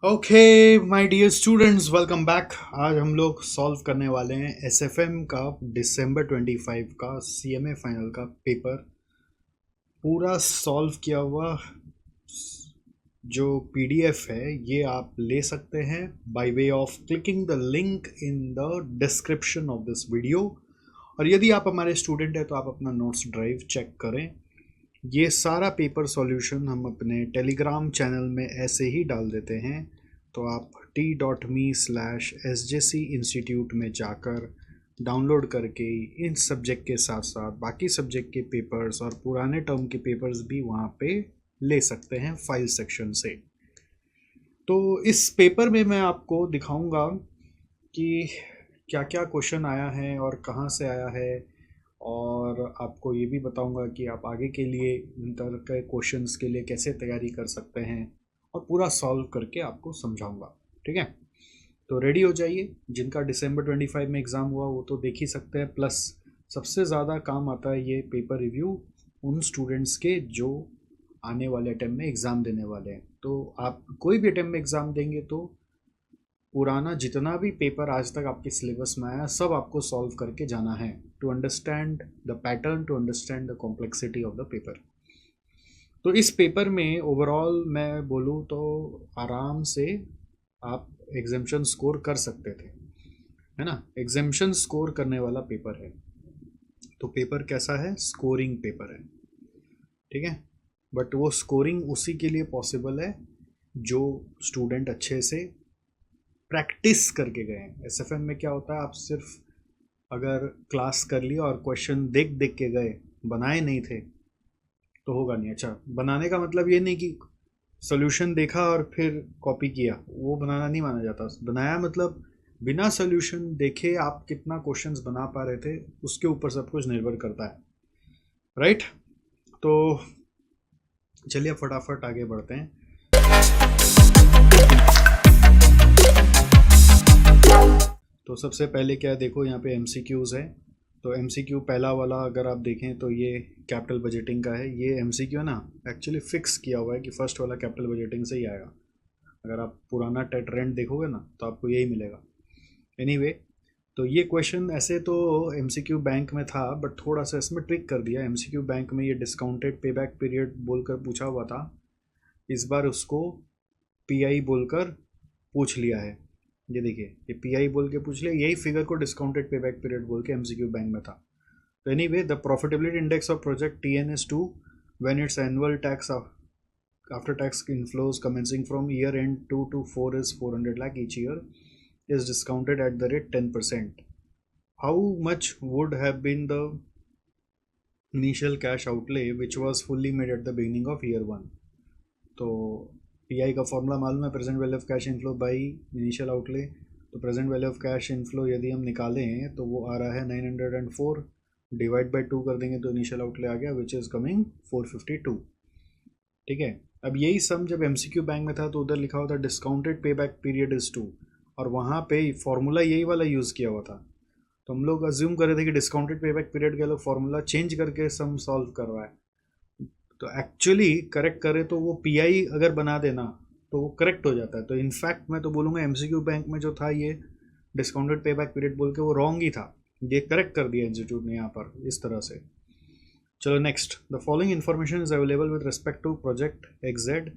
Okay my dear students, welcome back. आज हम लोग सॉल्व करने वाले हैं एसएफएम का दिसंबर 25 का सीएमए फाइनल का पेपर। पूरा सॉल्व किया हुआ जो पीडीएफ है ये आप ले सकते हैं by way of clicking the link in the description of this video. और यदि आप हमारे स्टूडेंट हैं तो आप अपना नोट्स ड्राइव चेक करें। ये सारा पेपर सॉल्यूशन हम अपने टेलीग्राम चैनल में ऐसे ही डाल देते हैं, तो आप t.me/SJC इंस्टीट्यूट में जाकर डाउनलोड करके इन सब्जेक्ट के साथ साथ बाकी सब्जेक्ट के पेपर्स और पुराने टर्म के पेपर्स भी वहाँ पे ले सकते हैं फाइल सेक्शन से। तो इस पेपर में मैं आपको दिखाऊंगा कि क्या क्या क्वेश्चन आया है और कहाँ से आया है, और आपको ये भी बताऊंगा कि आप आगे के लिए इंटर के क्वेश्चंस के लिए कैसे तैयारी कर सकते हैं और पूरा सॉल्व करके आपको समझाऊंगा। ठीक है, तो रेडी हो जाइए। जिनका दिसंबर 25 में एग्ज़ाम हुआ वो तो देख ही सकते हैं, प्लस सबसे ज़्यादा काम आता है ये पेपर रिव्यू उन स्टूडेंट्स के जो आने वाले अटेम्प्ट में एग्ज़ाम देने वाले हैं। तो आप कोई भी अटेम्प्ट में एग्ज़ाम देंगे तो पुराना जितना भी पेपर आज तक आपके सिलेबस में आया सब आपको सॉल्व करके जाना है, to understand the pattern, to understand the complexity of the paper. तो इस पेपर में ओवरऑल मैं बोलूँ तो आराम से आप एग्जाम्शन स्कोर कर सकते थे, है ना। एग्जाम्शन स्कोर करने वाला पेपर है, तो पेपर कैसा है, स्कोरिंग पेपर है। ठीक है, बट वो स्कोरिंग उसी के लिए पॉसिबल है जो स्टूडेंट अच्छे से प्रैक्टिस करके गए हैं। एसएफएम में क्या होता है, आप सिर्फ अगर क्लास कर लिया और क्वेश्चन देख देख के गए, बनाए नहीं थे तो होगा नहीं। अच्छा, बनाने का मतलब ये नहीं कि सोल्यूशन देखा और फिर कॉपी किया, वो बनाना नहीं माना जाता। बनाया मतलब बिना सोल्यूशन देखे आप कितना क्वेश्चंस बना पा रहे थे, उसके ऊपर सब कुछ निर्भर करता है, राइट। तो चलिए फटाफट आगे बढ़ते हैं। तो सबसे पहले क्या है, देखो यहाँ पे एमसीक्यूज़ है। तो एमसीक्यू पहला वाला अगर आप देखें तो ये कैपिटल बजटिंग का है। ये एमसीक्यू ना एक्चुअली फिक्स किया हुआ है कि फर्स्ट वाला कैपिटल बजटिंग से ही आएगा। अगर आप पुराना टेट रेंट देखोगे ना तो आपको यही मिलेगा। एनीवे, तो ये क्वेश्चन ऐसे तो एमसीक्यू बैंक में था, बट थोड़ा सा इसमें ट्रिक कर दिया। एमसीक्यू बैंक में ये डिस्काउंटेड पे बैक पीरियड बोलकर पूछा हुआ था, इस बार उसको पीआई बोलकर पूछ लिया है। ये देखिए, ये पीआई बोल के पूछ लिया, यही फिगर को डिस्काउंटेड पे बैक पीरियड बोल के एमसीक्यू बैंक में था। तो anyway, the profitability index of project TNS2 when it's annual tax after tax inflows commencing from year end 2 to 4 is 400 lakh each year is discounted at the rate 10%. How much would have been the initial cash outlay which was fully made at the beginning of year 1? तो pi का formula मालूम है, present value of cash inflow by initial outlay. तो present value of cash inflow यदि हम निकालें तो वो आ रहा है 904, डिवाइड बाई 2 कर देंगे तो इनिशियल आउटले आ गया विच इज़ कमिंग 452। ठीक है, अब यही सम जब एमसीक्यू बैंक में था तो उधर लिखा हुआ था discounted pay back period is 2, और वहाँ पे फॉर्मूला यही वाला यूज़ किया हुआ था। तो हम लोग अज्यूम कर रहे थे कि डिस्काउंटेड पे बैक पीरियड का लोग फॉर्मूला चेंज करके सम सॉल्व कर रहा है। तो एक्चुअली करेक्ट करें तो वो पीआई अगर बना देना तो वो करेक्ट हो जाता है। तो इनफैक्ट मैं तो बोलूँगा एमसीक्यू बैंक में जो था ये डिस्काउंटेड पे बैक पीरियड बोल के वो रॉन्ग ही था, ये करेक्ट कर दिया इंस्टीट्यूट ने यहाँ पर इस तरह से। चलो next, the following information is available with respect to project XZ।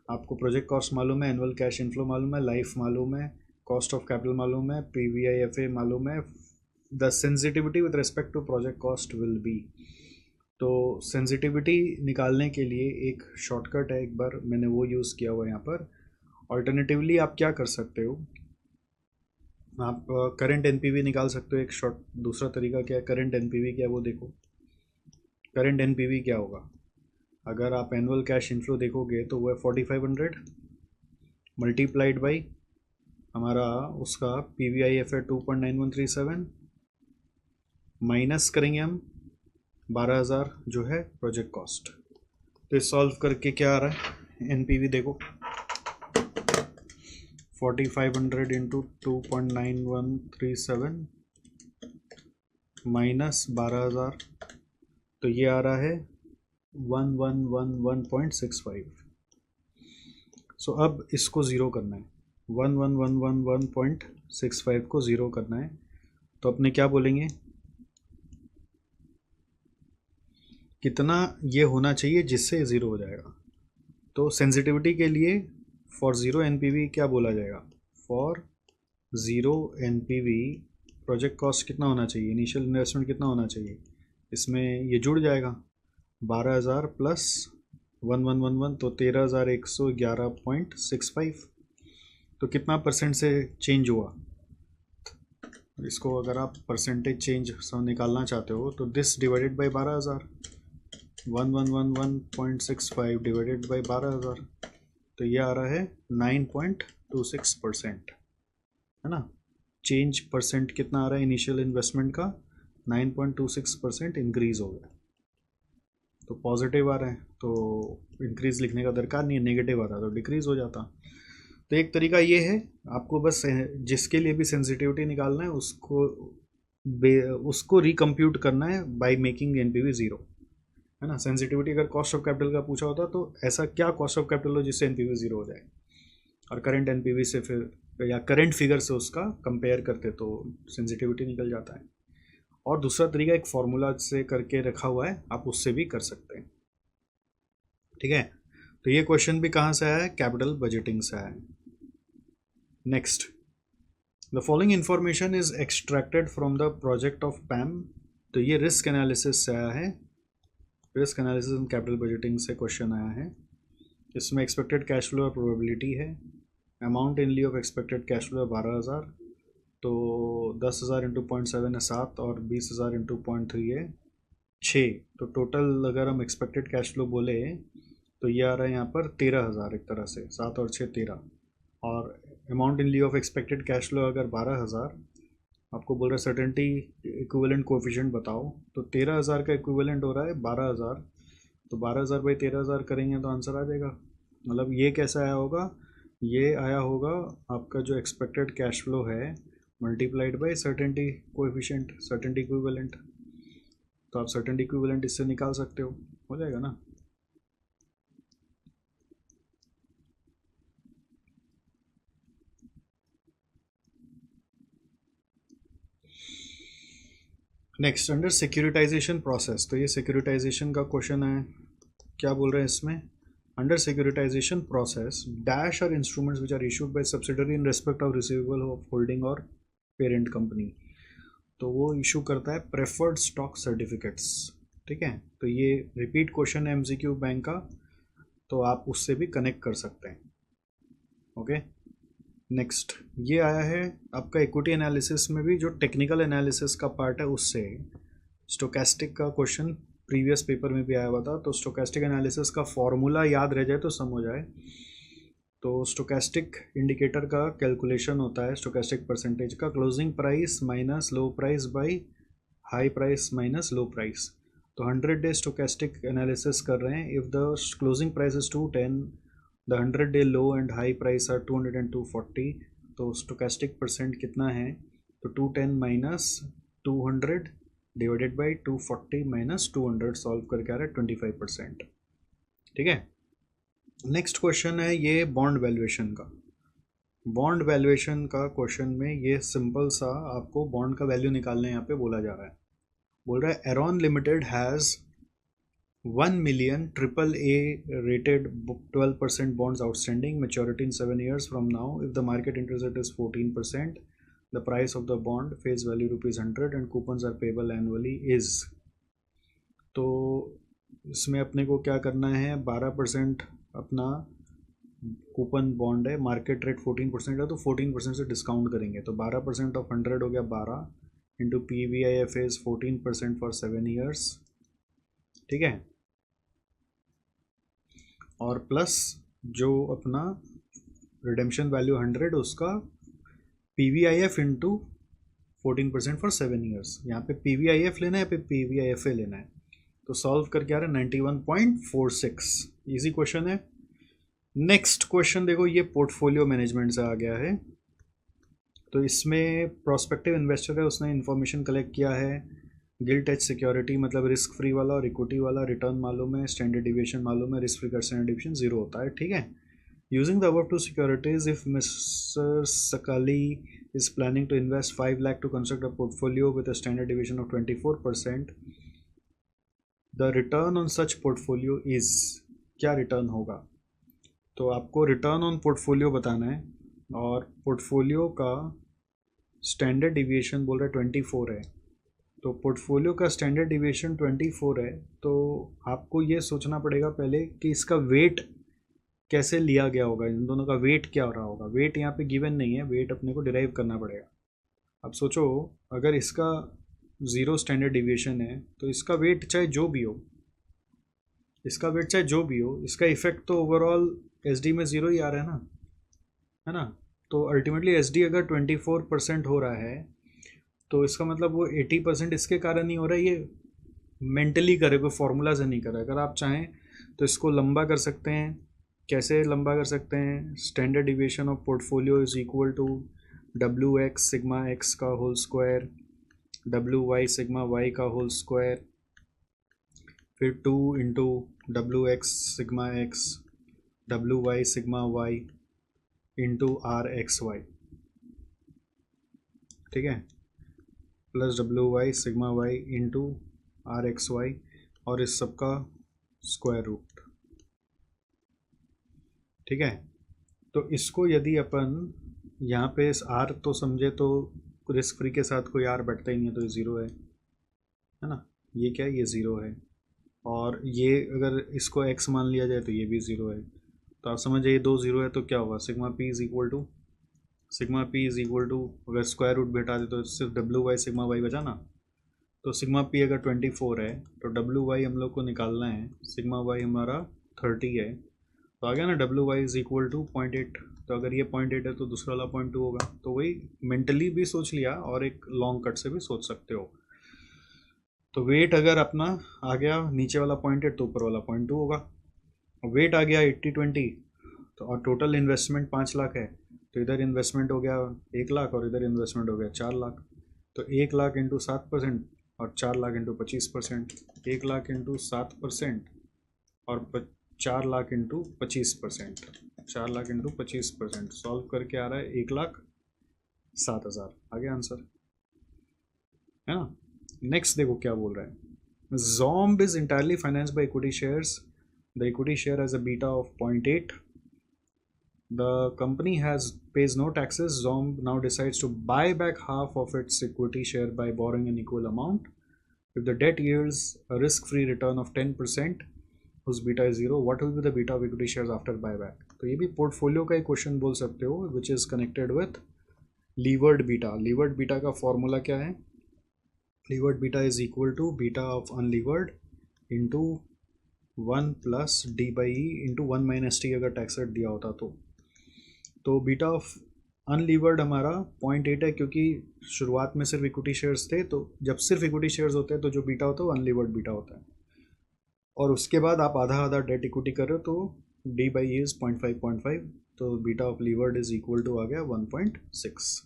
आपको प्रोजेक्ट कॉस्ट मालूम है, एनुअल कैश इनफ्लो मालूम है, लाइफ मालूम है, कॉस्ट ऑफ कैपिटल मालूम है, PVIFA मालूम है। The sensitivity with respect to project cost will be. तो सेंसिटिविटी निकालने के लिए एक शॉर्टकट है, एक बार मैंने वो यूज़ किया हुआ है यहाँ पर। ऑल्टरनेटिवली आप क्या कर सकते हो, आप करंट एनपीवी निकाल सकते हो। एक शॉर्ट दूसरा तरीका क्या है, करंट एनपीवी क्या है वो देखो। करंट एनपीवी क्या होगा, अगर आप एनुअल कैश इनफ्लो देखोगे तो वो है 4500 मल्टीप्लाइड बाई हमारा उसका PVIFA 2.9137 माइनस करेंगे हम 12,000 जो है प्रोजेक्ट कॉस्ट। तो इस सॉल्व करके क्या आ रहा है, एनपीवी देखो 4500 इंटू 2.9137 माइनस 12,000, तो ये आ रहा है 1111.65। सो अब इसको ज़ीरो करना है। 1111.65 को ज़ीरो करना है, तो अपने क्या बोलेंगे, कितना ये होना चाहिए जिससे ज़ीरो हो जाएगा। तो सेंसिटिविटी के लिए फॉर ज़ीरो एनपीवी क्या बोला जाएगा, for zero NPV project cost कितना होना चाहिए, इनिशियल इन्वेस्टमेंट कितना होना चाहिए, इसमें ये जुड़ जाएगा 12,000 प्लस 1111 तो 13,111.65। तो कितना परसेंट से चेंज हुआ, इसको अगर आप परसेंटेज चेंज निकालना चाहते हो तो this divided by 12,000, 1111.65 divided by 12,000, तो ये आ रहा है 9.26%, है ना। चेंज परसेंट कितना आ रहा है इनिशियल इन्वेस्टमेंट का, 9.26% इंक्रीज़ हो गया। तो पॉजिटिव आ रहा है तो इंक्रीज़ लिखने का दरकार नहीं है, नेगेटिव आता तो डिक्रीज़ हो जाता। तो एक तरीका ये है, आपको बस जिसके लिए भी सेंसिटिविटी निकालना है उसको रिकम्प्यूट करना है बाय मेकिंग एनपीवी ज़ीरो, है ना। सेंसिटिविटी अगर कॉस्ट ऑफ कैपिटल का पूछा होता तो ऐसा क्या कॉस्ट ऑफ कैपिटल हो जिससे एनपीवी ज़ीरो हो जाए, और करंट एनपीवी से फिर या करंट फिगर से उसका कंपेयर करते तो सेंसिटिविटी निकल जाता है। और दूसरा तरीका एक फार्मूला से करके रखा हुआ है, आप उससे भी कर सकते हैं, ठीक है। तो ये क्वेश्चन भी कहाँ से आया है, कैपिटल बजटिंग से आया है। Next, the following information is extracted from the project of Pam. तो ये रिस्क एनालिसिस से आया है, risk analysis and capital budgeting से क्वेश्चन आया है। इसमें एक्सपेक्टेड कैश फ्लो और प्रोबेबिलिटी है। Amount in lieu of expected cash flow है 12,000, तो 10,000 इंटू 0.7 है 7 और 20,000 इंटू 0.3 है 6। तो टोटल अगर हम एक्सपेक्टेड कैश फ्लो बोले तो ये आ रहा है यहाँ पर 13,000, एक तरह से 7 और 6 13, और amount in lieu of expected cash flow अगर 12,000, आपको बोल रहा है सर्टेनिटी इक्विवेलेंट कोएफिशिएंट बताओ, तो 13,000 का इक्विवेलेंट हो रहा है 12,000, तो 12,000 बाई 13,000 करेंगे तो आंसर आ जाएगा। मतलब ये कैसा आया होगा, ये आया होगा आपका जो एक्सपेक्टेड कैश फ्लो है multiplied by certainty coefficient, certainty equivalent. तो आप सर्टेनिटी इक्विवेलेंट इससे निकाल सकते हो जाएगा ना। नेक्स्ट, अंडर सिक्योरिटाइजेशन प्रोसेस, तो ये सिक्योरिटाइजेशन का क्वेश्चन है। क्या बोल रहे हैं इसमें, under securitization process dash are instruments which are issued by subsidiary in respect of receivable of holding और पेरेंट कंपनी। तो वो इशू करता है प्रेफर्ड स्टॉक सर्टिफिकेट्स, ठीक है। तो ये रिपीट क्वेश्चन है एमसीक्यू बैंक का, तो आप उससे भी कनेक्ट कर सकते हैं, ओके। नेक्स्ट, ये आया है आपका इक्विटी एनालिसिस में भी जो टेक्निकल एनालिसिस का पार्ट है उससे, स्टोकेस्टिक का क्वेश्चन प्रीवियस पेपर में भी आया हुआ था। तो स्टोकेस्टिक एनालिसिस का फॉर्मूला याद रह जाए तो समझ आए, तो स्टोकेस्टिक इंडिकेटर का कैलकुलेशन होता है स्टोकेस्टिक परसेंटेज का, closing price minus low price by high price minus low price. तो 100 डे स्टोकेस्टिक एनालिसिस कर रहे हैं, if the closing price is 210, the 100 day low and high price are 200 and 240, तो stochastic percent कितना है, तो 210 minus 200 divided by 240 minus 200, solve करके आ रहा है 25%, ठीक है। नेक्स्ट क्वेश्चन है ये बॉन्ड वैल्यूएशन का। बॉन्ड वैल्यूएशन का क्वेश्चन में ये सिंपल सा आपको बॉन्ड का वैल्यू निकालने यहाँ पे बोला जा रहा है। बोल रहा है Aaron limited has 1 million AAA rated 12% bonds outstanding, maturity in 7 years from now. If the market interest rate is 14%, the price of the bond face value ₹100 and coupons are payable annually is। तो इसमें अपने को क्या करना है, 12% अपना coupon bond है, market rate 14% है, तो 14% से डिस्काउंट करेंगे, तो 12% ऑफ 100 हो गया 12 into PVIF is 14% for 7 years, ठीक है। और प्लस जो अपना रिडेम्पशन वैल्यू 100 उसका PVIF इंटू 14% फॉर 7 ईयर्स। यहाँ पे PVIF लेना है, यहाँ पे PVIFA लेना है, तो सॉल्व करके आ रहा है 91.46। इजी क्वेश्चन है। नेक्स्ट क्वेश्चन देखो, ये पोर्टफोलियो मैनेजमेंट से आ गया है। तो इसमें प्रोस्पेक्टिव इन्वेस्टर है, उसने इन्फॉर्मेशन कलेक्ट किया है, गिल्ट एज सिक्योरिटी मतलब रिस्क फ्री वाला और इक्विटी वाला, रिटर्न मालूम है, स्टैंडर्ड डिविएशन मालूम है, रिस्क फ्री का स्टैंडर्ड डिविएशन 0 होता है, ठीक है। Using the above two securities, if Mr. Sakali is planning to invest 5 lakh to construct a portfolio with a standard deviation of 24%, the return on such portfolio is, क्या return होगा? तो आपको return on portfolio बताना है और portfolio का standard deviation बोल रहा है 24 है। तो पोर्टफोलियो का स्टैंडर्ड डिविएशन 24 है, तो आपको ये सोचना पड़ेगा पहले कि इसका वेट कैसे लिया गया होगा, इन दोनों का वेट क्या रहा होगा। वेट यहाँ पे गिवन नहीं है, वेट अपने को डिराइव करना पड़ेगा। अब सोचो, अगर इसका 0 स्टैंडर्ड डिविएशन है तो इसका वेट चाहे जो भी हो, इसका इफेक्ट तो ओवरऑल एसडी में 0 ही आ रहा है ना। तो अल्टीमेटली एसडी अगर 24% हो रहा है तो इसका मतलब वो 80% इसके कारण नहीं हो रहा है, ये मेंटली करे, कोई फॉर्मूला से नहीं करे। अगर आप चाहें तो इसको लंबा कर सकते हैं। कैसे लंबा कर सकते हैं? Standard deviation of portfolio is equal to W X sigma X का whole square, W Y sigma Y का होल स्क्वायर, फिर 2 into W X sigma X, W Y sigma Y into R X Y, ठीक है, plus W Y sigma Y into R X Y, और इस सब का square root, ठीक है। तो इसको यदि अपन यहाँ पे आर तो समझे तो रिस्क फ्री के साथ कोई आर बैठता ही नहीं है, तो ये 0 है ना। ये क्या है? ये 0 है। और ये अगर इसको x मान लिया जाए तो ये भी 0 है। तो आप समझिए ये 2 0 है तो क्या होगा? Sigma P is equal to अगर स्क्वायर रूट बैठा दे तो सिर्फ डब्ल्यू वाई सिग्मा वाई बचा ना। तो सिग्मा पी अगर 24 है तो डब्ल्यू वाई हम लोग को निकालना है, सिग्मा वाई हमारा 30 है, तो आ गया ना W Y is equal to 0.8। तो अगर ये 0.8 है तो दूसरा वाला 0.2 होगा। तो वही मेंटली भी सोच लिया और एक लॉन्ग कट से भी सोच सकते हो। तो वेट अगर अपना आ गया नीचे वाला 0.8 तो ऊपर वाला 0.2 होगा। वेट आ गया 80-20, तो और टोटल इन्वेस्टमेंट 5 लाख है, तो इधर इन्वेस्टमेंट हो गया 1 लाख और इधर इन्वेस्टमेंट हो गया 4 लाख। तो 1 लाख इंटू 7% और 4 लाख इंटू 25%, 1 लाख इंटू 7% और 4 lakh into 25%, 4 lakh into 25%, solve करके आ रहा है 1,07,000। आ गया आंसर, है ना। नेक्स्ट देखो क्या बोल रहा है। Zomb is entirely financed by equity shares. The equity share has a beta of 0.8. The company pays no taxes. Zomb now decides to buy back half of its equity share by borrowing an equal amount. If the debt yields a risk-free return of 10%, whose beta is 0, what will be the beta of equity shares after buyback? तो ये भी portfolio का एक question बोल सकते हो, which is connected with levered beta. Levered beta का formula क्या है? Levered beta is equal to beta of unlevered into 1 plus d by e into 1 minus t अगर टैक्स रेट दिया होता तो बीटा ऑफ अनलीवर्ड हमारा 0.8 है, क्योंकि शुरुआत में सिर्फ इक्विटी शेयर्स थे। तो जब सिर्फ इक्विटी शेयर्स होते हैं तो जो बीटा होता है वो अनलीवर्ड बीटा होता है, और उसके बाद आप आधा आधा डेट इक्विटी कर रहे हो तो डी बाई ई इज 0.5, तो beta of levered is equal to आ गया 1.6।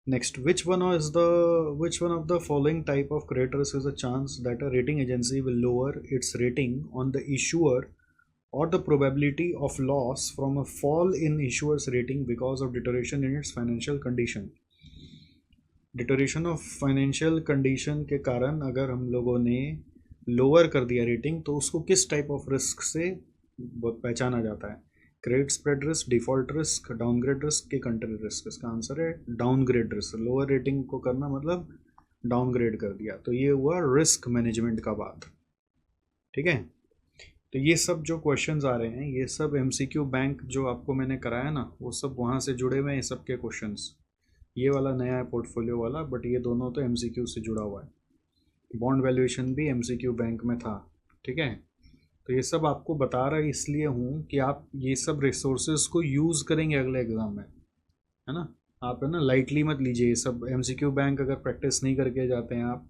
Next, which one of the following type of creditors has a chance that a rating agency will lower its rating on the issuer, or the probability of loss from a fall in issuer's rating because of deterioration in its financial condition? Deterioration of financial condition के कारण अगर हम लोगों ने lower कर दिया rating तो उसको किस टाइप ऑफ रिस्क से पहचाना जाता है? Credit spread risk, default risk, downgrade risk के कंट्री रिस्क? इसका आंसर है डाउनग्रेड रिस्क। लोअर रेटिंग को करना मतलब डाउनग्रेड कर दिया, तो ये हुआ रिस्क मैनेजमेंट का बात, ठीक है। तो ये सब जो क्वेश्चंस आ रहे हैं ये सब एमसीक्यू बैंक जो आपको मैंने कराया ना, वो सब वहाँ से जुड़े हुए हैं सब के क्वेश्चंस। ये वाला नया है पोर्टफोलियो वाला, बट ये दोनों तो एमसीक्यू से जुड़ा हुआ है। बॉन्ड वैल्यूएशन भी एमसीक्यू बैंक में था, ठीक है। तो ये सब आपको बता रहा इसलिए हूँ कि आप ये सब रिसोर्सेज को यूज़ करेंगे अगले एग्ज़ाम में, है ना। आप है ना लाइटली मत लीजिए ये सब। एमसीक्यू बैंक अगर प्रैक्टिस नहीं करके जाते हैं आप,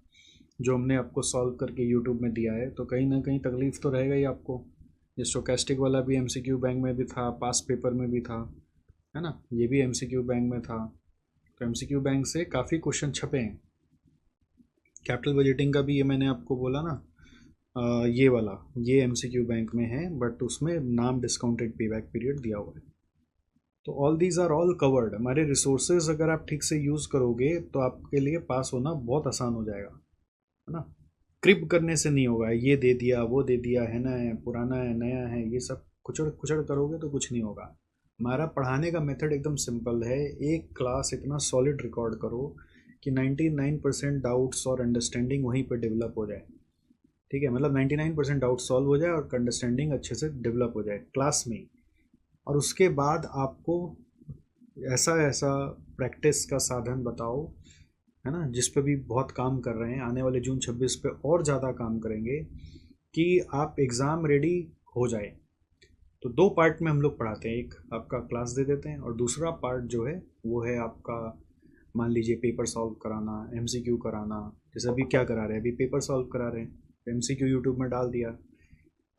जो हमने आपको सॉल्व करके यूट्यूब में दिया है, तो कहीं ना कहीं तकलीफ़ तो रहेगा ही आपको। ये स्टोकेस्टिक वाला भी एमसीक्यू बैंक में भी था, पास पेपर में भी था, है ना। ये भी एमसीक्यू बैंक में था। तो एमसीक्यू बैंक से काफ़ी क्वेश्चन छपे हैं। कैपिटल बजटिंग का भी ये मैंने आपको बोला ना, ये वाला, ये एमसीक्यू बैंक में है, बट उसमें नाम डिस्काउंटेड पे बैक पीरियड दिया हुआ है। तो all these are all covered. हमारे रिसोर्सेज अगर आप ठीक से यूज़ करोगे तो आपके लिए पास होना बहुत आसान हो जाएगा, है ना। क्रिप करने से नहीं होगा, ये दे दिया वो दे दिया, है ना, है पुराना है नया है, ये सब कुचड़ कुचड़ करोगे तो कुछ नहीं होगा। हमारा पढ़ाने का मेथड एकदम सिंपल है। एक क्लास इतना सॉलिड रिकॉर्ड करो कि 99% डाउट्स और अंडरस्टैंडिंग वहीं पर डेवलप हो जाए। ठीक है, मतलब 99% डाउट सॉल्व हो जाए और अंडरस्टैंडिंग अच्छे से डेवलप हो जाए क्लास में ही। और उसके बाद आपको ऐसा ऐसा प्रैक्टिस का साधन बताओ, है ना, जिस पे भी बहुत काम कर रहे हैं, आने वाले जून 26 पे और ज़्यादा काम करेंगे कि आप एग्ज़ाम रेडी हो जाए। तो दो पार्ट में हम लोग पढ़ाते हैं, एक आपका क्लास दे देते हैं और दूसरा पार्ट जो है वो है आपका, मान लीजिए पेपर सॉल्व कराना, एमसीक्यू कराना। जैसे अभी क्या करा रहे हैं, अभी पेपर सॉल्व करा रहे हैं, एमसीक्यू यूट्यूब में डाल दिया।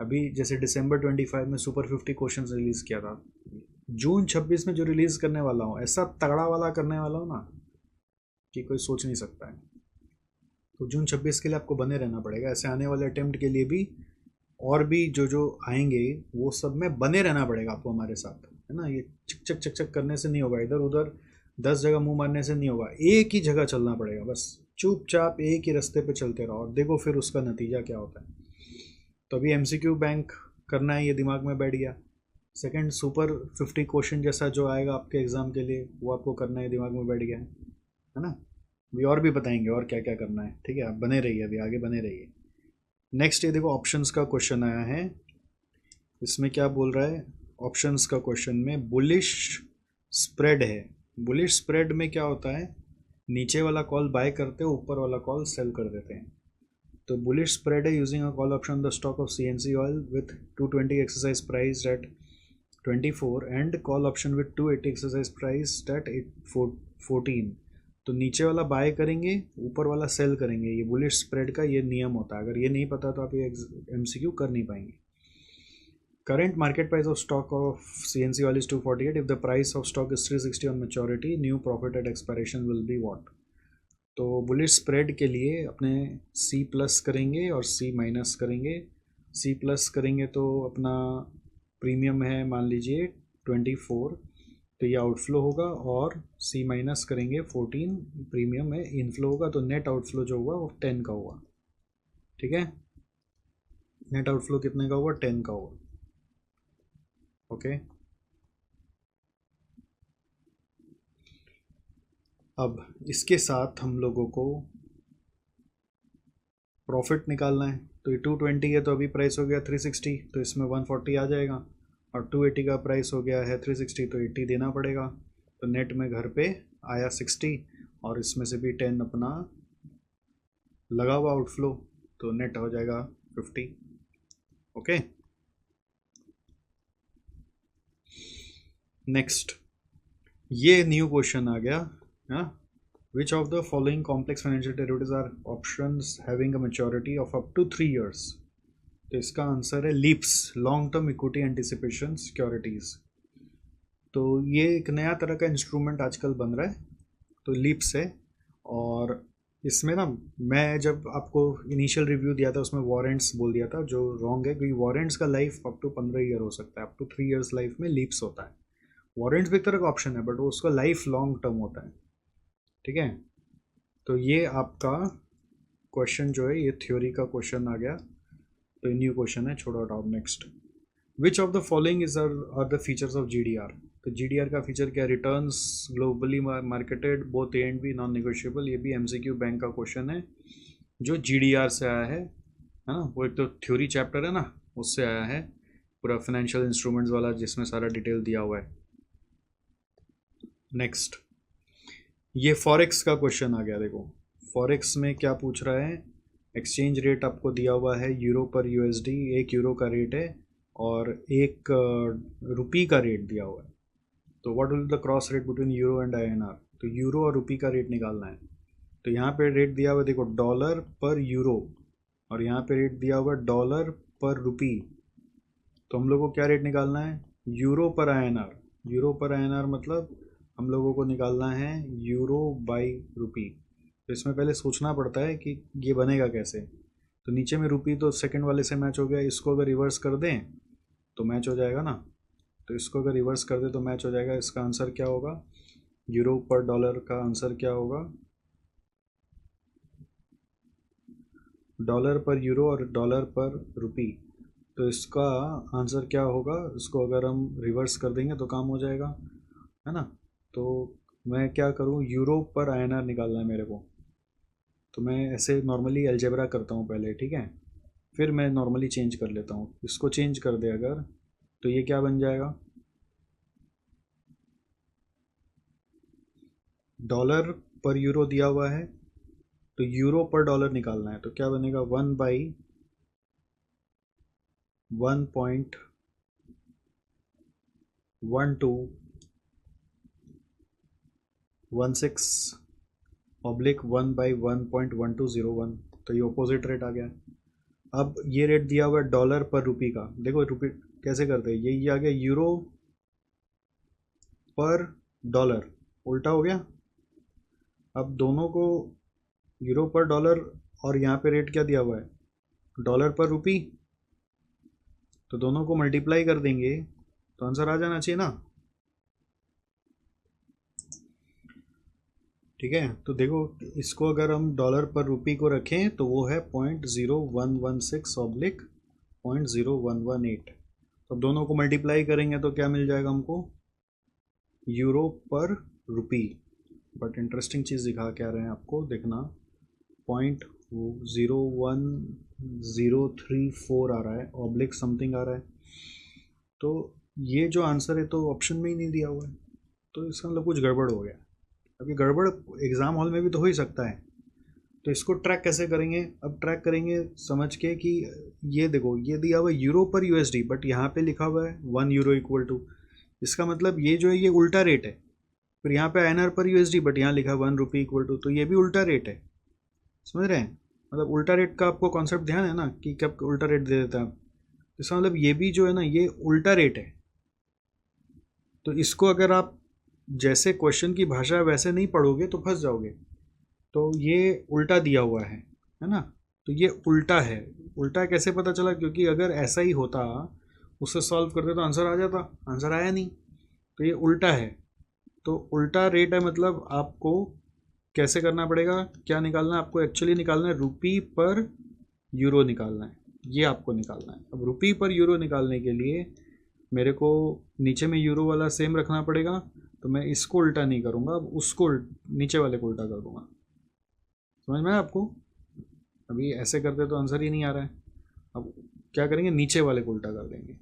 अभी जैसे दिसंबर 25 में सुपर 50 क्वेश्चन रिलीज़ किया था, जून 26 में जो रिलीज़ करने वाला हूँ ऐसा तगड़ा वाला करने वाला हूँ ना कि कोई सोच नहीं सकता है। तो जून 26 के लिए आपको बने रहना पड़ेगा। ऐसे आने वाले अटेम्प्ट के लिए भी और भी जो जो आएंगे वो सब में बने रहना पड़ेगा आपको हमारे साथ, है ना। ये चक चक चक चक करने से नहीं होगा, इधर उधर 10 जगह मुंह मारने से नहीं होगा, एक ही जगह चलना पड़ेगा बस। चुपचाप एक ही रास्ते पे चलते रहो और देखो फिर उसका नतीजा क्या होता है। तो अभी एमसीक्यू बैंक करना है, ये दिमाग में बैठ गया। सेकंड, सुपर 50 क्वेश्चन जैसा जो आएगा आपके एग्ज़ाम के लिए वो आपको करना है, दिमाग में बैठ गया है ना। अभी और भी बताएंगे और क्या क्या करना है, ठीक है, आप बने रहिए, अभी आगे बने रहिए। नेक्स्ट ये देखो ऑप्शंस का क्वेश्चन आया है। इसमें क्या बोल रहा है, ऑप्शंस का क्वेश्चन में बुलिश स्प्रेड है। बुलिश स्प्रेड में क्या होता है, नीचे वाला कॉल बाय करते हैं, ऊपर वाला कॉल सेल कर देते हैं। तो बुलिश स्प्रेड है using a call option the stock of CNC oil with 220 exercise price at 24 and call option with 280 exercise price at 14। तो नीचे वाला बाय करेंगे, ऊपर वाला सेल करेंगे। ये बुलिश स्प्रेड का ये नियम होता है। अगर ये नहीं पता तो आप ये एमसीक्यू कर नहीं पाएंगे। Current market price of stock of CNC oil is 248. If the price of stock is 360 on maturity, new profit at expiration will be what? तो बुलिश स्प्रेड के लिए अपने सी प्लस करेंगे और सी माइनस करेंगे। सी प्लस करेंगे तो अपना प्रीमियम है मान लीजिए 24, तो ये आउटफ्लो होगा, और सी माइनस करेंगे 14, प्रीमियम है, इनफ्लो होगा, तो नेट आउटफ्लो जो हुआ वो 10 का हुआ। ठीक है, नेट आउटफ्लो कितने का हुआ, 10 का हुआ। ओके, अब इसके साथ हम लोगों को प्रॉफिट निकालना है। तो ये 220 है तो अभी प्राइस हो गया 360, तो इसमें 140 आ जाएगा, और 280 का प्राइस हो गया है 360, तो 80 देना पड़ेगा। तो नेट में घर पे आया 60, और इसमें से भी 10 अपना लगा हुआ आउटफ्लो, तो नेट हो जाएगा 50। ओके, नेक्स्ट ये न्यू क्वेश्चन आ गया। हाँ, Which of the following complex financial derivatives are options having a maturity of up to 3 years? तो इसका आंसर है leaps, long term equity anticipation securities. तो ये एक नया तरह का इंस्ट्रूमेंट आजकल बन रहा है, तो लीप्स है। और इसमें ना, मैं जब आपको इनिशियल रिव्यू दिया था उसमें वारंट्स बोल दिया था, जो रॉन्ग है, क्योंकि वारंट्स का लाइफ अप टू 15 ईयर हो सकता है, अप टू 3 ईयर्स लाइफ में लीप्स होता है। वारंट्स भी एक तरह का ऑप्शन है बट वो उसका लाइफ लॉन्ग टर्म होता है। ठीक है, तो ये आपका क्वेश्चन जो है ये थ्योरी का क्वेश्चन आ गया, तो न्यू क्वेश्चन है, छोड़ो हटाओ। Next, which of the following is are the features of GDR. तो जीडीआर का फीचर क्या, returns globally marketed both A and B non negotiable. ये भी एमसीक्यू बैंक का क्वेश्चन है जो जीडीआर से आया है ना। वो एक तो थ्योरी चैप्टर है ना, उससे आया है, पूरा फाइनेंशियल इंस्ट्रूमेंट्स वाला जिसमें सारा डिटेल दिया हुआ है। नेक्स्ट, ये फॉरेक्स का क्वेश्चन आ गया। देखो फॉरेक्स में क्या पूछ रहा है, एक्सचेंज रेट आपको दिया हुआ है यूरो पर यूएसडी, 1 यूरो का रेट है और 1 रुपी का रेट दिया हुआ है। तो what will the cross rate between euro and INR. तो यूरो और रुपी का रेट निकालना है। तो यहाँ पे रेट दिया हुआ है, देखो डॉलर पर यूरो, और यहाँ पे रेट दिया हुआ है डॉलर पर रुपी। तो हम लोग को क्या रेट निकालना है, यूरो पर आईएनआर। यूरो पर आईएनआर मतलब हम लोगों को निकालना है यूरो बाई रुपी। तो इसमें पहले सोचना पड़ता है कि ये बनेगा कैसे। तो नीचे में रुपी तो सेकंड वाले से मैच हो गया, इसको अगर रिवर्स कर दें तो मैच हो जाएगा ना। तो इसको अगर रिवर्स कर दें तो मैच हो जाएगा। इसका आंसर क्या होगा, यूरो पर डॉलर का आंसर क्या होगा, डॉलर पर यूरो और डॉलर पर रुपी। तो इसका आंसर क्या होगा, इसको अगर हम रिवर्स कर देंगे तो काम हो जाएगा, है ना। तो मैं क्या करूँ, यूरो पर आईएनआर निकालना है मेरे को। तो मैं ऐसे नॉर्मली अलजेब्रा करता हूँ पहले, ठीक है, फिर मैं नॉर्मली चेंज कर लेता हूँ। इसको चेंज कर दे अगर, तो ये क्या बन जाएगा, डॉलर पर यूरो दिया हुआ है तो यूरो पर डॉलर निकालना है। तो क्या बनेगा, 1.11216/1/1.1201। तो ये ऑपोजिट रेट आ गया। अब ये रेट दिया हुआ है डॉलर पर रुपी का, देखो रुपी कैसे करते हैं, ये आ गया यूरो पर डॉलर, उल्टा हो गया। अब दोनों को, यूरो पर डॉलर और यहाँ पे रेट क्या दिया हुआ है, डॉलर पर रुपी, तो दोनों को मल्टीप्लाई कर देंगे तो आंसर आ जाना चाहिए ना। ठीक है, तो देखो इसको अगर हम डॉलर पर रुपी को रखें तो वो है 0.0116/0.0118। तो अब दोनों को मल्टीप्लाई करेंगे तो क्या मिल जाएगा हमको, यूरो पर रुपी। बट इंटरेस्टिंग चीज़ दिखा क्या रहे हैं आपको, देखना 0.01034 आ रहा है, ऑब्लिक समथिंग आ रहा है। तो ये जो आंसर है तो ऑप्शन में ही नहीं दिया हुआ है, तो इसका मतलब कुछ गड़बड़ हो गया। अभी गड़बड़ एग्ज़ाम हॉल में भी तो हो ही सकता है। तो इसको ट्रैक कैसे करेंगे, अब ट्रैक करेंगे समझ के कि ये देखो ये दिया हुआ है यूरो पर यूएसडी, बट यहाँ पे लिखा हुआ है 1 यूरो इक्वल टू, इसका मतलब ये जो है ये उल्टा रेट है। फिर यहाँ पे आईएनआर पर यूएसडी, बट यहाँ लिखा है 1 रुपी इक्वल टू, तो ये भी उल्टा रेट है। समझ रहे हैं, मतलब उल्टा रेट का आपको कॉन्सेप्ट ध्यान है ना कि कब उल्टा रेट दे देता है। इसका मतलब ये भी जो है ना ये उल्टा रेट है। तो इसको अगर आप जैसे क्वेश्चन की भाषा वैसे नहीं पढ़ोगे तो फंस जाओगे। तो ये उल्टा दिया हुआ है ना। तो ये उल्टा है। उल्टा कैसे पता चला, क्योंकि अगर ऐसा ही होता उससे सॉल्व करते तो आंसर आ जाता, आंसर आया नहीं। तो ये उल्टा है। तो उल्टा रेट है, मतलब आपको कैसे करना पड़ेगा, क्या निकालना है आपको, एक्चुअली निकालना है रुपी पर यूरो निकालना है, ये आपको निकालना है। अब रुपी पर यूरो निकालने के लिए मेरे को नीचे में यूरो वाला सेम रखना पड़ेगा। तो मैं इसको उल्टा नहीं करूँगा, अब उसको नीचे वाले को उल्टा कर दूँगा। समझ में आया आपको, अभी ऐसे करते तो आंसर ही नहीं आ रहा है। अब क्या करेंगे, नीचे वाले को उल्टा कर देंगे।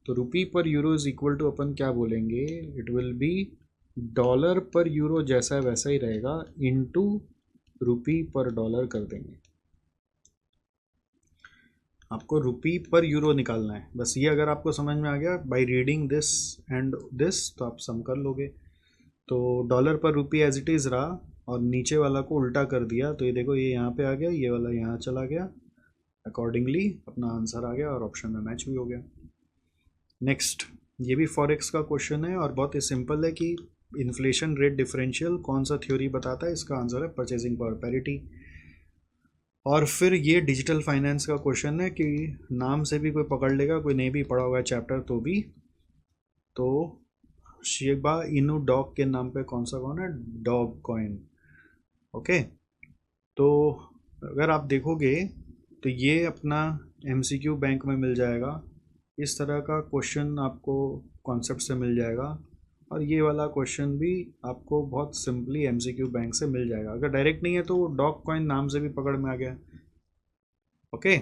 तो रुपी पर यूरो इज इक्वल टू अपन क्या बोलेंगे, इट विल बी डॉलर पर यूरो जैसा वैसा ही रहेगा इनटू रुपी पर डॉलर कर देंगे। आपको रुपी पर यूरो निकालना है, बस ये अगर आपको समझ में आ गया by reading this and this तो आप सम कर लोगे। तो डॉलर पर रुपी एज इट इज़ रहा और नीचे वाला को उल्टा कर दिया, तो ये देखो ये यहाँ पे आ गया, ये वाला यहाँ चला गया, अकॉर्डिंगली अपना आंसर आ गया और ऑप्शन में मैच भी हो गया। नेक्स्ट, ये भी फॉरेक्स का क्वेश्चन है और बहुत ही सिंपल है कि इन्फ्लेशन रेट डिफरेंशियल कौन सा थ्योरी बताता है, इसका आंसर है परचेजिंग पावर पैरिटी। और फिर ये डिजिटल फाइनेंस का क्वेश्चन है कि नाम से भी कोई पकड़ लेगा, कोई नहीं भी पढ़ा होगा चैप्टर तो भी। तो शिबा इनू डॉग के नाम पे कौन है, डॉग कॉइन। ओके, तो अगर आप देखोगे तो ये अपना एमसीक्यू बैंक में मिल जाएगा, इस तरह का क्वेश्चन आपको कॉन्सेप्ट से मिल जाएगा। और ये वाला क्वेश्चन भी आपको बहुत सिंपली एमसीक्यू बैंक से मिल जाएगा। अगर डायरेक्ट नहीं है तो डॉग कॉइन नाम से भी पकड़ में आ गया। ओके,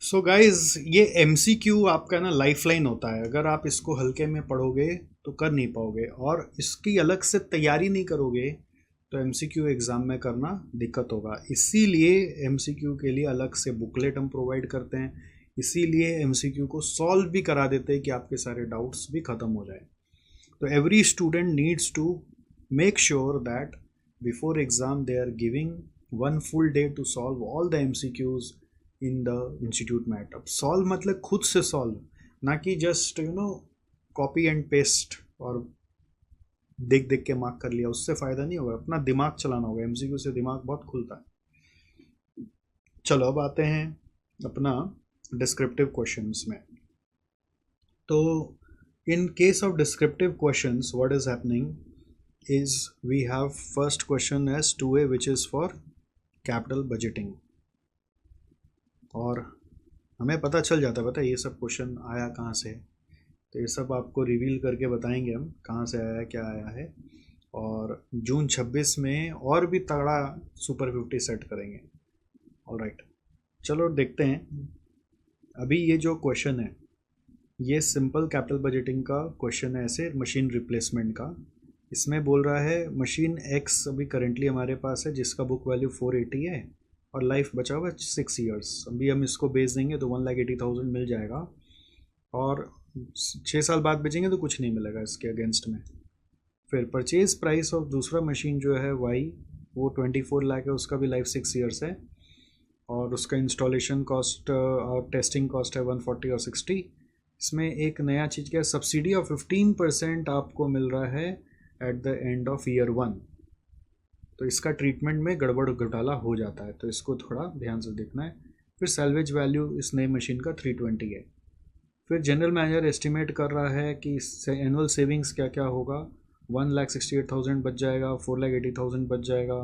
सो गाइज ये एमसीक्यू आपका ना लाइफलाइन होता है, अगर आप इसको हल्के में पढ़ोगे तो कर नहीं पाओगे, और इसकी अलग से तैयारी नहीं करोगे तो एमसीक्यू एग्ज़ाम में करना दिक्कत होगा। इसीलिए एमसीक्यू के लिए अलग से बुकलेट हम प्रोवाइड करते हैं, इसीलिए एमसीक्यू को सॉल्व भी करा देते हैं कि आपके सारे डाउट्स भी ख़त्म हो जाए। तो every student needs to make sure that before exam they are giving 1 full day to solve all the MCQs in the institute mat. अब सॉल्व मतलब खुद से सॉल्व, ना कि जस्ट कॉपी एंड पेस्ट और देख देख के मार्क कर लिया, उससे फ़ायदा नहीं होगा। अपना दिमाग चलाना होगा, एमसीक्यू से दिमाग बहुत खुलता है। चलो अब आते हैं अपना डिस्क्रिप्टिव क्वेश्चंस में। तो in case of descriptive questions what is happening is we have first question as 2A which is for capital budgeting, और हमें पता चल जाता है, पता है ये सब क्वेश्चन आया कहाँ से, तो ये सब आपको रिवील करके बताएंगे हम कहाँ से आया है, क्या आया है, और जून 26 में और भी तगड़ा सुपर 50 सेट करेंगे। ऑलराइट, चलो देखते हैं। अभी ये जो क्वेश्चन है ये सिंपल कैपिटल बजटिंग का क्वेश्चन है, ऐसे मशीन रिप्लेसमेंट का। इसमें बोल रहा है मशीन एक्स अभी करेंटली हमारे पास है जिसका बुक वैल्यू 480 है और लाइफ बचा हुआ 6 ईयर्स। अभी हम इसको बेच देंगे तो 1,80,000 मिल जाएगा, और 6 साल बाद बेचेंगे तो कुछ नहीं मिलेगा इसके अगेंस्ट में। फिर परचेज प्राइस ऑफ दूसरा मशीन जो है वाई, वो 24 लाख है, उसका भी लाइफ 6 ईयर्स है, और उसका इंस्टॉलेशन कॉस्ट और टेस्टिंग कॉस्ट है 140 और 60। इसमें एक नया चीज़ क्या है, सब्सिडी ऑफ 15% आपको मिल रहा है at the end of year 1। तो इसका ट्रीटमेंट में गड़बड़ घोटाला हो जाता है, तो इसको थोड़ा ध्यान से देखना है। फिर सैल्वेज वैल्यू इस नई मशीन का 320 है। फिर जनरल मैनेजर एस्टिमेट कर रहा है कि एनुअल सेविंग्स क्या क्या होगा, 1,68,000 बच जाएगा, 4,80,000 बच जाएगा,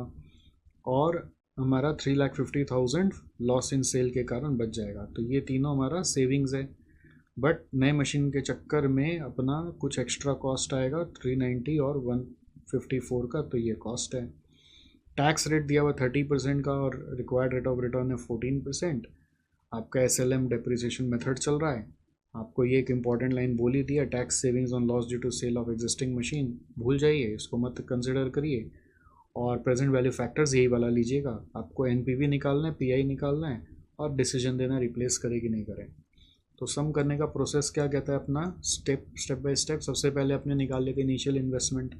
और हमारा 3,50,000 लॉस इन सेल के कारण बच जाएगा। तो ये तीनों हमारा सेविंग्स है, बट नए मशीन के चक्कर में अपना कुछ एक्स्ट्रा कॉस्ट आएगा 390 और 154 का, तो ये कॉस्ट है। टैक्स रेट दिया हुआ 30% का और रिक्वायर्ड रेट ऑफ रिटर्न है 14%। आपका SLM डेप्रिसिएशन मेथड चल रहा है। आपको ये एक इंपॉर्टेंट लाइन बोली थी, tax savings on loss due to sale of existing machine, भूल जाइए, इसको मत कंसिडर करिए। और प्रेजेंट वैल्यू फैक्टर्स यही वाला लीजिएगा। आपको NPV निकालना है, PI निकालना है, और डिसीजन देना रिप्लेस करे कि नहीं करें। तो सम करने का प्रोसेस क्या कहता है अपना, स्टेप बाय स्टेप। सबसे पहले अपने निकाल लेते इनिशियल इन्वेस्टमेंट।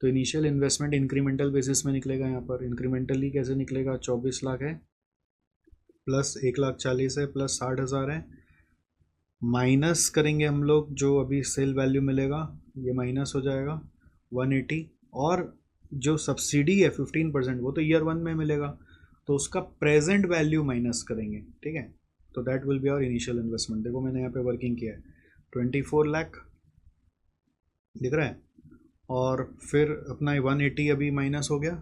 तो इनिशियल इन्वेस्टमेंट इंक्रीमेंटल बेसिस में निकलेगा। यहाँ पर इंक्रीमेंटली कैसे निकलेगा, 24 लाख है प्लस 1,40,000 है प्लस 60,000 है, माइनस करेंगे हम लोग जो अभी सेल वैल्यू मिलेगा, ये माइनस हो जाएगा 180, और जो सब्सिडी है 15% वो तो ईयर 1 में मिलेगा, तो उसका प्रेजेंट वैल्यू माइनस करेंगे, ठीक है। तो that will be our initial investment. देखो मैंने यहाँ पे वर्किंग किया है, 24 लाख दिख रहा है, और फिर अपना 180 अभी माइनस हो गया,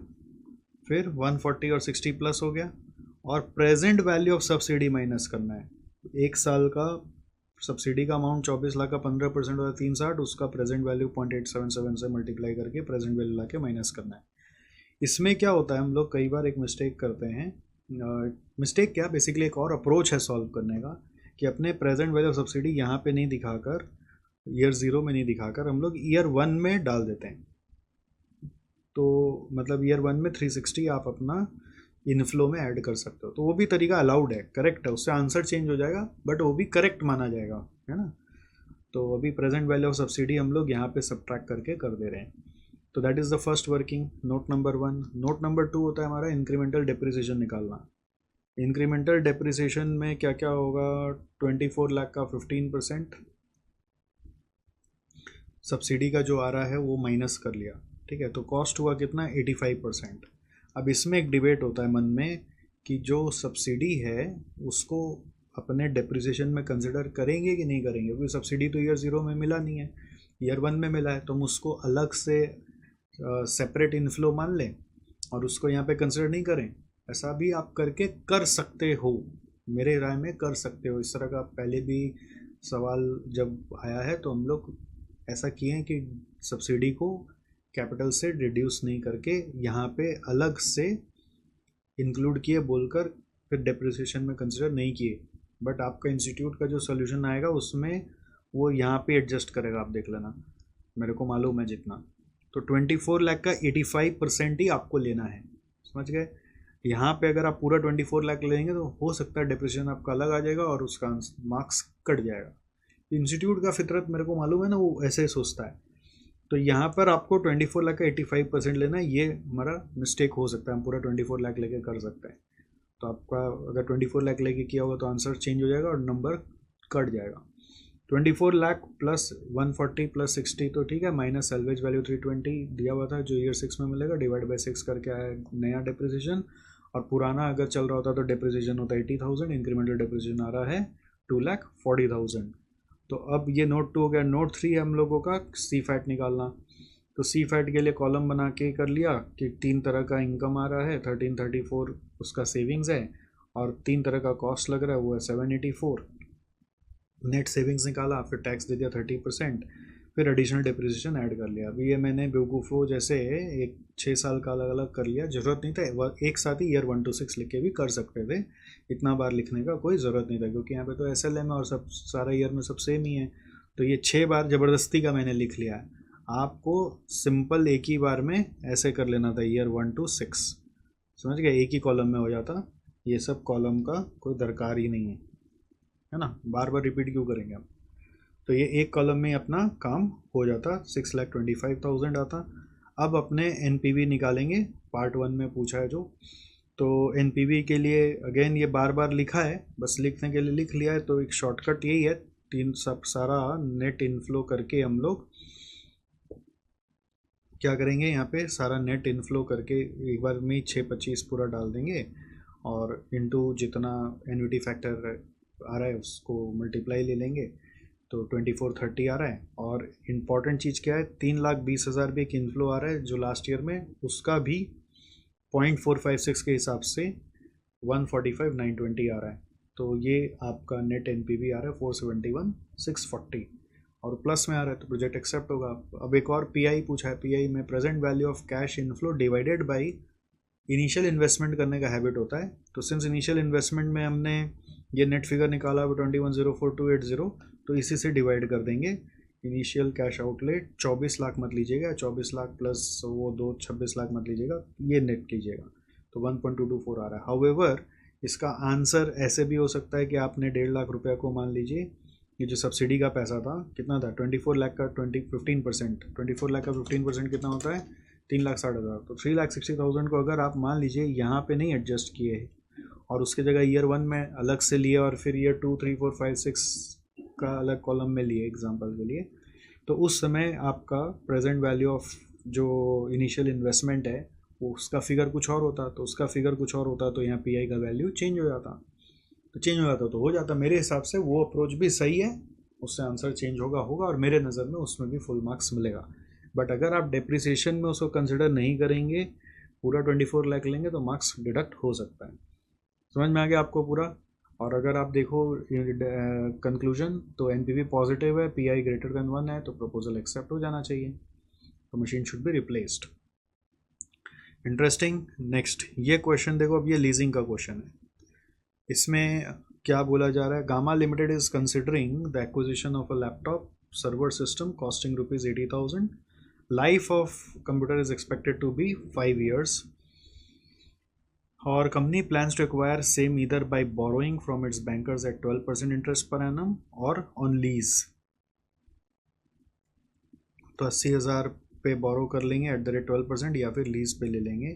फिर 140 और 60 प्लस हो गया, और present value of subsidy minus करना है। एक साल का सब्सिडी का अमाउंट 24 लाख का 15% होता है 360, उसका प्रेजेंट वैल्यू 0.877 से मल्टीप्लाई करके प्रेजेंट वैल्यू ला के माइनस करना है। इसमें क्या होता है, हम लोग कई बार एक मिस्टेक करते हैं। मिस्टेक क्या, बेसिकली एक और अप्रोच है सॉल्व करने का, कि अपने प्रेजेंट वैल्यू ऑफ सब्सिडी यहाँ पे नहीं दिखाकर, ईयर 0 में नहीं दिखाकर, हम लोग ईयर 1 में डाल देते हैं। तो मतलब ईयर 1 में 360 आप अपना इनफ्लो में ऐड कर सकते हो, तो वो भी तरीका अलाउड है, करेक्ट है। उससे आंसर चेंज हो जाएगा बट वो भी करेक्ट माना जाएगा, है ना। तो अभी प्रेजेंट वैल्यू ऑफ सब्सिडी हम लोग यहाँ पे सब्ट्रैक्ट करके कर दे रहे हैं। तो that is the first working, note number 1। Note number 2 होता है हमारा इंक्रीमेंटल डेप्रिसिएशन निकालना। इंक्रीमेंटल डेप्रिसिएशन में क्या क्या होगा, 24 लाख का 15% सब्सिडी का जो आ रहा है वो माइनस कर लिया, ठीक है। तो कॉस्ट हुआ कितना, 85%। अब इसमें एक डिबेट होता है मन में कि जो सब्सिडी है उसको अपने डेप्रिसिएशन में कंसिडर करेंगे कि नहीं करेंगे, क्योंकि सब्सिडी तो ईयर 0 में मिला नहीं है, ईयर 1 में मिला है, तो हम उसको अलग से सेपरेट इनफ्लो मान लें और उसको यहाँ पे कंसिडर नहीं करें। ऐसा भी आप करके कर सकते हो, मेरे राय में कर सकते हो। इस तरह का पहले भी सवाल जब आया है तो हम लोग ऐसा किए हैं कि सब्सिडी को कैपिटल से रिड्यूस नहीं करके यहाँ पे अलग से इंक्लूड किए बोलकर फिर डेप्रिसिएशन में कंसिडर नहीं किए। बट आपका इंस्टीट्यूट का जो सोल्यूशन आएगा उसमें वो यहाँ पे एडजस्ट करेगा, आप देख लेना, मेरे को मालूम है जितना। तो 24 लाख का 85% ही आपको लेना है, समझ गए। यहाँ पे अगर आप पूरा 24 लाख लेंगे तो हो सकता है डिप्रेशन आपका अलग आ जाएगा और उसका मार्क्स कट जाएगा। इंस्टीट्यूट का फितरत मेरे को मालूम है ना, वो ऐसे ही सोचता है। तो यहाँ पर आपको 24 लाख का 85% लेना है, ये हमारा मिस्टेक हो सकता है, हम पूरा 24 लाख लेके कर सकते हैं। तो आपका अगर 24 लाख लेके किया होगा तो आंसर चेंज हो जाएगा और नंबर कट जाएगा। 24 लाख प्लस 140 प्लस 60 तो ठीक है, माइनस सैल्वेज वैल्यू 320 दिया हुआ था जो ईयर 6 में मिलेगा, डिवाइड बाय 6 करके आया नया डेप्रिसिएशन, और पुराना अगर चल रहा होता तो डिप्रिसिएशन होता 80,000, इंक्रीमेंटल डिप्रिसिएशन आ रहा है 2,40,000। तो अब ये नोट 2 हो गया। नोट 3 है हम लोगों का सी फैट निकालना। तो सी फैट के लिए कॉलम बना के कर लिया कि 3 तरह का इनकम आ रहा है, 1334 उसका सेविंग्स है, और 3 तरह का कॉस्ट लग रहा है वो है 784। नेट सेविंग्स निकाला, फिर टैक्स दे दिया 30%, फिर एडिशनल डिप्रिसिएशन ऐड कर लिया। अभी ये मैंने बेवकूफ़ो जैसे एक 6 साल का अलग अलग कर लिया, ज़रूरत नहीं था। एक साथ ही ईयर 1 to 6 लिख के भी कर सकते थे, इतना बार लिखने का कोई ज़रूरत नहीं था, क्योंकि यहाँ पे तो SLM है और सब सारा ईयर में सब सेम ही है। तो ये 6 बार ज़बरदस्ती का मैंने लिख लिया है। आपको सिंपल एक ही बार में ऐसे कर लेना था, ईयर 1 to 6, समझ गए, एक ही कॉलम में हो जाता। ये सब कॉलम का कोई दरकार ही नहीं है ना, बार बार रिपीट क्यों करेंगे आप। तो ये एक कॉलम में अपना काम हो जाता, 6,25,000 आता। अब अपने NPV निकालेंगे, पार्ट 1 में पूछा है जो। तो NPV के लिए अगेन ये बार बार लिखा है, बस लिखने के लिए लिख लिया है, तो एक शॉर्टकट यही है, सब सारा नेट इनफ्लो करके हम लोग क्या करेंगे, यहाँ पे सारा नेट इनफ्लो करके एक बार में 625 पूरा डाल देंगे, और इनटू जितना एन्युटी फैक्टर आ रहा है उसको मल्टीप्लाई ले लेंगे, तो 2430 आ रहा है। और इम्पॉर्टेंट चीज़ क्या है, 3,20,000 भी एक इनफ्लो आ रहा है जो लास्ट ईयर में, उसका भी 0.456 के हिसाब से 145,920 आ रहा है। तो ये आपका नेट NPV आ रहा है 471,640, और प्लस में आ रहा है, तो प्रोजेक्ट एक्सेप्ट होगा। अब एक और PI पूछा है, PI में present value of cash inflow divided by initial investment करने का हैबिट होता है। तो सिंस इनिशियल इन्वेस्टमेंट में हमने ये नेट फिगर निकाला 21,04,280, तो इसी से डिवाइड कर देंगे। इनिशियल कैश आउटलेट 24 लाख मत लीजिएगा, 24 लाख प्लस वो 26 लाख मत लीजिएगा, ये नेट लीजिएगा, तो 1.224 आ रहा है। हाउएवर इसका आंसर ऐसे भी हो सकता है कि आपने 1.5 लाख रुपये को, मान लीजिए ये जो सब्सिडी का पैसा था कितना था, 24 लाख का 15%, 24 लाख का 15% कितना होता है, 3,60,000। तो 3,60,000 को अगर आप मान लीजिए यहाँ पे नहीं एडजस्ट किए और उसके जगह ईयर 1 में अलग से लिए, और फिर ईयर 2, 3, 4, 5, 6 का अलग कॉलम में लिए एग्जांपल के लिए, तो उस समय आपका प्रेजेंट वैल्यू ऑफ जो इनिशियल इन्वेस्टमेंट है वो उसका फिगर कुछ और होता, तो उसका फिगर कुछ और होता, तो यहाँ PI का वैल्यू चेंज हो जाता। तो चेंज हो जाता तो हो जाता। मेरे हिसाब से वो अप्रोच भी सही है, उससे आंसर चेंज होगा, और मेरे नज़र में उसमें भी फुल मार्क्स मिलेगा। बट अगर आप डिप्रिसिएशन में उसको कंसिडर नहीं करेंगे, पूरा 24 लाख लेंगे, तो मार्क्स डिडक्ट हो सकता है। समझ में आ गया आपको पूरा। और अगर आप देखो कंक्लूजन, तो NPV पॉजिटिव है, PI ग्रेटर देन 1 है, तो प्रपोजल एक्सेप्ट हो जाना चाहिए, तो machine should be replaced. Interesting. Next ये क्वेश्चन देखो, अब ये लीजिंग का क्वेश्चन है। इसमें क्या बोला जा रहा है, gamma limited is considering the acquisition of a laptop server system costing ₹80,000। Life of computer is expected to be 5 years, और company plans to acquire same either by borrowing from its bankers at 12% interest per annum or on lease। तो 80,000 पे बोरो कर लेंगे at the rate 12%, या फिर lease पे ले लेंगे।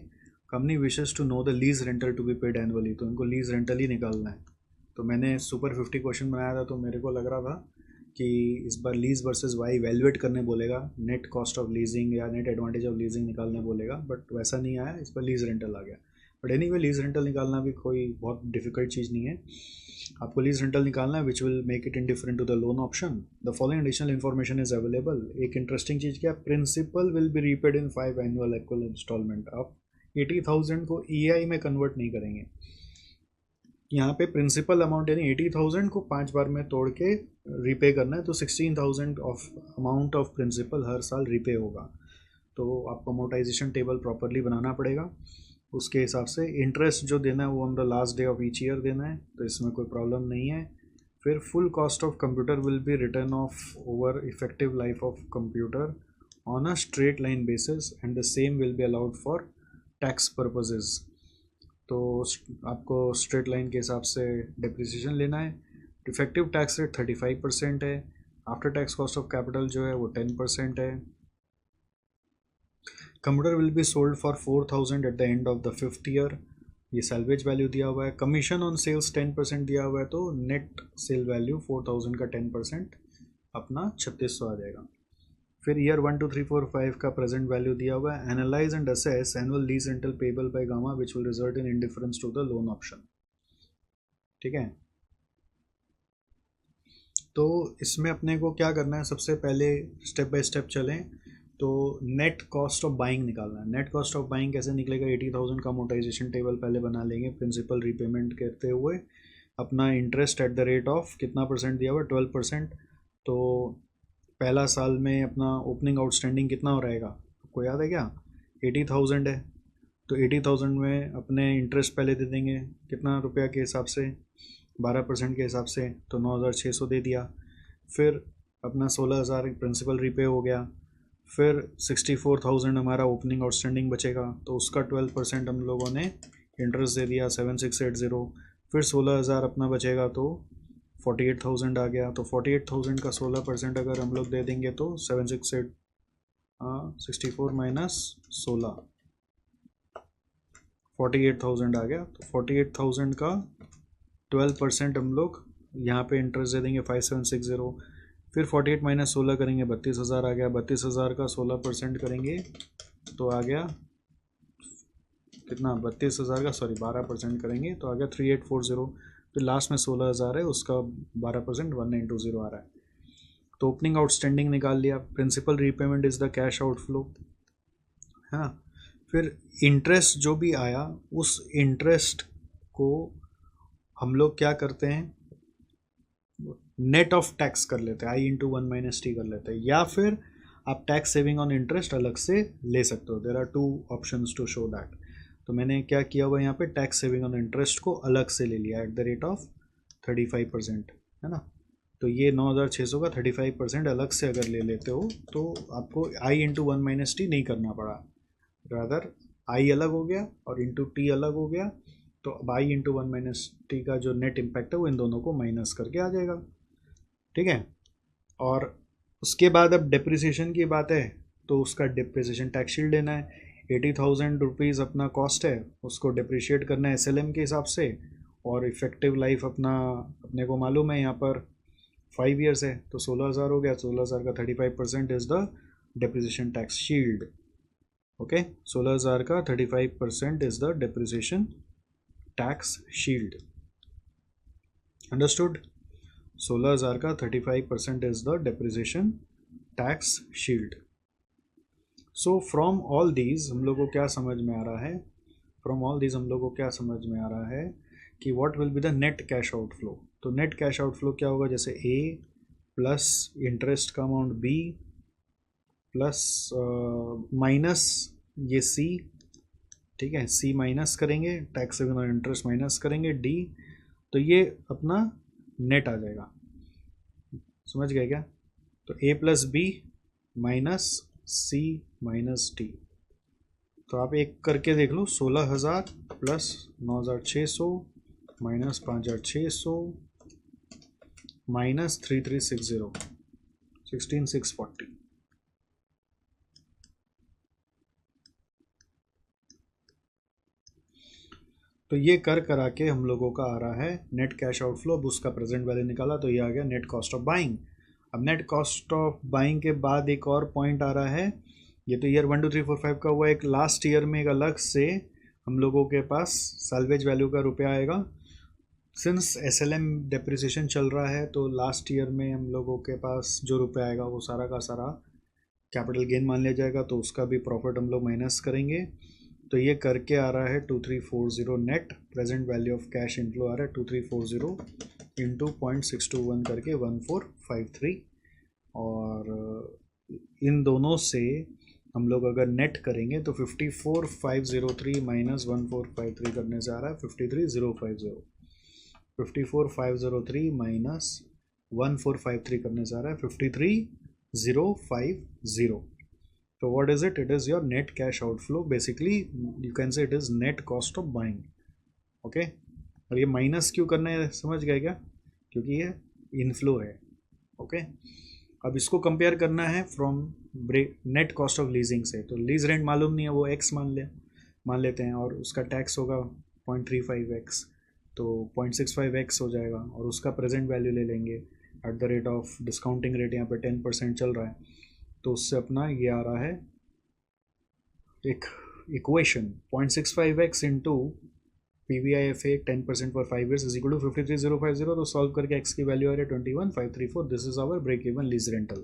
Company wishes to know the lease rental to be paid annually, तो इनको लीज रेंटल ही निकालना है। तो मैंने सुपर 50 क्वेश्चन बनाया था, तो मेरे को लग रहा था कि इस बार लीज वर्सेस वाई इवेल्युएट करने बोलेगा, नेट कॉस्ट ऑफ लीजिंग या नेट एडवांटेज ऑफ लीजिंग निकालने बोलेगा, बट वैसा नहीं आया, इस पर लीज रेंटल आ गया। बट एनीवे लीज रेंटल निकालना भी कोई बहुत डिफिकल्ट चीज़ नहीं है। आपको लीज रेंटल निकालना है which will make it indifferent to the loan option. The following additional information is available. एक इंटरेस्टिंग चीज़ क्या, principal will be repaid in 5 annual equal instalment. आप 80,000 को EI में कन्वर्ट नहीं करेंगे, यहाँ पे प्रिंसिपल अमाउंट यानी 80,000 को 5 बार में तोड़ के रीपे करना है, तो 16,000 ऑफ अमाउंट ऑफ प्रिंसिपल हर साल रीपे होगा। तो आपको अमोर्टाइजेशन टेबल प्रॉपरली बनाना पड़ेगा, उसके हिसाब से इंटरेस्ट जो देना है वो on the last day of each year देना है, तो इसमें कोई प्रॉब्लम नहीं है। फिर full cost of computer will be return of over effective life of computer on a straight line basis, and the same will be allowed for tax purposes. तो आपको स्ट्रेट लाइन के हिसाब से डिप्रिसिएशन लेना है। इफेक्टिव टैक्स रेट 35% है, after tax cost of capital जो है वो 10% है। Computer will be sold for 4,000 at the end of the 5th year, ये सैल्वेज वैल्यू दिया हुआ है। कमीशन ऑन सेल्स 10% दिया हुआ है, तो नेट सेल वैल्यू 4,000 का 10% अपना 3600 आ जाएगा। फिर ईयर 1 2 3 4 5 का प्रेजेंट वैल्यू दिया हुआ है. Analyse and assess annual lease rental payable by gamma which will result in indifference to the loan option. ठीक है, तो इसमें अपने को क्या करना है, सबसे पहले स्टेप बाय स्टेप चलें तो नेट कॉस्ट ऑफ बाइंग निकालना है. नेट कॉस्ट ऑफ बाइंग कैसे निकलेगा, 80,000 का अमोर्टाइजेशन टेबल पहले बना लेंगे प्रिंसिपल रीपेमेंट करते हुए. अपना interest at the rate of कितना परसेंट दिया हुआ, 12%. तो पहला साल में अपना ओपनिंग आउटस्टैंडिंग कितना हो रहेगा, आपको याद है क्या, 80,000 है. तो 80,000 में अपने इंटरेस्ट पहले दे देंगे कितना रुपया के हिसाब से, 12% के हिसाब से, तो 9,600 दे दिया. फिर अपना 16,000 प्रिंसिपल रीपे हो गया. फिर 64,000 हमारा ओपनिंग आउटस्टैंडिंग बचेगा, तो उसका 12% हम लोगों ने इंटरेस्ट दे दिया 7,680. फिर 16,000 अपना बचेगा तो 48,000 आ गया. तो 48,000 का 16% अगर हम लोग दे देंगे तो 768 64 माइनस 16 48,000 आ गया. तो 48,000 का 12% हम लोग यहाँ पे इंटरेस्ट दे देंगे 5760. फिर 48 माइनस 16 करेंगे 32,000 आ गया. 32,000 का 16% करेंगे तो आ गया कितना, 32,000 का 12% करेंगे तो आ गया 3840. फिर लास्ट में 16,000 है, उसका 12% 1920 आ रहा है. तो ओपनिंग आउटस्टैंडिंग निकाल लिया. Principal repayment is the cash outflow. हाँ, फिर इंटरेस्ट जो भी आया उस इंटरेस्ट को हम लोग क्या करते हैं, नेट ऑफ टैक्स कर लेते हैं, I/1 - T कर लेते हैं, या फिर आप टैक्स सेविंग ऑन इंटरेस्ट अलग से ले सकते हो. There are 2 options to show that. तो मैंने क्या किया हुआ यहाँ पे, टैक्स सेविंग ऑन इंटरेस्ट को अलग से ले लिया एट द रेट ऑफ 35%, है ना. तो ये 9,600 का 35% अलग से अगर ले लेते हो तो आपको I/1 - T नहीं करना पड़ा. रादर I अलग हो गया और इंटू T अलग हो गया. तो अब I/1 - T का जो नेट इम्पैक्ट है वो इन दोनों को माइनस करके आ जाएगा. ठीक है, और उसके बाद अब डिप्रिसिएशन की बात है तो उसका डिप्रिसिएशन टैक्स शील्ड देना है. 80,000 रुपीज़ अपना कॉस्ट है, उसको डिप्रिशिएट करना है SLM के हिसाब से. और इफेक्टिव लाइफ अपने को मालूम है यहाँ पर 5 ईयर्स है, तो 16,000 हो गया. 16,000 का 35% is the depreciation tax shield. Okay, 16,000 का 35% is the depreciation tax shield. Understood. 16,000 का 35% is the depreciation tax shield. So from all these हम लोग को क्या समझ में आ रहा है, कि what will be the net cash outflow. तो नेट कैश आउटफ्लो क्या होगा, जैसे A प्लस इंटरेस्ट का अमाउंट B प्लस माइनस ये C. ठीक है, C माइनस करेंगे, टैक्स सेविंग और इंटरेस्ट माइनस करेंगे D. तो ये अपना नेट आ जाएगा. समझ गए क्या. तो A plus B minus C minus D. तो आप एक करके देख लो, 16,000 प्लस 9,600 माइनस 5,600 माइनस 3,360 16,640. तो ये कर करा के हम लोगों का आ रहा है नेट कैश आउटफ्लो. अब उसका प्रेजेंट वैल्यू निकाला तो ये आ गया नेट कॉस्ट ऑफ बाइंग. अब नेट कॉस्ट ऑफ बाइंग के बाद एक और पॉइंट आ रहा है. ये तो ईयर 1 2 3 4 5 का हुआ. एक लास्ट ईयर में एक अलग से हम लोगों के पास सैल्वेज वैल्यू का रुपया आएगा. सिंस SLM डेप्रिसिएशन चल रहा है तो लास्ट ईयर में हम लोगों के पास जो रुपया आएगा वो सारा का सारा कैपिटल गेन मान लिया जाएगा. तो उसका भी प्रॉफिट हम लोग माइनस करेंगे. तो ये करके आ रहा है 2340 net present value of cash inflow आ रहा है 2340 इंटू 0.621 करके 1453. और इन दोनों से हम लोग अगर नेट करेंगे तो 54,503 माइनस 1453 करने से आ रहा है 53,050. 54,503 माइनस 1453 करने से आ रहा है 53,050. So what is it? It is your net cash outflow. Basically, you can say it is net cost of buying. Okay? और ये माइनस क्यों करना है, समझ गए क्या, क्योंकि ये इनफ्लो है. ओके, अब इसको कंपेयर करना है from net cost of leasing से. तो लीज रेंट मालूम नहीं है, वो x मान लेते हैं और उसका टैक्स होगा 0.35x. तो 0.65x हो जाएगा और उसका प्रेजेंट वैल्यू ले लेंगे at the rate of discounting rate. यहाँ पे 10% चल रहा है. तो तो उससे अपना ये आ रहा है एक equation 0.65x into PVIFA 10% for 5 years is equal to 53050। तो सॉल्व करके x की वैल्यू आ रही है 21534। This is our break even lease rental.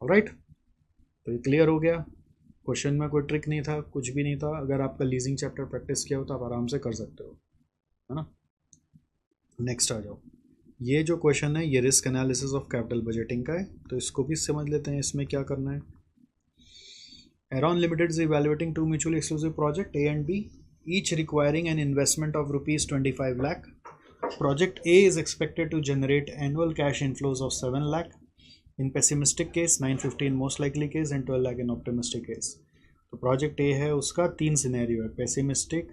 Alright, तो ये क्लियर हो गया। क्वेश्चन में कोई ट्रिक नहीं था, कुछ भी नहीं था। अगर आपका लीजिंग चैप्टर प्रैक्टिस किया हो तो आप आराम से कर सकते हो, है ना। नेक्स्ट आ जाओ। ये जो क्वेश्चन है ये risk analysis of capital budgeting का है, तो इसको भी समझ लेते हैं। इसमें क्या करना है। Aeron Limited is evaluating two mutually exclusive project A and B, each requiring an investment of rupees 25 lakh. Project A is expected to generate annual cash inflows of 7 lakh. In pessimistic case 950 in most likely case and 12 lakh in optimistic case. तो project A है, उसका 3 scenario है, pessimistic,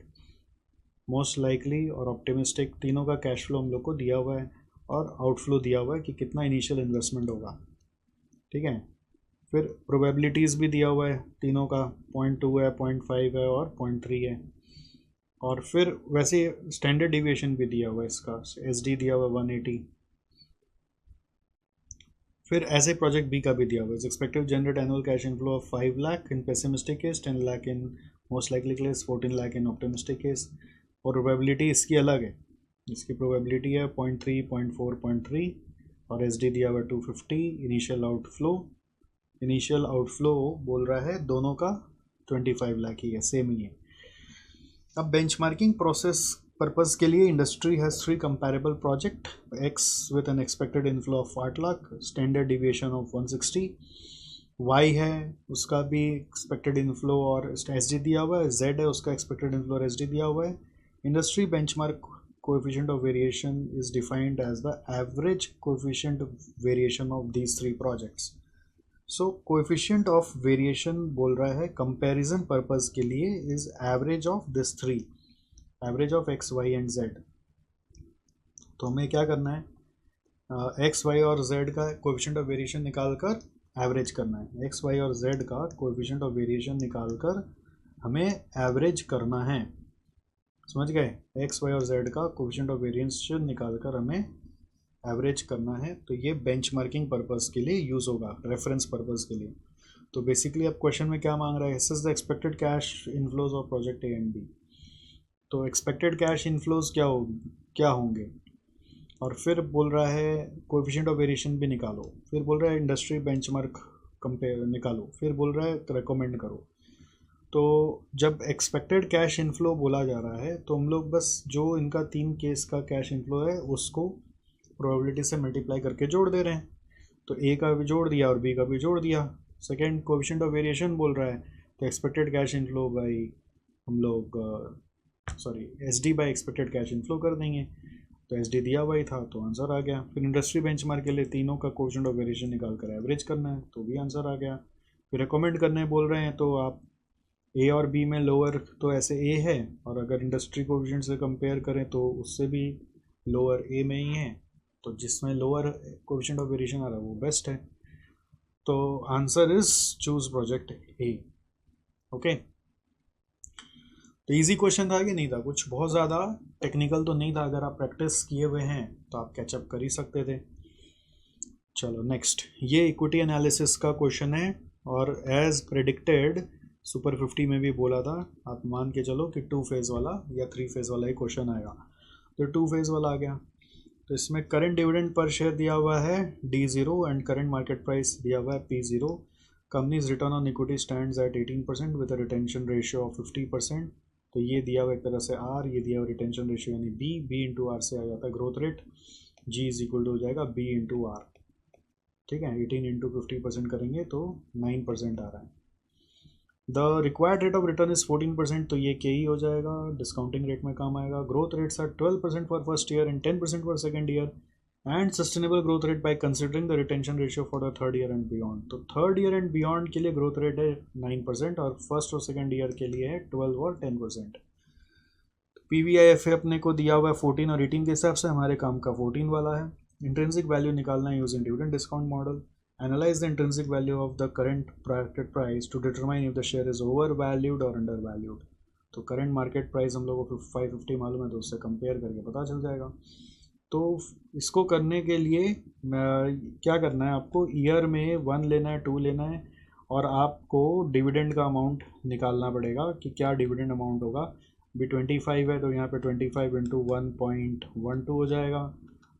most likely और optimistic. तीनों का cash flow हम लोग को दिया हुआ है और आउटफ्लो दिया हुआ है कि कितना इनिशियल इन्वेस्टमेंट होगा, ठीक है। फिर प्रोबेबिलिटीज़ भी दिया हुआ है तीनों का, 0.2 है, 0.5 है और 0.3 है। और फिर वैसे स्टैंडर्ड डिविएशन भी दिया हुआ है इसका, SD दिया हुआ है 180। फिर ऐसे प्रोजेक्ट बी का भी दिया हुआ है, expected generate annual cash inflow of 5 lakh in pessimistic case, 10 lakh in most likely case, 14 lakh in optimistic case. और प्रोबेबिलिटी इसकी अलग है, इसकी प्रोबेबिलिटी है 0.3, 0.4, 0.3 और SD दिया हुआ है 250। इनिशियल आउटफ्लो बोल रहा है दोनों का 25 लाख ही है, सेम ही है। अब बेंचमार्किंग प्रोसेस पर्पस के लिए industry has 3 comparable project, X with an expected inflow of 8 lakh, standard deviation of 160। Y है, उसका भी एक्सपेक्टेड इनफ्लो और SD दिया हुआ है, जेड है, उसका एक्सपेक्टेड इनफ्लो और SD दिया हुआ है। Industry benchmark coefficient of variation is defined as the average coefficient of variation of these 3 projects. So coefficient of variation बोल रहा है comparison purpose के लिए is average of this 3, average of x, y and z। तो हमें क्या करना है, x, y और z का coefficient of variation निकाल कर एवरेज करना है। x, y और z का coefficient of variation निकाल कर हमें एवरेज करना है, समझ गए। एक्स वाई और जेड का कोएफिशिएंट ऑफ वेरिएंस निकाल कर हमें एवरेज करना है। तो ये बेंचमार्किंग पर्पस के लिए यूज़ होगा, रेफरेंस पर्पस के लिए। तो बेसिकली अब क्वेश्चन में क्या मांग रहा है, this is the expected cash inflows of project A and B. तो एक्सपेक्टेड कैश इनफ्लोज क्या होंगे, और फिर बोल रहा है कोएफिशिएंट ऑफ वेरिएशन भी निकालो, फिर बोल रहा है इंडस्ट्री बेंचमार्क कंपेयर निकालो, फिर बोल रहा है रिकमेंड करो। तो जब एक्सपेक्टेड कैश इनफ्लो बोला जा रहा है तो हम लोग बस जो इनका 3 केस का कैश इनफ्लो है उसको प्रोबेबिलिटी से मल्टीप्लाई करके जोड़ दे रहे हैं। तो ए का भी जोड़ दिया और बी का भी जोड़ दिया। सेकेंड कोएफिशिएंट ऑफ वेरिएशन बोल रहा है तो एक्सपेक्टेड कैश इनफ्लो बाई हम लोग SD by expected cash inflow कर देंगे। तो SD दिया हुआ ही था तो आंसर आ गया। फिर इंडस्ट्री बेंचमार्क के लिए तीनों का कोएफिशिएंट ऑफ वेरिएशन निकाल कर एवरेज करना है तो भी आंसर आ गया। फिर रिकमेंड करने बोल रहे हैं तो आप ए और बी में लोअर तो ऐसे ए है, और अगर इंडस्ट्री कोएफिशिएंट से कंपेयर करें तो उससे भी लोअर ए में ही है, तो जिसमें लोअर कोएफिशिएंट ऑफ वेरिएशन आ रहा है वो बेस्ट है। तो answer is choose project A. Okay, तो इजी क्वेश्चन था कि नहीं था, कुछ बहुत ज़्यादा टेक्निकल तो नहीं था। अगर आप प्रैक्टिस किए हुए हैं तो आप कैचअप कर ही सकते थे। चलो नेक्स्ट, ये इक्विटी एनालिसिस का क्वेश्चन है और एज प्रेडिक्टेड सुपर 50 में भी बोला था, आप मान के चलो कि 2 फेज़ वाला या 3 फेज़ वाला ही क्वेश्चन आएगा। तो 2 फेज़ वाला आ गया। तो इसमें करंट डिविडेंड पर शेयर दिया हुआ है D0 and current market price दिया हुआ है P0। Companies written on equity stands eight 18% with a retention ratio of 50%। तो ये दिया हुआ एक तरह से R, ये दिया हुआ रिटेंशन रेशियो यानी B इंटू आर से आ जाता है growth rate. G is equal to हो जाएगा B इंटू आर, ठीक है। 18 इंटू 50% करेंगे तो 9% आ रहा है। The required rate of return is 14%, तो ये के ही हो जाएगा, डिस्काउंटिंग रेट में काम आएगा। Growth rates are 12% for first year and 10% for second year and sustainable growth rate by considering the retention ratio for the third year and beyond. तो third year and beyond के लिए growth rate है 9% और first और second year के लिए है 12 और 10%। PVIFA अपने को दिया हुआ है 14 और 18 के हिसाब से, हमारे काम का 14 वाला है। इंट्रिंसिक वैल्यू निकालना है using dividend discount model. Analyze the intrinsic value of the current market price to determine if the share is overvalued or undervalued। तो current market price हम लोगों को 550 मालूम है तो उससे कंपेयर करके पता चल जाएगा। तो इसको करने के लिए क्या करना है आपको, ईयर में 1 लेना है, 2 लेना है और आपको डिविडेंड का अमाउंट निकालना पड़ेगा कि क्या डिविडेंड अमाउंट होगा। भी 25 है तो यहाँ पे 25 इंटू 1.12 हो जाएगा।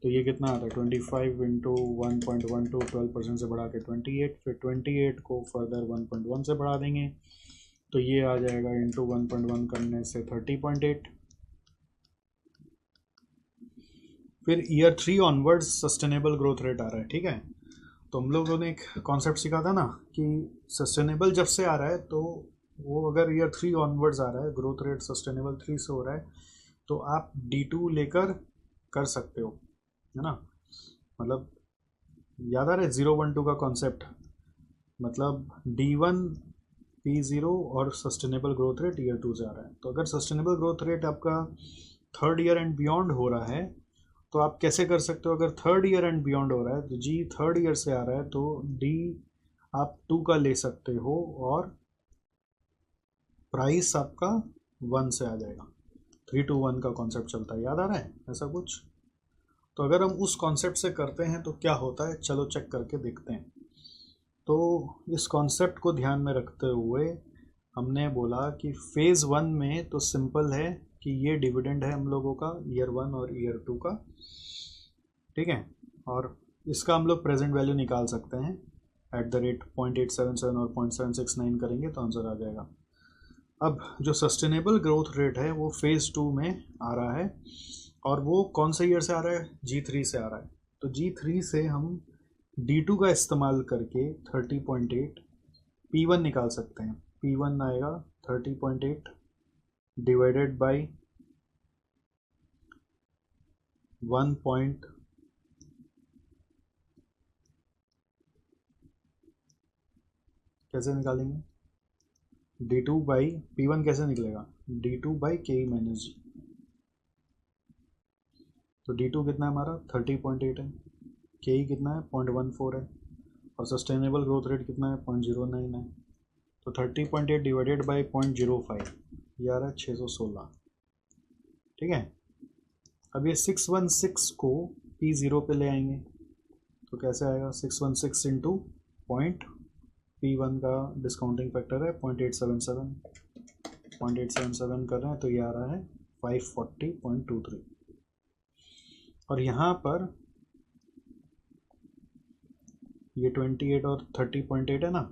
तो ये कितना आता है 25 इंटू 1.12 12% से बढ़ा के 28, फिर 28 को फर्दर 1.1 से बढ़ा देंगे तो ये आ जाएगा इंटू 1.1 करने से 30.8। फिर year 3 onwards sustainable growth rate आ रहा है, ठीक है। तो हम लोगों ने एक कॉन्सेप्ट सीखा था ना कि सस्टेनेबल जब से आ रहा है तो वो अगर ईयर 3 ऑनवर्ड्स आ रहा है, ग्रोथ रेट सस्टेनेबल 3 से हो रहा है तो आप D2 लेकर कर सकते हो, है ना। मतलब याद आ रहा है 012 का कॉन्सेप्ट, मतलब D1 P0 और सस्टेनेबल ग्रोथ रेट ईयर 2 से आ रहा है। तो अगर सस्टेनेबल ग्रोथ रेट आपका थर्ड ईयर एंड बियॉन्ड हो रहा है तो आप कैसे कर सकते हो। अगर थर्ड ईयर एंड बियॉन्ड हो रहा है तो जी थर्ड ईयर से आ रहा है तो डी आप 2 का ले सकते हो और प्राइस आपका 1 से आ जाएगा। 3 to 1 का कॉन्सेप्ट चलता है, याद आ रहा है ऐसा कुछ। तो अगर हम उस कॉन्सेप्ट से करते हैं तो क्या होता है, चलो चेक करके देखते हैं। तो इस कॉन्सेप्ट को ध्यान में रखते हुए हमने बोला कि फेज़ 1 में तो सिंपल है कि ये डिविडेंड है हम लोगों का ईयर 1 और ईयर 2 का, ठीक है। और इसका हम लोग प्रेजेंट वैल्यू निकाल सकते हैं @ 0.877 और 0.769 करेंगे तो आंसर आ जाएगा। अब जो सस्टेनेबल ग्रोथ रेट है वो फेज़ 2 में आ रहा है और वो कौन से ईयर से आ रहा है, G3 से आ रहा है। तो G3 से हम D2 का इस्तेमाल करके 30.8 P1 निकाल सकते हैं। P1 आएगा 30.8 डिवाइडेड बाई 1. कैसे निकालेंगे, D2 बाई P1 कैसे निकलेगा, D2 बाई के माइनस जी। तो D2 कितना है हमारा 30.8 है, के कितना है 0.14 है और सस्टेनेबल ग्रोथ रेट कितना है 0.09 है। तो 30.8 डिवाइडेड बाई 0.05 ये आ रहा है 616, ठीक है। अब ये 616 को P0 पे ले आएंगे तो कैसे आएगा 616 इंटू पॉइंट P1 का डिस्काउंटिंग फैक्टर है 0.877 कर रहे हैं तो ये आ रहा है 540.23। और यहाँ पर ये 28 और 30.8 है ना,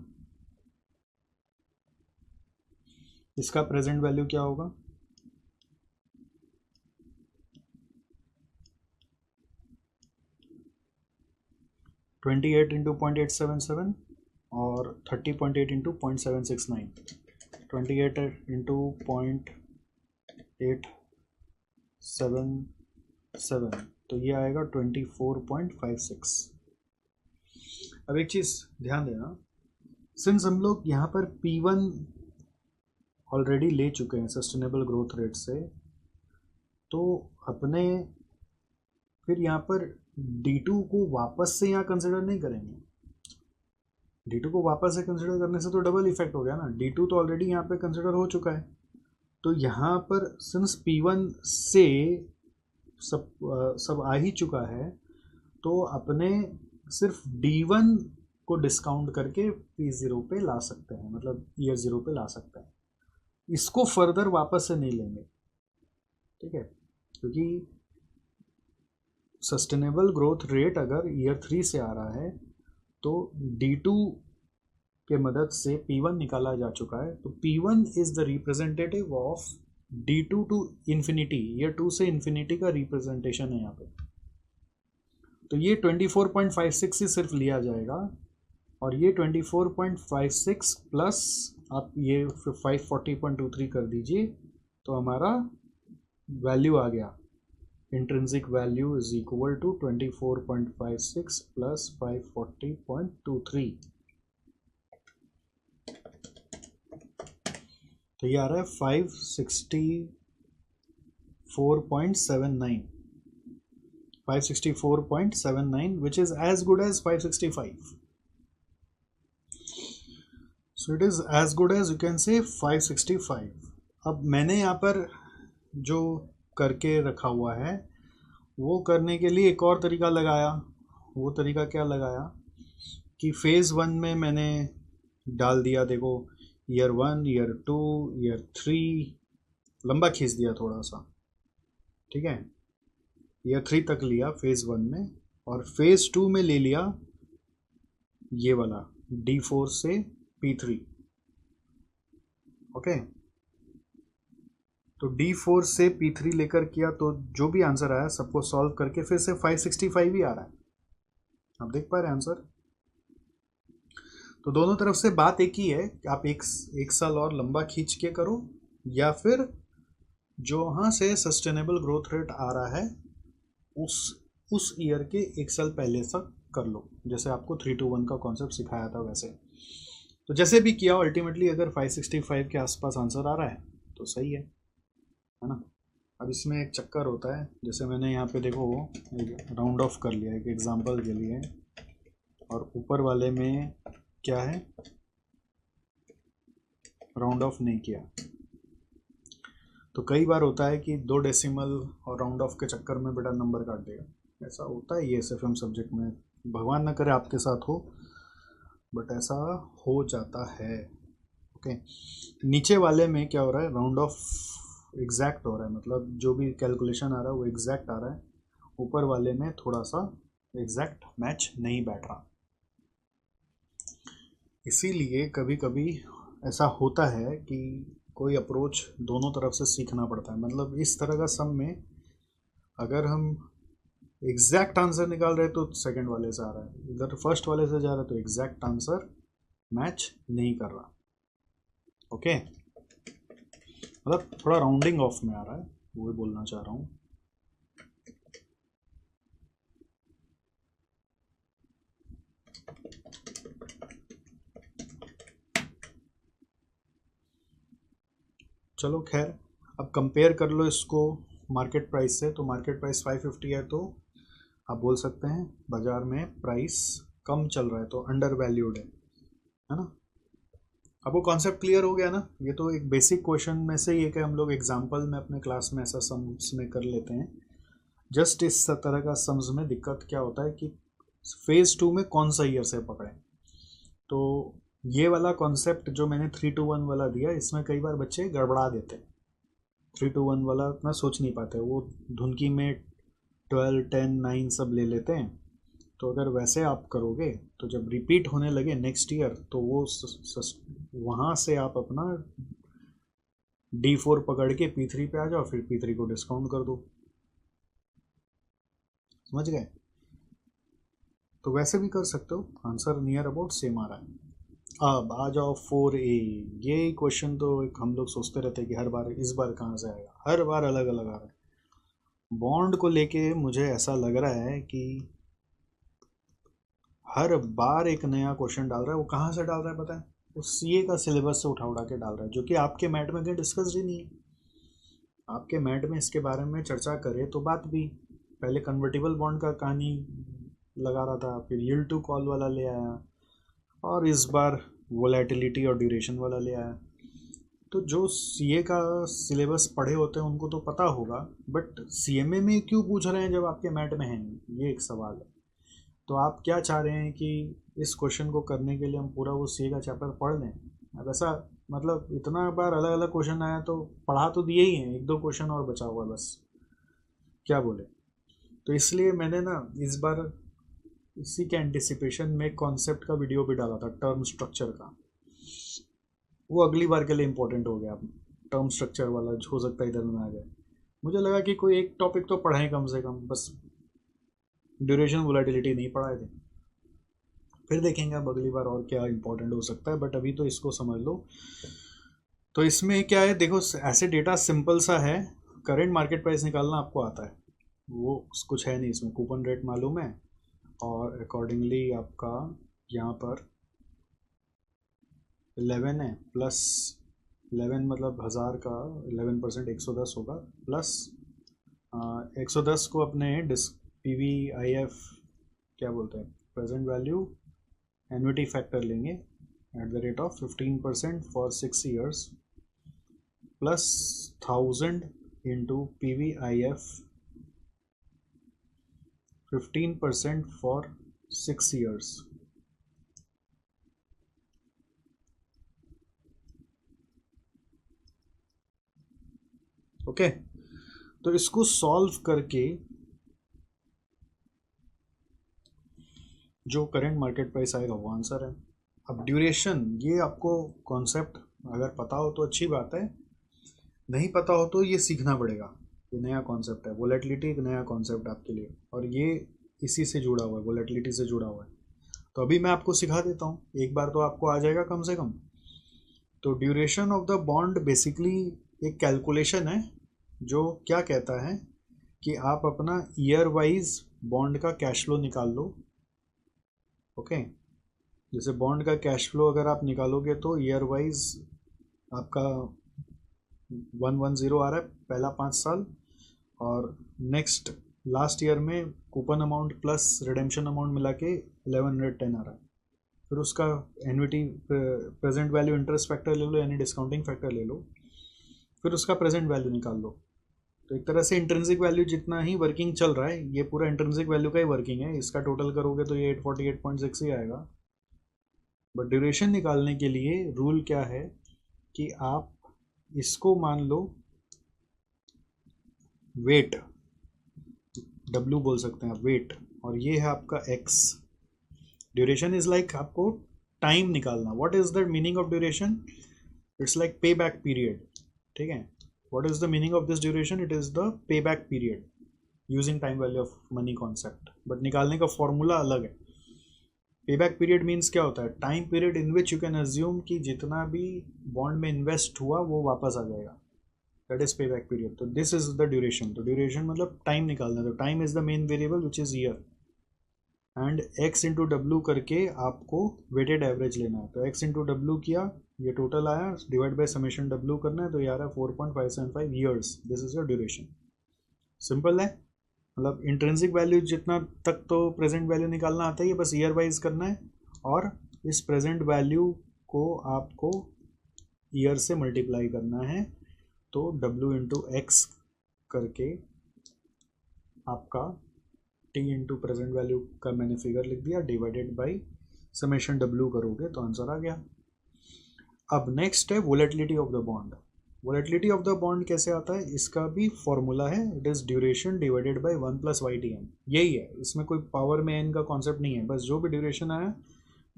इसका प्रेजेंट वैल्यू क्या होगा, ट्वेंटी एट इंटू 0.877 और 30.8 इंटू 0.769, 28 इंटू 0.877 तो ये आएगा 24.56। अब एक चीज़ ध्यान देना, सिंस हम लोग यहाँ पर P1 ऑलरेडी ले चुके हैं सस्टेनेबल ग्रोथ रेट से, तो अपने फिर यहाँ पर D2 को वापस से यहाँ कंसिडर नहीं करेंगे। D2 को वापस से कंसिडर करने से तो डबल इफेक्ट हो गया ना, D2 तो ऑलरेडी यहाँ पे कंसिडर हो चुका है। तो यहाँ पर सिंस P1 से सब आ ही चुका है तो अपने सिर्फ D1 को डिस्काउंट करके P0 पे ला सकते हैं, मतलब ईयर 0 पे ला सकते हैं। इसको फर्दर वापस से नहीं लेंगे, ठीक है, क्योंकि सस्टेनेबल ग्रोथ रेट अगर ईयर 3 से आ रहा है तो D2 के मदद से P1 निकाला जा चुका है। तो P1 is the representative of D2 to infinity, year 2 से इन्फिनिटी का रिप्रेजेंटेशन है यहाँ पे। तो ये 24.56 ही सिर्फ लिया जाएगा और ये 24.56 प्लस आप ये 540.23 कर दीजिए तो हमारा वैल्यू आ गया, intrinsic value is equal to 24.56 plus 540.23। तो ये आ रहा है 564.79, 564.79 which is as good as 565. So it is as good as you can say 565. अब मैंने यहाँ पर जो करके रखा हुआ है वो करने के लिए एक और तरीका लगाया। वो तरीका क्या लगाया कि फेज़ 1 में मैंने डाल दिया, देखो ईयर 1, ईयर 2, ईयर 3, लंबा खींच दिया थोड़ा सा, ठीक है। ईयर 3 तक लिया फेज़ 1 में, और फेज़ 2 में ले लिया ये वाला D4 से P3, ओके। तो D4 से P3 लेकर किया, तो जो भी आंसर आया सबको सॉल्व करके फिर से 565 ही आ रहा है। आप देख पा रहे हैं आंसर। तो दोनों तरफ से बात एक ही है कि आप एक साल और लंबा खींच के करो, या फिर जो वहाँ से सस्टेनेबल ग्रोथ रेट आ रहा है उस ईयर के एक साल पहले तक कर लो, जैसे आपको 3-2-1 का कॉन्सेप्ट सिखाया था वैसे। तो जैसे भी किया अल्टीमेटली अगर 565 के आसपास आंसर आ रहा है तो सही है ना। अब इसमें एक चक्कर होता है, जैसे मैंने यहाँ पे देखो राउंड ऑफ कर लिया एक एग्जांपल के लिए, और ऊपर वाले में क्या है, राउंड ऑफ नहीं किया। तो कई बार होता है कि 2 डेसिमल और राउंड ऑफ के चक्कर में बेटा नंबर काट देगा, ऐसा होता है ये SFM सब्जेक्ट में, भगवान ना करे आपके साथ हो, बट ऐसा हो जाता है, ओके। नीचे वाले में क्या हो रहा है, राउंड ऑफ एग्जैक्ट हो रहा है, मतलब जो भी कैलकुलेशन आ रहा है वो एग्जैक्ट आ रहा है, ऊपर वाले में थोड़ा सा एग्जैक्ट मैच नहीं बैठ रहा। इसीलिए कभी कभी ऐसा होता है कि कोई अप्रोच दोनों तरफ से सीखना पड़ता है, मतलब इस तरह का सम में अगर हम एग्जैक्ट आंसर निकाल रहे हैं तो सेकंड वाले से आ रहा है, इधर फर्स्ट वाले से जा रहा है तो एग्जैक्ट आंसर मैच नहीं कर रहा, ओके। मतलब थोड़ा राउंडिंग ऑफ में आ रहा है, वो बोलना चाह रहा हूँ। चलो खैर, अब कंपेयर कर लो इसको मार्केट प्राइस से। तो मार्केट प्राइस 550 है, तो आप बोल सकते हैं बाजार में प्राइस कम चल रहा है, तो अंडर वैल्यूड है ना। अब वो कॉन्सेप्ट क्लियर हो गया ना। ये तो एक बेसिक क्वेश्चन में से ही है कि हम लोग एग्जाम्पल में अपने क्लास में ऐसा सम्स में कर लेते हैं। जस्ट इस तरह का सम्स में दिक्कत क्या होता है कि फेज़ 2 में कौन सा ईयर से पकड़ें। तो ये वाला कॉन्सेप्ट जो मैंने 3-2-1 वाला दिया, इसमें कई बार बच्चे गड़बड़ा देते हैं। 3-2-1 वाला इतना सोच नहीं पाते, वो धुनकी में 12, 10, 9 सब ले लेते हैं। तो अगर वैसे आप करोगे तो जब रिपीट होने लगे नेक्स्ट ईयर, तो वो वहाँ से आप अपना D4 पकड़ के P3 पे आ जाओ, फिर P3 को डिस्काउंट कर दो, समझ गए। तो वैसे भी कर सकते हो, आंसर नियर अबाउट सेम आ रहा है। अब आ जाओ 4A। ये क्वेश्चन तो एक हम लोग सोचते रहते हैं कि हर बार इस बार कहाँ से आएगा, हर बार अलग अलग आ रहा है। बॉन्ड को लेके मुझे ऐसा लग रहा है कि हर बार एक नया क्वेश्चन डाल रहा है। वो कहाँ से डाल रहा है पता है, वो CA का सिलेबस से उठा उठा के डाल रहा है, जो कि आपके मैट में कहीं डिस्कस्ड ही नहीं है। आपके मैट में इसके बारे में चर्चा करे तो बात भी, पहले कन्वर्टिबल बॉन्ड का कहानी लगा रहा था, फिर यील्ड टू कॉल वाला ले आया, और इस बार वोलेटिलिटी और ड्यूरेशन वाला ले आया। तो जो CA का सिलेबस पढ़े होते हैं उनको तो पता होगा, बट CMA में क्यों पूछ रहे हैं जब आपके मैट में है नहीं, ये एक सवाल है। तो आप क्या चाह रहे हैं कि इस क्वेश्चन को करने के लिए हम पूरा वो CA का चैप्टर पढ़ लें। अब ऐसा मतलब इतना बार अलग अलग क्वेश्चन आया तो पढ़ा तो दिए ही हैं, एक दो क्वेश्चन और बचा हुआ बस, क्या बोले। तो इसलिए मैंने ना इस बार इसी के एंटिसिपेशन में कॉन्सेप्ट का वीडियो भी डाला था, टर्म स्ट्रक्चर का। वो अगली बार के लिए इम्पोर्टेंट हो गया, टर्म स्ट्रक्चर वाला हो सकता है इधर में आ जाए। मुझे लगा कि कोई एक टॉपिक तो पढ़ाएं कम से कम, बस ड्यूरेशन वोलेटिलिटी नहीं पढ़ाए थे। फिर देखेंगे अब अगली बार और क्या इंपॉर्टेंट हो सकता है, बट अभी तो इसको समझ लो। तो इसमें क्या है देखो, ऐसे डेटा सिंपल सा है, करेंट मार्केट प्राइस निकालना आपको आता है, वो कुछ है नहीं इसमें, कूपन रेट मालूम है, और अकॉर्डिंगली आपका यहाँ पर 11 है, प्लस 11 मतलब 1000 का 11% 110 होगा, प्लस 110 को अपने PVIF क्या बोलते हैं, प्रेजेंट वैल्यू एन्युटी फैक्टर लेंगे at the rate of 15% for 6 years, plus 1000 into PVIF 15% for 6 years, okay, तो इसको सॉल्व करके जो करंट मार्केट प्राइस आएगा वो आंसर है। अब ड्यूरेशन, ये आपको कॉन्सेप्ट अगर पता हो तो अच्छी बात है, नहीं पता हो तो ये सीखना पड़ेगा। ये नया कॉन्सेप्ट है, वोलेटिलिटी एक नया कॉन्सेप्ट आपके लिए, और ये इसी से जुड़ा हुआ है, वोलेटिलिटी से जुड़ा हुआ है। तो अभी मैं आपको सिखा देता हूँ, एक बार तो आपको आ जाएगा कम से कम। तो duration of the bond basically एक कैलकुलेशन है जो क्या कहता है कि आप अपना ईयर वाइज बॉन्ड का कैश फ्लो निकाल लो। ओके, जैसे बॉन्ड का कैश फ्लो अगर आप निकालोगे तो ईयर वाइज आपका 110 आ रहा है पहला 5 साल, और नेक्स्ट लास्ट ईयर में coupon amount plus redemption amount मिला के 1110 आ रहा है। फिर उसका annuity present value interest factor ले लो, यानी डिस्काउंटिंग फैक्टर ले लो, फिर उसका प्रेजेंट वैल्यू निकाल लो। तो एक तरह से इंट्रिंसिक वैल्यू जितना ही वर्किंग चल रहा है, ये पूरा इंट्रिंसिक वैल्यू का ही वर्किंग है, इसका टोटल करोगे तो ये 848.6 ही आएगा। बट ड्यूरेशन निकालने के लिए रूल क्या है कि आप इसको मान लो वेट, W बोल सकते हैं आप, वेट, और ये है आपका X। ड्यूरेशन इज लाइक आपको टाइम निकालना। What is the meaning of duration? It's like पे बैक पीरियड। ठीक है, what is the meaning of this duration? It is the pay back period using time value of money concept, but निकालने का formula अलग है। पे back period means क्या होता है? Time period in which you can assume कि जितना भी बॉन्ड में इन्वेस्ट हुआ वो वापस आ जाएगा, दैट इज पे बैक पीरियड। तो दिस इज द ड्यूरेशन। तो ड्यूरेशन मतलब टाइम निकालना। तो time is the main variable which is year, and x into W करके आपको वेटेड एवरेज लेना है। तो x इंटू डब्ल्यू किया, ये टोटल आया, डिवाइड बाय समेशन डब्ल्यू करना है, तो ये आ रहा है 4.575 years. This is your duration. Simple है, मतलब इंट्रिंसिक वैल्यू जितना तक तो प्रेजेंट वैल्यू निकालना आता है, ये बस ईयर वाइज करना है, और इस प्रेजेंट वैल्यू को आपको ईयर से मल्टीप्लाई करना है। तो W इंटू एक्स करके आपका T इंटू प्रेजेंट वैल्यू का मैंने फिगर लिख दिया, डिवाइडेड बाई समेशन W करोगे तो आंसर आ गया। अब नेक्स्ट है volatility of the bond. Volatility of the bond कैसे आता है? इसका भी फॉर्मूला है, it is duration divided by 1 plus YTN। यही है, इसमें कोई पावर में एन का कॉन्सेप्ट नहीं है, बस जो भी ड्यूरेशन आया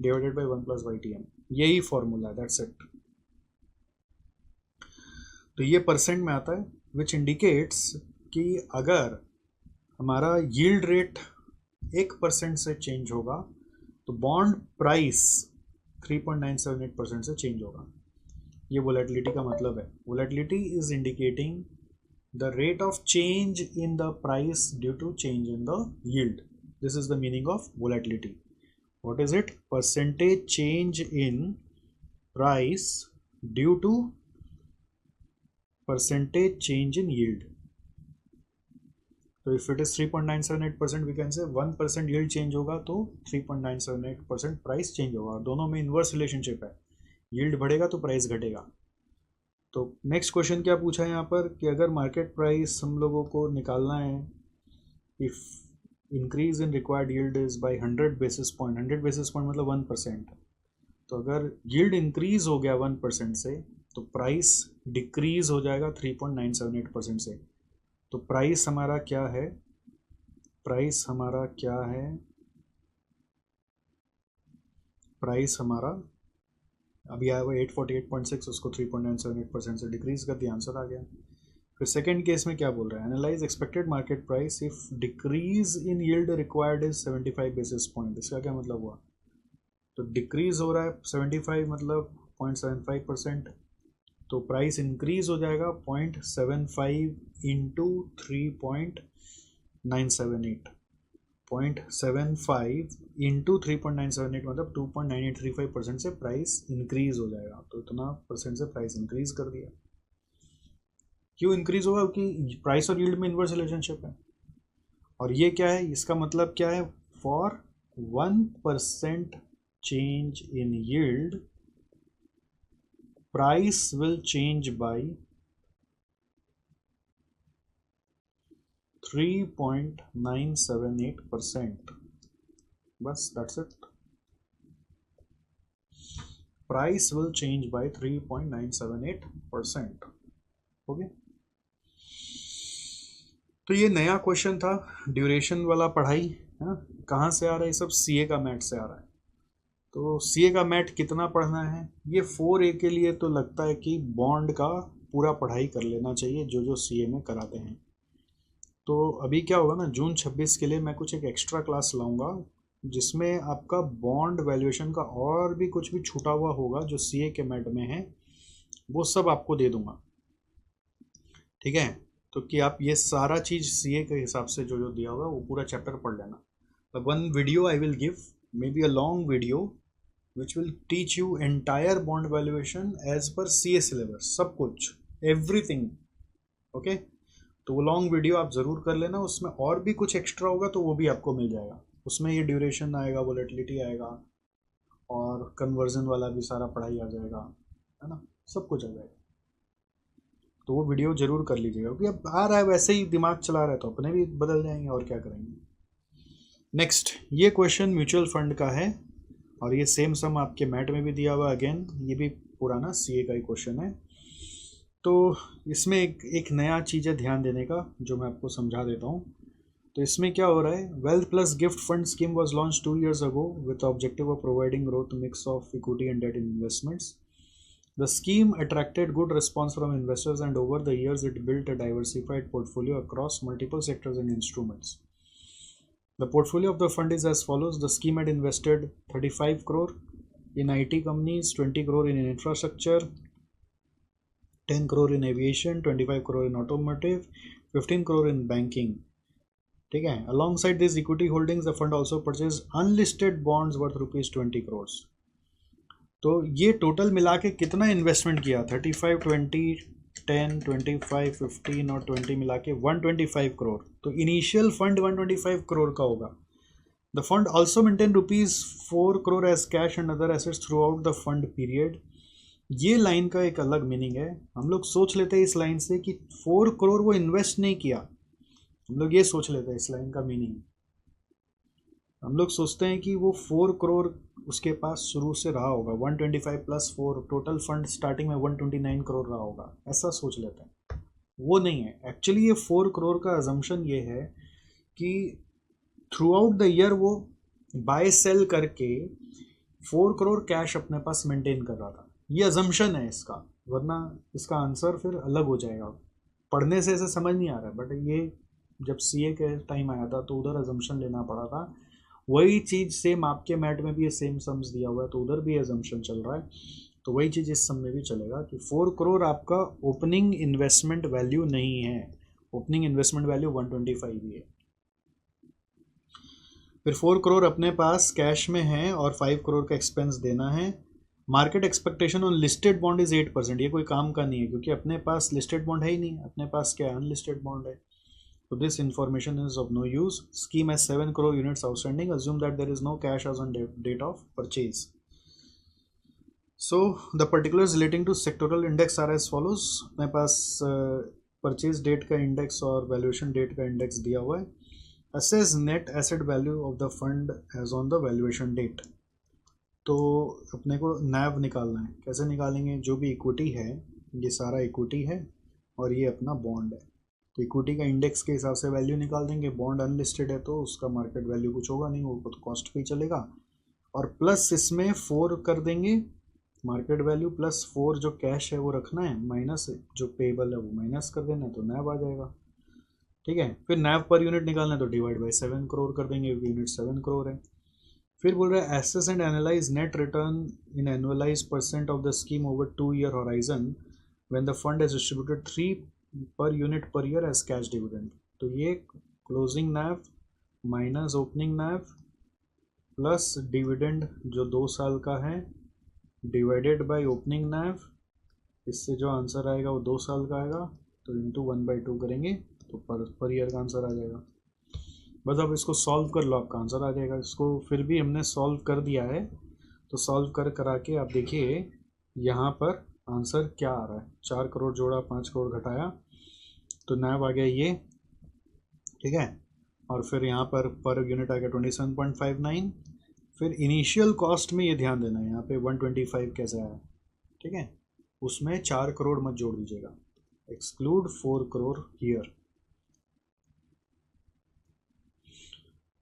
डिवाइडेड बाय 1 प्लस YTN, यही फॉर्मूला, दैट्स इट। तो ये परसेंट में आता है, विच इंडिकेट्स कि अगर हमारा यील्ड रेट 1% से चेंज होगा तो बॉन्ड प्राइस 3.978% से चेंज होगा। ये वोलेटिलिटी का मतलब है। Volatility is indicating the rate of change in the price due to change in the yield. This is the meaning of volatility. What is it? Percentage change in price due to percentage change in yield. तो if it is 3.978%, we can say 1% yield change होगा तो 3.978% price change होगा। दोनों में inverse relationship है, yield बढ़ेगा तो price घटेगा। तो नेक्स्ट क्वेश्चन क्या पूछा है यहाँ पर कि अगर मार्केट प्राइस हम लोगों को निकालना है, if increase in required yield is by 100 basis point, 100 basis point मतलब 1%। तो अगर यील्ड इंक्रीज हो गया 1% से तो प्राइस डिक्रीज हो जाएगा 3.978% से। तो प्राइस हमारा क्या है? प्राइस हमारा क्या है? प्राइस हमारा अभी आया हुआ 848.6, उसको 3.978% से डिक्रीज कर दिया, आंसर आ गया। फिर सेकेंड केस में क्या बोल रहा है? Analyse expected market price if decrease in yield required is 75 basis point. इसका क्या मतलब हुआ? तो डिक्रीज हो रहा है 75 मतलब 0.75%, तो प्राइस इंक्रीज हो जाएगा 0.75 इंटू 3.978, 0.75 इंटू 3.978 मतलब 2.9835% से प्राइस इंक्रीज हो जाएगा। तो इतना परसेंट से प्राइस इंक्रीज कर दिया। क्यों इंक्रीज होगा? क्योंकि प्राइस और यील्ड में इन्वर्स रिलेशनशिप है। और ये क्या है? इसका मतलब क्या है? For 1% change in yield price will change by 3.978%. बस that's it. Price will change by 3.978%. Okay. तो ये नया क्वेश्चन था, ड्यूरेशन वाला पढ़ाई है। कहाँ से आ रहा है? सब सीए का मैथ से आ रहा है। तो सीए का मैथ कितना पढ़ना है? ये 4A के लिए तो लगता है कि बॉन्ड का पूरा पढ़ाई कर लेना चाहिए जो जो सीए में कराते हैं। तो अभी क्या होगा ना, जून 26 के लिए मैं कुछ एक एक्स्ट्रा क्लास लाऊंगा जिसमें आपका बॉन्ड वैल्यूएशन का और भी कुछ भी छूटा हुआ होगा जो सीए के मैथ में है, वो सब आपको दे दूंगा। ठीक है, तो कि आप ये सारा चीज़ सीए के हिसाब से जो जो दिया होगा वो पूरा चैप्टर पढ़ लेना। The one video I will give, may be a long video which will teach you entire bond valuation as per CA syllabus, सब कुछ, एवरीथिंग। ओके, तो वो लॉन्ग वीडियो आप ज़रूर कर लेना, उसमें और भी कुछ एक्स्ट्रा होगा तो वो भी आपको मिल जाएगा। उसमें ये ड्यूरेशन आएगा, वोलेटिलिटी आएगा, और कन्वर्जन वाला भी सारा पढ़ाई आ जाएगा, है ना, सब कुछ आ जाएगा। तो वो वीडियो जरूर कर लीजिएगा, क्योंकि अब आ रहा है वैसे ही दिमाग चला रहा है तो अपने भी बदल जाएंगे, और क्या करेंगे। नेक्स्ट, ये क्वेश्चन म्यूचुअल फंड का है और ये सेम सम आपके मैट में भी दिया हुआ। अगेन ये भी पुराना सीए का ही क्वेश्चन है। तो इसमें एक नया चीज़ है ध्यान देने का, जो मैं आपको समझा देता हूँ। तो इसमें क्या हो रहा है, wealth plus gift fund scheme was launch 2 years ago with the objective of providing growth mix of equity and debt investments. The scheme attracted good response from investors, and over the years it built a diversified portfolio across multiple sectors and instruments. The portfolio of the fund is as follows. The scheme had invested 35 crore in IT companies, 20 crore in infrastructure, 10 crore in aviation, 25 crore in automotive, 15 crore in banking. ठीक है, alongside these equity holdings the fund also purchased unlisted bonds worth ₹20 crores. तो ये total मिला के कितना investment किया, 35, 20, 10, 25, 15 और 20 मिला के 125 करोड़। तो इनिशियल फंड 125 करोड़ का होगा। The fund also maintain ₹4 crore as cash and other assets throughout the fund period. ये लाइन का एक अलग मीनिंग है। हम लोग सोच लेते हैं इस लाइन से कि 4 करोड़ वो इन्वेस्ट नहीं किया, हम लोग ये सोच लेते हैं इस लाइन का मीनिंग। हम लोग सोचते हैं कि वो 4 करोड़ उसके पास शुरू से रहा होगा, 125 प्लस 4, टोटल फंड स्टार्टिंग में 129 करोड़ रहा होगा, ऐसा सोच लेते हैं। वो नहीं है एक्चुअली। ये 4 करोड़ का अजम्पशन ये है कि थ्रू आउट द ईयर वो बाय सेल करके 4 करोड़ कैश अपने पास मेंटेन कर रहा था। ये अजम्पशन है इसका, वरना इसका आंसर फिर अलग हो जाएगा। पढ़ने से ऐसे समझ नहीं आ रहा है, बट ये जब सीए के टाइम आया था तो उधर अजम्पशन लेना पड़ा था। वही चीज़ सेम आपके मैट में भी ये सेम सम्स दिया हुआ है, तो उधर भी अजम्पशन चल रहा है। तो वही चीज़ इस सम में भी चलेगा कि 4 करोड़ आपका ओपनिंग इन्वेस्टमेंट वैल्यू नहीं है, ओपनिंग इन्वेस्टमेंट वैल्यू 125 ही है। फिर 4 करोड़ अपने पास कैश में है और 5 करोड़ का एक्सपेंस देना है। Market expectation on listed bond is 8%। ये कोई काम का नहीं है, क्योंकि अपने पास लिस्टेड बॉन्ड है ही नहीं, अपने पास क्या अनलिस्टेड बॉन्ड है। So this information is of no use. Scheme has 7 crore units outstanding. Assume that there is no cash as on date of purchase. So the particulars relating to sectoral index are as follows. मेरे पास purchase date का index और valuation date का index दिया हुआ है। Assess net asset value of the fund as on the valuation date. तो अपने को NAV निकालना है। कैसे निकालेंगे? जो भी इक्विटी है, ये सारा इक्विटी है और ये अपना बॉन्ड है, तो इक्विटी का इंडेक्स के हिसाब से वैल्यू निकाल देंगे। बॉन्ड अनलिस्टेड है तो उसका मार्केट वैल्यू कुछ होगा नहीं, वो तो कॉस्ट पे ही चलेगा। और प्लस इसमें 4 कर देंगे मार्केट वैल्यू, प्लस 4 जो कैश है वो रखना है, माइनस जो पेबल है वो माइनस कर देना है, तो नैव आ जाएगा। ठीक है, फिर नैव पर यूनिट निकालना है तो डिवाइड बाई 7 करोड़ कर देंगे, यूनिट 7 करोड़ है। फिर बोल रहा है assess and analyse net return in annualise % of the scheme over 2 year horizon when the fund has distributed 3 per unit per year as cash dividend. तो ये क्लोजिंग नैव माइनस ओपनिंग नैव plus dividend जो 2 साल का है डिवाइडेड बाय ओपनिंग नैव, इससे जो answer आएगा वो 2 साल का आएगा, तो इंटू 1/2 करेंगे तो पर ईयर का आंसर आ जाएगा। बस अब इसको सॉल्व कर लो, आपका आंसर आ जाएगा। इसको फिर भी हमने सॉल्व कर दिया है, तो सॉल्व करा के आप देखिए यहाँ पर आंसर क्या आ रहा है। 4 करोड़ जोड़ा, 5 करोड़ घटाया, तो नैव आ गया ये। ठीक है, और फिर यहाँ पर यूनिट आ गया 27.59। फिर इनिशियल कॉस्ट में ये ध्यान देना है, यहाँ पे 125 कैसे आया। ठीक है, उसमें 4 करोड़ मत जोड़ दीजिएगा, एक्सक्लूड 4 करोड़ हियर।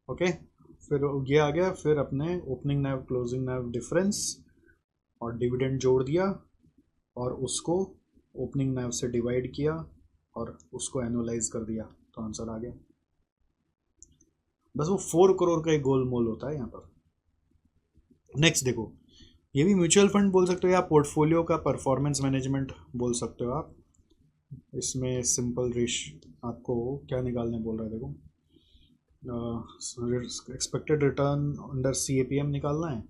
ओके, फिर ये आ गया, फिर अपने ओपनिंग नैव क्लोजिंग नैव डिफरेंस और डिविडेंड जोड़ दिया और उसको ओपनिंग नैव से डिवाइड किया और उसको एनुअलाइज कर दिया, तो आंसर आ गया। बस वो 4 करोड़ का एक गोल मोल होता है यहाँ पर। नेक्स्ट देखो, ये भी म्यूचुअल फंड बोल सकते हो या पोर्टफोलियो का परफॉर्मेंस मैनेजमेंट बोल सकते हो आप। इसमें सिंपल रेश आपको क्या निकालने बोल रहा है, देखो एक्सपेक्टेड रिटर्न अंडर CAPM निकालना है,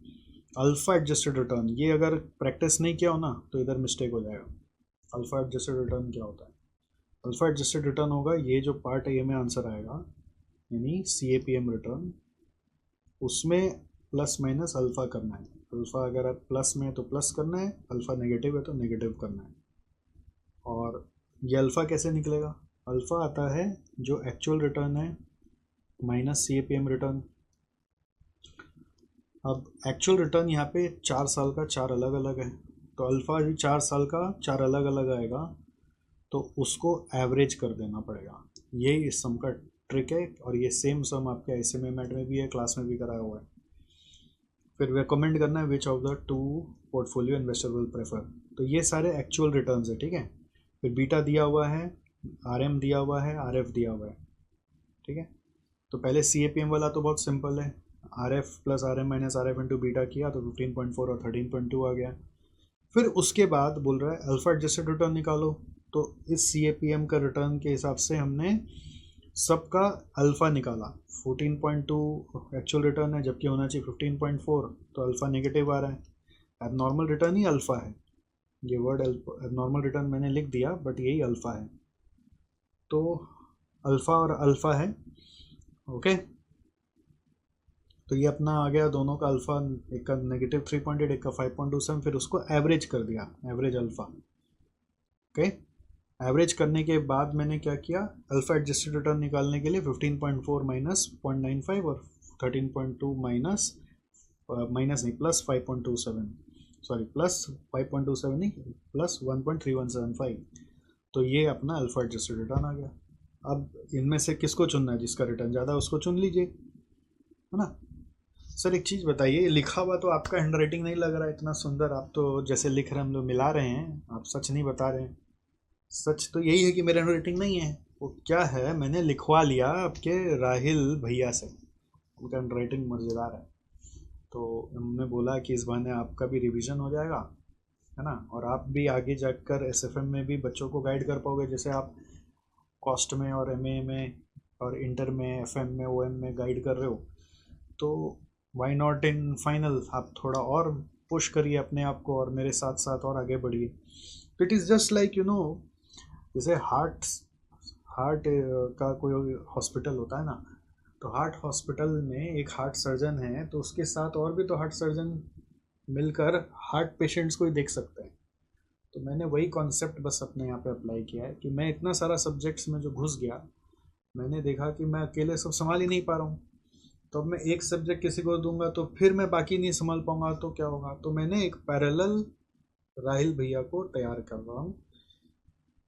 अल्फा एडजस्टेड रिटर्न। ये अगर प्रैक्टिस नहीं किया हो ना तो इधर मिस्टेक हो जाएगा। अल्फा एडजस्टेड रिटर्न क्या होता है? अल्फा एडजस्टेड रिटर्न होगा ये जो पार्ट है, ये में आंसर आएगा, यानी CAPM रिटर्न, उसमें प्लस माइनस अल्फा करना है। अल्फा अगर आप प्लस में है तो प्लस करना है, अल्फा नेगेटिव है तो नेगेटिव करना है। और ये अल्फा कैसे निकलेगा? अल्फा आता है जो एक्चुअल रिटर्न है माइनस CAPM रिटर्न। अब एक्चुअल रिटर्न यहाँ पे 4 साल का 4 अलग अलग है, तो अल्फ़ा भी 4 साल का 4 अलग अलग आएगा, तो उसको एवरेज कर देना पड़ेगा। यही इस सम का ट्रिक है, और ये सेम सम आपके SMA मैट में भी है, क्लास में भी कराया हुआ है। फिर रिकमेंड करना है विच of the two portfolio investor will prefer, तो ये सारे एक्चुअल रिटर्न्स है, ठीक है। फिर बीटा दिया हुआ है, RM दिया हुआ है, RF दिया हुआ है, ठीक है। तो पहले CAPM वाला तो बहुत सिंपल है, RF plus RM minus RF into beta किया तो 15.4 और 13.2 आ गया। फिर उसके बाद बोल रहा है अल्फा एडजस्टेड रिटर्न निकालो, तो इस CAPM का रिटर्न के हिसाब से हमने सबका अल्फा निकाला। 14.2 एक्चुअल रिटर्न है, जबकि होना चाहिए 15.4, तो अल्फा नेगेटिव आ रहा है। एबनॉर्मल रिटर्न ही अल्फा है, ये वर्ड एबनॉर्मल रिटर्न मैंने लिख दिया, बट यही अल्फा है। तो अल्फा और अल्फा है, ओके। तो ये अपना आ गया दोनों का अल्फा, एक का नेगेटिव 3.8, एक का 5.27, फिर उसको एवरेज कर दिया, एवरेज अल्फा, ओके। एवरेज करने के बाद मैंने क्या किया, अल्फा एडजस्टेड रिटर्न निकालने के लिए 15.4 माइनस 0.95 और 13.2 माइनस माइनस नहीं प्लस 5.27, सॉरी प्लस 5.27 नहीं, प्लस 1.3175, तो ये अपना अल्फा एडजस्टेड रिटर्न आ गया। अब इनमें से किसको चुनना है? जिसका रिटर्न ज़्यादा उसको चुन लीजिए, है ना। सर एक चीज़ बताइए, लिखा हुआ तो आपका हैंड राइटिंग नहीं लग रहा है इतना सुंदर, आप तो जैसे लिख रहे हैं हम लोग मिला रहे हैं, आप सच नहीं बता रहे हैं। सच तो यही है कि मेरा हैंड राइटिंग नहीं है, वो क्या है, मैंने लिखवा लिया आपके राहिल भैया से, उनका हैंड राइटिंग मज़ेदार है, तो उन्होंने बोला कि इस बहाने आपका भी रिवीजन हो जाएगा, है ना, और आप भी आगे जाकर SFM में भी बच्चों को गाइड कर पाओगे, जैसे आप कॉस्ट में और MA में और इंटर में FM में OM में गाइड कर रहे हो, तो वाई नॉट इन फाइनल आप थोड़ा और पुश करिए अपने आप को और मेरे साथ साथ और आगे बढ़िए। तो इट इज़ जस्ट लाइक जैसे हार्ट का कोई हॉस्पिटल होता है ना, तो हार्ट हॉस्पिटल में एक हार्ट सर्जन है, तो उसके साथ और भी तो हार्ट सर्जन मिलकर हार्ट पेशेंट्स को ही देख सकते हैं। तो मैंने वही कॉन्सेप्ट बस अपने यहाँ पे अप्लाई किया है कि मैं इतना सारा सब्जेक्ट्स में जो घुस गया, मैंने देखा कि मैं अकेले सब संभाल ही नहीं पा रहा हूँ, तो अब मैं एक सब्जेक्ट किसी को दूंगा तो फिर मैं बाकी नहीं संभाल पाऊंगा, तो क्या होगा। तो मैंने एक पैरेलल राहिल भैया को तैयार कर रहा हूँ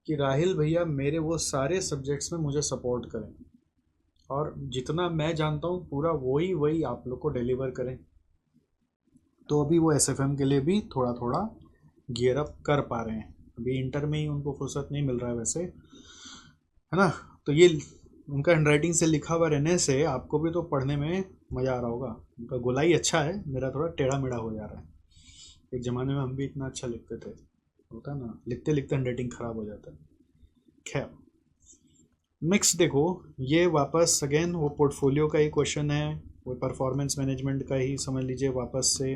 कि राहिल भैया मेरे वो सारे सब्जेक्ट्स में मुझे सपोर्ट करें, और जितना मैं जानता हूँ पूरा वही वही आप लोग को डिलीवर करें। तो अभी वो SFM के लिए भी थोड़ा थोड़ा गियर अप कर पा रहे हैं, अभी इंटर में ही उनको फुर्सत नहीं मिल रहा है वैसे, है ना। तो ये उनका हैंडराइटिंग से लिखा हुआ रहने से आपको भी तो पढ़ने में मज़ा आ रहा होगा। उनका गोलाई अच्छा है, मेरा थोड़ा टेढ़ा मेढ़ा हो जा रहा है। एक ज़माने में हम भी इतना अच्छा लिखते थे, होता है ना, लिखते लिखते हैंडराइटिंग ख़राब हो जाता है। खैर नेक्स्ट देखो, ये वापस अगेन वो पोर्टफोलियो का ही क्वेश्चन है, वो परफॉर्मेंस मैनेजमेंट का ही समझ लीजिए वापस से।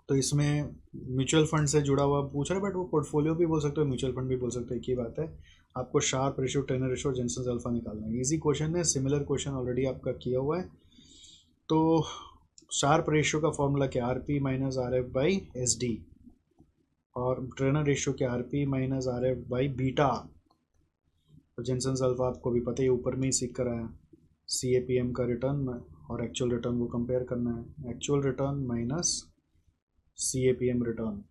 तो इसमें म्यूचुअल फंड से जुड़ा हुआ पूछ रहा है, बट वो पोर्टफोलियो भी बोल सकते हो, म्यूचुअल फंड भी बोल सकते हो, एक ही बात है। आपको Sharpe ratio, Treynor ratio, Jensen's alpha निकालना है। इजी क्वेश्चन है, सिमिलर क्वेश्चन ऑलरेडी आपका किया हुआ है। तो शार्प रेशियो का फॉर्मूला क्या, RP minus RF by SD, और ट्रेनर रेशियो क्या, RP minus RF by beta. तो जेनसेंस अल्फा आपको भी पता ही, ऊपर में ही सीख कर आया। CAPM का रिटर्न और एक्चुअल रिटर्न को कंपेयर करना है, actual return minus CAPM return.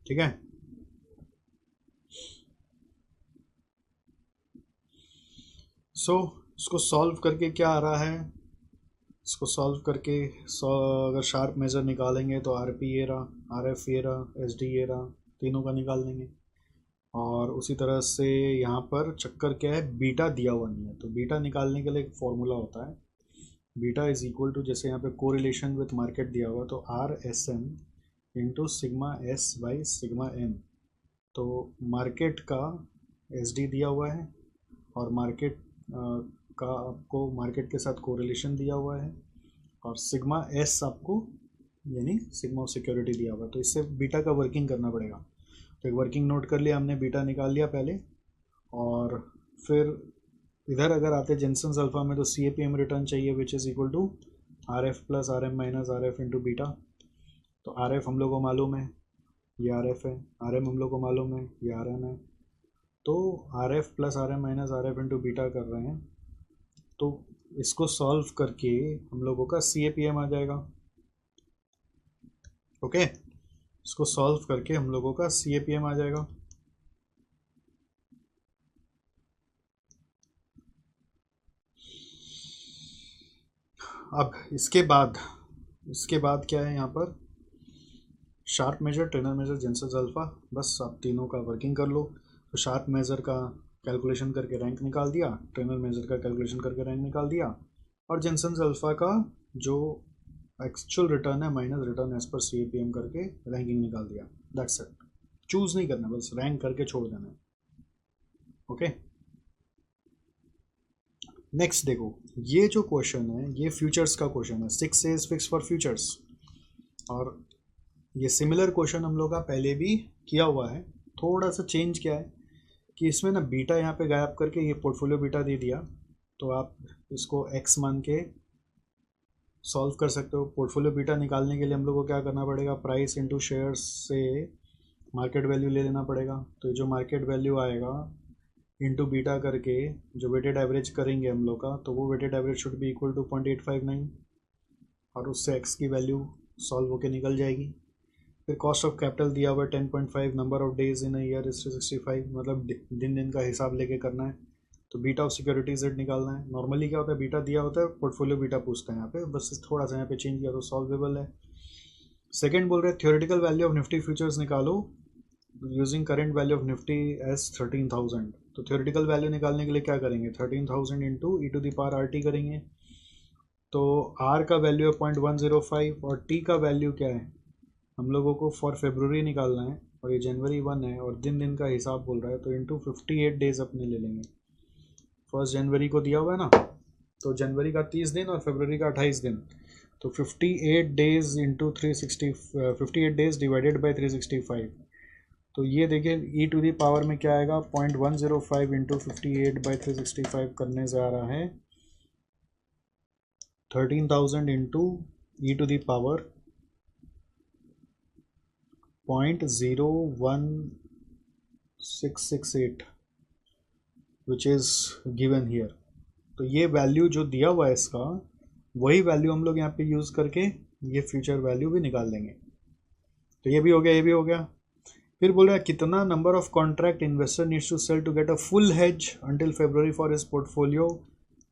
ठीक है। सो इसको सॉल्व करके क्या आ रहा है, इसको सॉल्व करके अगर शार्प मेजर निकालेंगे तो आर पी ये रहा, आर एफ ये रहा, एस डी ये रहा, तीनों का निकाल देंगे। और उसी तरह से यहाँ पर चक्कर क्या है, बीटा दिया हुआ नहीं है, तो बीटा निकालने के लिए एक फॉर्मूला होता है, बीटा इज इक्वल टू, जैसे यहाँ पे कोरिलेशन विथ मार्केट दिया हुआ है तो R S M into sigma S by sigma M. तो मार्केट का एस डी दिया हुआ है और मार्केट का आपको मार्केट के साथ कोरिलेशन दिया हुआ है, और सिग्मा एस आपको यानी सिग्मा ऑफ सिक्योरिटी दिया हुआ है, तो इससे बीटा का वर्किंग करना पड़ेगा। तो एक वर्किंग नोट कर लिया हमने, बीटा निकाल लिया पहले, और फिर इधर अगर आते जेनसन्स अल्फा में तो C A P M return चाहिए which is equal to R F plus R M minus R F into beta. तो आर एफ हम लोग को मालूम है, ये आर एफ है, आर एम हम लोग को मालूम है, ये आर एम है, तो R F plus R M minus R F into beta कर रहे हैं। तो इसको सॉल्व करके हम लोगों का सी ए पी एम आ जाएगा। ओके, इसको सॉल्व करके हम लोगों का सी ए पी एम आ जाएगा। अब इसके बाद क्या है यहाँ पर, Sharpe measure, Treynor measure, Jensen's alpha, बस आप तीनों का वर्किंग कर लो। तो शार्प मेजर का कैलकुलेशन करके रैंक निकाल दिया, ट्रेनर मेजर का कैलकुलेशन करके रैंक निकाल दिया, और जेनसन्स अल्फा का जो एक्चुअल रिटर्न है minus return as per C A P M करके रैंकिंग निकाल दिया। दैट्स इट, चूज नहीं करना, बस रैंक करके छोड़ देना है। ओके, नेक्स्ट देखो, ये जो क्वेश्चन है ये फ्यूचर्स का क्वेश्चन है, 6 इज फिक्स फॉर फ्यूचर्स, और ये सिमिलर क्वेश्चन हम लोग का पहले भी किया हुआ है। थोड़ा सा चेंज क्या है कि इसमें ना बीटा यहाँ पे गायब करके ये पोर्टफोलियो बीटा दे दिया, तो आप इसको एक्स मान के सॉल्व कर सकते हो। पोर्टफोलियो बीटा निकालने के लिए हम लोग को क्या करना पड़ेगा, प्राइस इंटू शेयर्स से मार्केट वैल्यू ले लेना पड़ेगा। तो जो मार्केट वैल्यू आएगा इंटू बीटा करके जो वेटेड एवरेज करेंगे हम लोग का, तो वो weighted average should be equal to 0.859, और उससे एक्स की वैल्यू सॉल्व होके निकल जाएगी। फिर कॉस्ट ऑफ कैपिटल दिया हुआ है 10.5, number of days in year is 365, मतलब दिन दिन का हिसाब लेके करना है। तो बीटा ऑफ सिक्योरिटीज रेट निकालना है। नॉर्मली क्या होता है, बीटा दिया होता है, पोर्टफोलियो बीटा पूछता है यहाँ पे, बस थोड़ा सा यहाँ पे चेंज किया तो सॉल्वेबल है। सेकंड बोल रहे हैं theoretical value of Nifty futures निकालो using current value of Nifty as 13,000। तो थियोरेटिकल वैल्यू निकालने के लिए क्या करेंगे, 13,000 into e to the power r t करेंगे। तो आर का वैल्यू है 0.105 और टी का वैल्यू क्या है, हम लोगों को फॉर फेब्रुवरी निकालना है, और ये जनवरी 1 है और दिन दिन का हिसाब बोल रहा है, तो इंटू 58 डेज अपने ले लेंगे। 1 जनवरी को दिया हुआ है ना, तो जनवरी का 30 दिन और फरवरी का 28 दिन, तो 58 days into 360, 58 days divided by 365। तो ये देखिए ई टू दी पावर में क्या आएगा, 0.105 इंटू 58/365 करने से आ रहा है 13,000 into e to the power 0.01668 which is given here. तो ये वैल्यू जो दिया हुआ है इसका, वही वैल्यू हम लोग यहाँ पे यूज़ करके ये फ्यूचर वैल्यू भी निकाल देंगे। तो ये भी हो गया, ये भी हो गया। फिर बोल रहा है कितना number of contract investor needs to sell to get a full hedge until February for his portfolio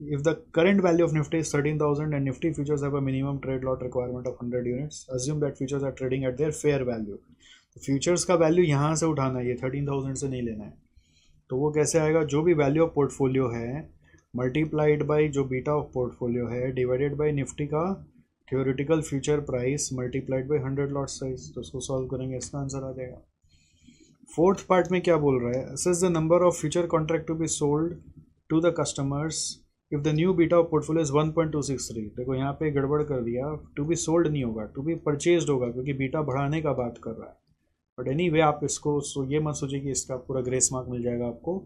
if the current value of Nifty is 13,000 and Nifty futures have a minimum trade lot requirement of 100 units. Assume that futures are trading at their fair value. Futures का value यहाँ से उठाना है, ये 13,000 से नहीं लेना है। तो वो कैसे आएगा, जो भी वैल्यू ऑफ पोर्टफोलियो है मल्टीप्लाइड बाई जो बीटा ऑफ पोर्टफोलियो है डिवाइडेड बाई निफ्टी का theoretical future price multiplied by 100 lot size. तो उसको सॉल्व करेंगे, इसका आंसर आ जाएगा। फोर्थ पार्ट में क्या बोल रहा है, assess the number of future contract to be sold to the customers if the new beta of portfolio is 1.263। देखो यहाँ पे गड़बड़ कर दिया, टू बी सोल्ड नहीं होगा, टू बी परचेज्ड होगा, क्योंकि बीटा बढ़ाने का बात कर रहा है। बट एनी वे आप इसको ये मत सोचिए कि इसका पूरा ग्रेस मार्क मिल जाएगा आपको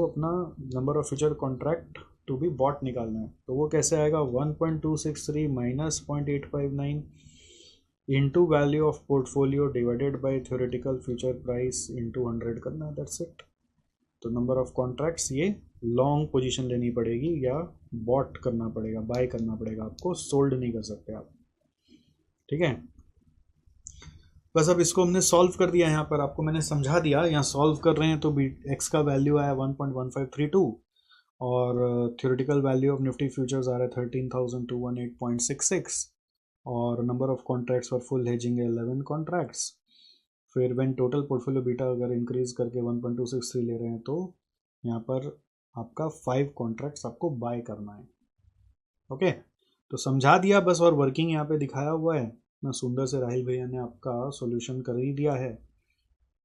अपना number of future contract to be bought निकालना है। तो वो कैसे आएगा, 1.263 minus 0.859 into value of portfolio divided by theoretical future price into 100 करना है, दैट्स इट। तो नंबर ऑफ कॉन्ट्रैक्ट्स ये लॉन्ग पोजीशन लेनी पड़ेगी या बॉट करना पड़ेगा, बाय करना पड़ेगा आपको, सोल्ड नहीं कर सकते आप, ठीक है। बस अब इसको हमने सॉल्व कर दिया, यहाँ पर आपको मैंने समझा दिया। यहाँ सॉल्व कर रहे हैं तो एक्स का वैल्यू आया 1.1532 और theoretical value of Nifty futures आ रहा है 13,218.66 और number of contracts for full hedging है 11 कॉन्ट्रैक्ट्स। फिर व्हेन टोटल पोर्टफोलियो बीटा अगर इंक्रीज करके 1.263 ले रहे हैं तो यहाँ पर आपका 5 कॉन्ट्रैक्ट्स आपको बाय करना है। ओके, तो समझा दिया बस, और वर्किंग यहाँ पे दिखाया हुआ है ना, सुंदर से राहिल भैया ने आपका सॉल्यूशन कर ही दिया है।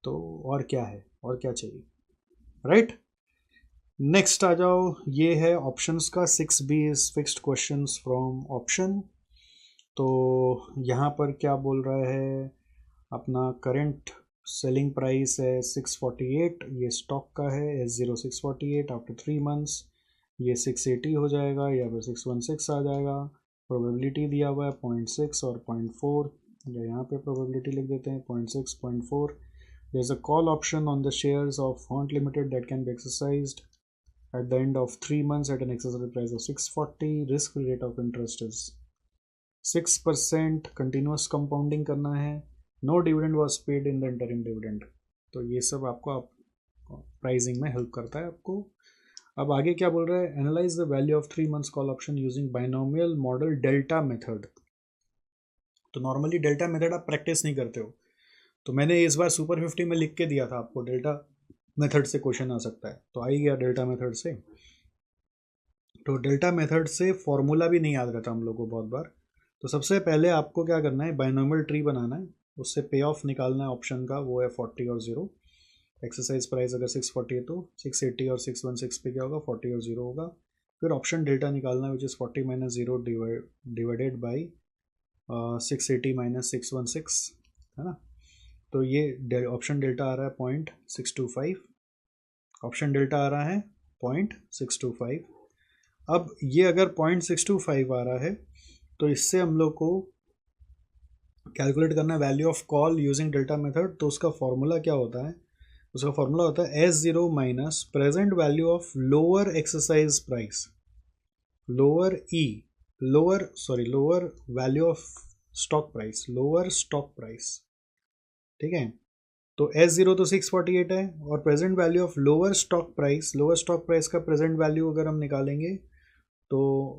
तो और क्या है, और क्या चाहिए, राइट। नेक्स्ट आ जाओ, ये है ऑप्शंस का 6B is fixed questions from option. तो यहाँ पर क्या बोल रहा है, अपना करंट सेलिंग प्राइस है 648, ये स्टॉक का है S0 648, आफ्टर 3 मंथ्स ये 680 हो जाएगा या फिर 616 आ जाएगा। प्रोबेबिलिटी दिया हुआ है 0.6 और 0.4, या यहाँ पे प्रोबेबिलिटी लिख देते हैं 0.6 0.4। There is a call option on the shares of Font Limited that can be exercised at the end of 3 months at an exercise price of 640. risk free rate of interest is 6%, continuous compounding करना है, no dividend was paid in the interim dividend। तो ये सब आपको pricing में help करता है आपको। अब आगे क्या बोल रहा है, analyse the value of 3 months call option using binomial model delta method. तो नॉर्मली डेल्टा मेथड आप प्रैक्टिस नहीं करते हो, तो मैंने इस बार सुपर 50 में लिख के दिया था आपको डेल्टा मेथड से क्वेश्चन आ सकता है, तो आ ही गया डेल्टा मेथड से। तो डेल्टा मेथड से फॉर्मूला भी नहीं याद रहता हम लोग को बहुत बार। तो सबसे पहले आपको क्या करना है, बाइनोमियल ट्री बनाना है, उससे पे ऑफ निकालना है ऑप्शन का, वो है 40 और 0। एक्सरसाइज प्राइस अगर 640 है तो 680 और 616 पे क्या होगा, 40 और 0 होगा। फिर ऑप्शन डेल्टा निकालना है which is 40 minus 0 divided by 680 minus 616, है ना। तो ये ऑप्शन डेल्टा आ रहा है 0.625, ऑप्शन डेल्टा आ रहा है 0.625। अब ये अगर 0.625 आ रहा है तो इससे हम लोग को कैलकुलेट करना है value of call using delta method. तो उसका फॉर्मूला क्या होता है, उसका फॉर्मूला होता है S0 minus present value of lower exercise price, lower value of stock price, lower stock price, ठीक है। तो S0 तो 648 है और present value of lower stock price का प्रेजेंट वैल्यू अगर हम निकालेंगे तो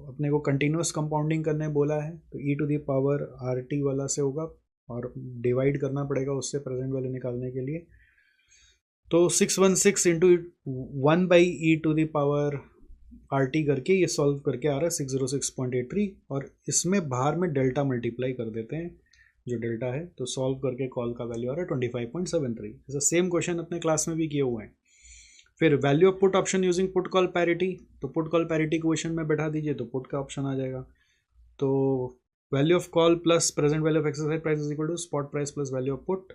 अपने को कंटिन्यूस कंपाउंडिंग करने बोला है, तो e to the power RT वाला से होगा और डिवाइड करना पड़ेगा उससे प्रेजेंट वैल्यू निकालने के लिए। तो 616 इंटू 1/e⁻ RT करके ये सॉल्व करके आ रहा है 606.83, और इसमें बाहर में डेल्टा मल्टीप्लाई कर देते हैं जो डेल्टा है, तो सॉल्व करके कॉल का वैल्यू आ रहा है 25.73। ऐसा सेम क्वेश्चन अपने क्लास में भी किए हुए हैं। फिर value of put option using put call parity, तो पुट कॉल पैरिटी क्वेश्चन में बैठा दीजिए तो पुट का ऑप्शन आ जाएगा। तो value of call plus present value of exercise price is equal to spot price plus value of put.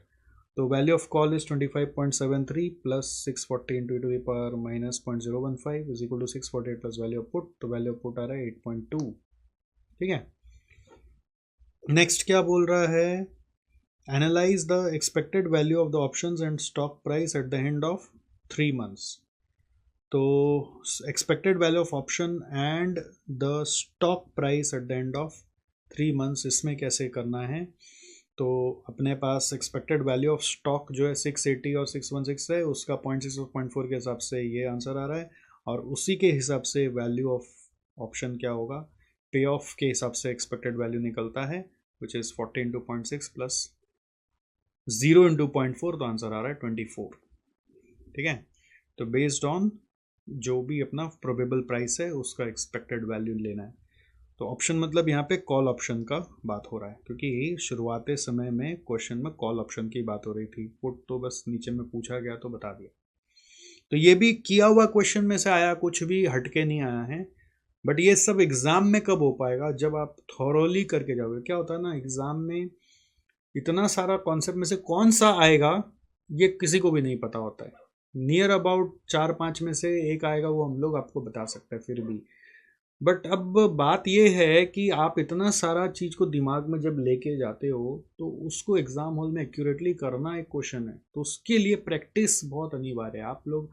तो value of call is 25.73 plus 640 into to the power minus 0.015 is equal to 648 plus value of put, तो value of put आ रहा है 8.2, ठीक है। Next क्या बोल रहा है, analyse the expected value of the options and stock price at the end of 3 months। तो expected value of option and the stock price at the end of 3 months, इसमें कैसे करना है। तो अपने पास एक्सपेक्टेड वैल्यू ऑफ स्टॉक जो है 680 और 616 है, उसका 0.6 और 0.4 के हिसाब से ये आंसर आ रहा है, और उसी के हिसाब से वैल्यू ऑफ ऑप्शन क्या होगा, पे ऑफ के हिसाब से एक्सपेक्टेड वैल्यू निकलता है which is 40 into 0.6 plus 0 into 0.4, तो आंसर आ रहा है 24, ठीक है। तो बेस्ड ऑन जो भी अपना प्रोबेबल प्राइस है उसका एक्सपेक्टेड वैल्यू लेना है। तो ऑप्शन मतलब यहाँ पे कॉल ऑप्शन का बात हो रहा है, क्योंकि शुरुआती समय में क्वेश्चन में कॉल ऑप्शन की बात हो रही थी, पुट तो बस नीचे में पूछा गया तो बता दिया। तो ये भी किया हुआ क्वेश्चन में से आया, कुछ भी हटके नहीं आया है। बट ये सब एग्जाम में कब हो पाएगा, जब आप थॉरोली करके जाओगे। क्या होता है ना, एग्जाम में इतना सारा कॉन्सेप्ट में से कौन सा आएगा ये किसी को भी नहीं पता होता है। नियर अबाउट 4-5 में से एक आएगा, वो हम लोग आपको बता सकते हैं फिर भी। बट अब बात यह है कि आप इतना सारा चीज़ को दिमाग में जब लेके जाते हो तो उसको एग्जाम हॉल में एक्यूरेटली करना एक क्वेश्चन है, तो उसके लिए प्रैक्टिस बहुत अनिवार्य है। आप लोग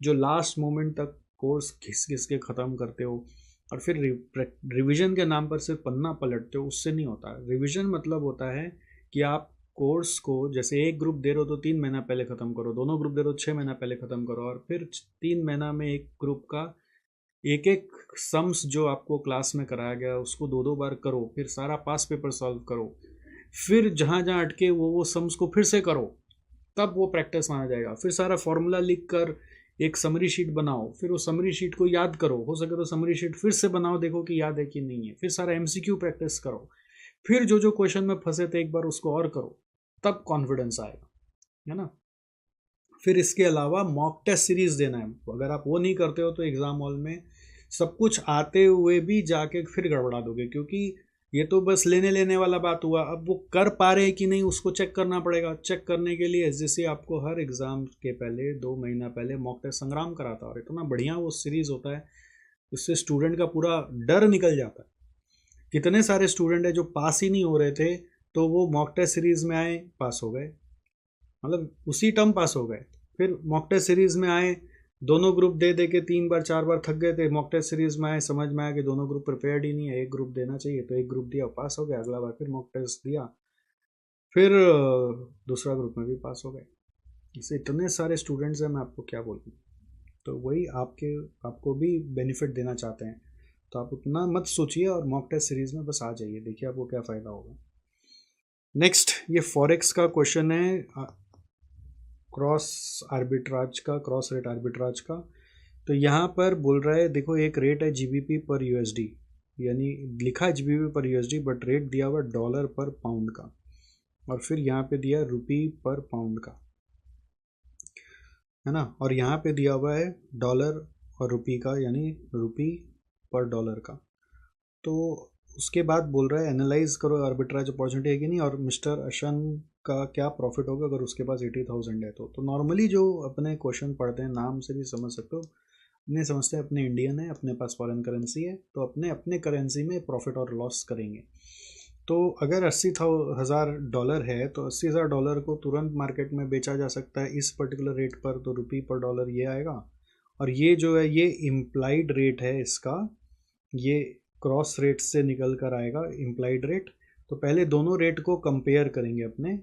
जो लास्ट मोमेंट तक कोर्स घिस घिस के ख़त्म करते हो और फिर रिवीजन के नाम पर सिर्फ पन्ना पलटते हो, उससे नहीं होता। रिवीजन मतलब होता है कि आप कोर्स को जैसे एक ग्रुप दे रहे हो तो 3 महीना पहले ख़त्म करो, दोनों ग्रुप दे रहे हो 6 महीना पहले ख़त्म करो, और फिर 3 महीना में एक ग्रुप का एक एक सम्स जो आपको क्लास में कराया गया उसको 2 2 बार करो, फिर सारा पास पेपर सॉल्व करो, फिर जहाँ जहाँ अटके वो सम्स को फिर से करो, तब वो प्रैक्टिस माना जाएगा। फिर सारा फॉर्मूला लिख कर एक समरी शीट बनाओ, फिर वो समरी शीट को याद करो, हो सके तो समरी शीट फिर से बनाओ, देखो कि याद है कि नहीं है, फिर सारा एमसीक्यू प्रैक्टिस करो, फिर जो जो क्वेश्चन में फंसे थे एक बार उसको और करो, तब कॉन्फिडेंस आएगा, है ना। फिर इसके अलावा मॉक टेस्ट सीरीज देना है। अगर आप वो नहीं करते हो तो एग्जाम हॉल में सब कुछ आते हुए भी जाके फिर गड़बड़ा दोगे, क्योंकि ये तो बस लेने लेने वाला बात हुआ, अब वो कर पा रहे हैं कि नहीं उसको चेक करना पड़ेगा। चेक करने के लिए एसजीसी आपको हर एग्जाम के पहले 2 महीना पहले मॉक टेस्ट संग्राम कराता है, और इतना बढ़िया वो सीरीज होता है, उससे स्टूडेंट का पूरा डर निकल जाता है। कितने सारे स्टूडेंट है जो पास ही नहीं हो रहे थे, तो वो मॉक टेस्ट सीरीज में आए, पास हो गए, मतलब उसी टर्म पास हो गए। फिर मॉक टेस्ट सीरीज में आए, दोनों ग्रुप दे दे के 3 बार 4 बार थक गए थे, मॉक टेस्ट सीरीज में आए, समझ में आया कि दोनों ग्रुप प्रिपेयर्ड ही नहीं है, एक ग्रुप देना चाहिए, तो एक ग्रुप दिया, पास हो गया, अगला बार फिर मॉक टेस्ट दिया, फिर दूसरा ग्रुप में भी पास हो गए। इससे इतने सारे स्टूडेंट्स हैं, मैं आपको क्या बोलूँ। तो वही आपको भी बेनिफिट देना चाहते हैं, तो आप उतना मत सोचिए और मॉक टेस्ट सीरीज में बस आ जाइए, देखिए आपको क्या फ़ायदा होगा। नेक्स्ट ये फॉरेक्स का क्वेश्चन है, क्रॉस आर्बिट्राज का, क्रॉस रेट आर्बिट्राज का। तो यहाँ पर बोल रहा है, देखो एक रेट है जीबीपी पर यूएसडी, यानी लिखा है जीबीपी पर यूएसडी बट रेट दिया हुआ डॉलर पर पाउंड का, और फिर यहाँ पे दिया रुपी पर पाउंड का, है ना, और यहाँ पे दिया हुआ है डॉलर और रुपी का, यानी रुपी पर डॉलर का। तो उसके बाद बोल रहा है एनालाइज करो आर्बिट्राज अपॉर्चुनिटी है कि नहीं, और मिस्टर अशन का क्या प्रॉफिट होगा अगर उसके पास 80,000 है। तो नॉर्मली जो अपने क्वेश्चन पढ़ते हैं, नाम से भी समझ सकते हो, अपने समझते हैं अपने इंडियन है, अपने पास फॉरेन करेंसी है, तो अपने अपने करेंसी में प्रॉफिट और लॉस करेंगे। तो अगर 80,000 डॉलर है तो 80,000 डॉलर को तुरंत मार्केट में बेचा जा सकता है इस पर्टिकुलर रेट पर, तो रुपी पर डॉलर ये आएगा, और ये जो है ये इम्प्लाइड रेट है इसका, ये क्रॉस रेट से निकल कर आएगा इम्प्लाइड रेट। तो पहले दोनों रेट को कंपेयर करेंगे अपने,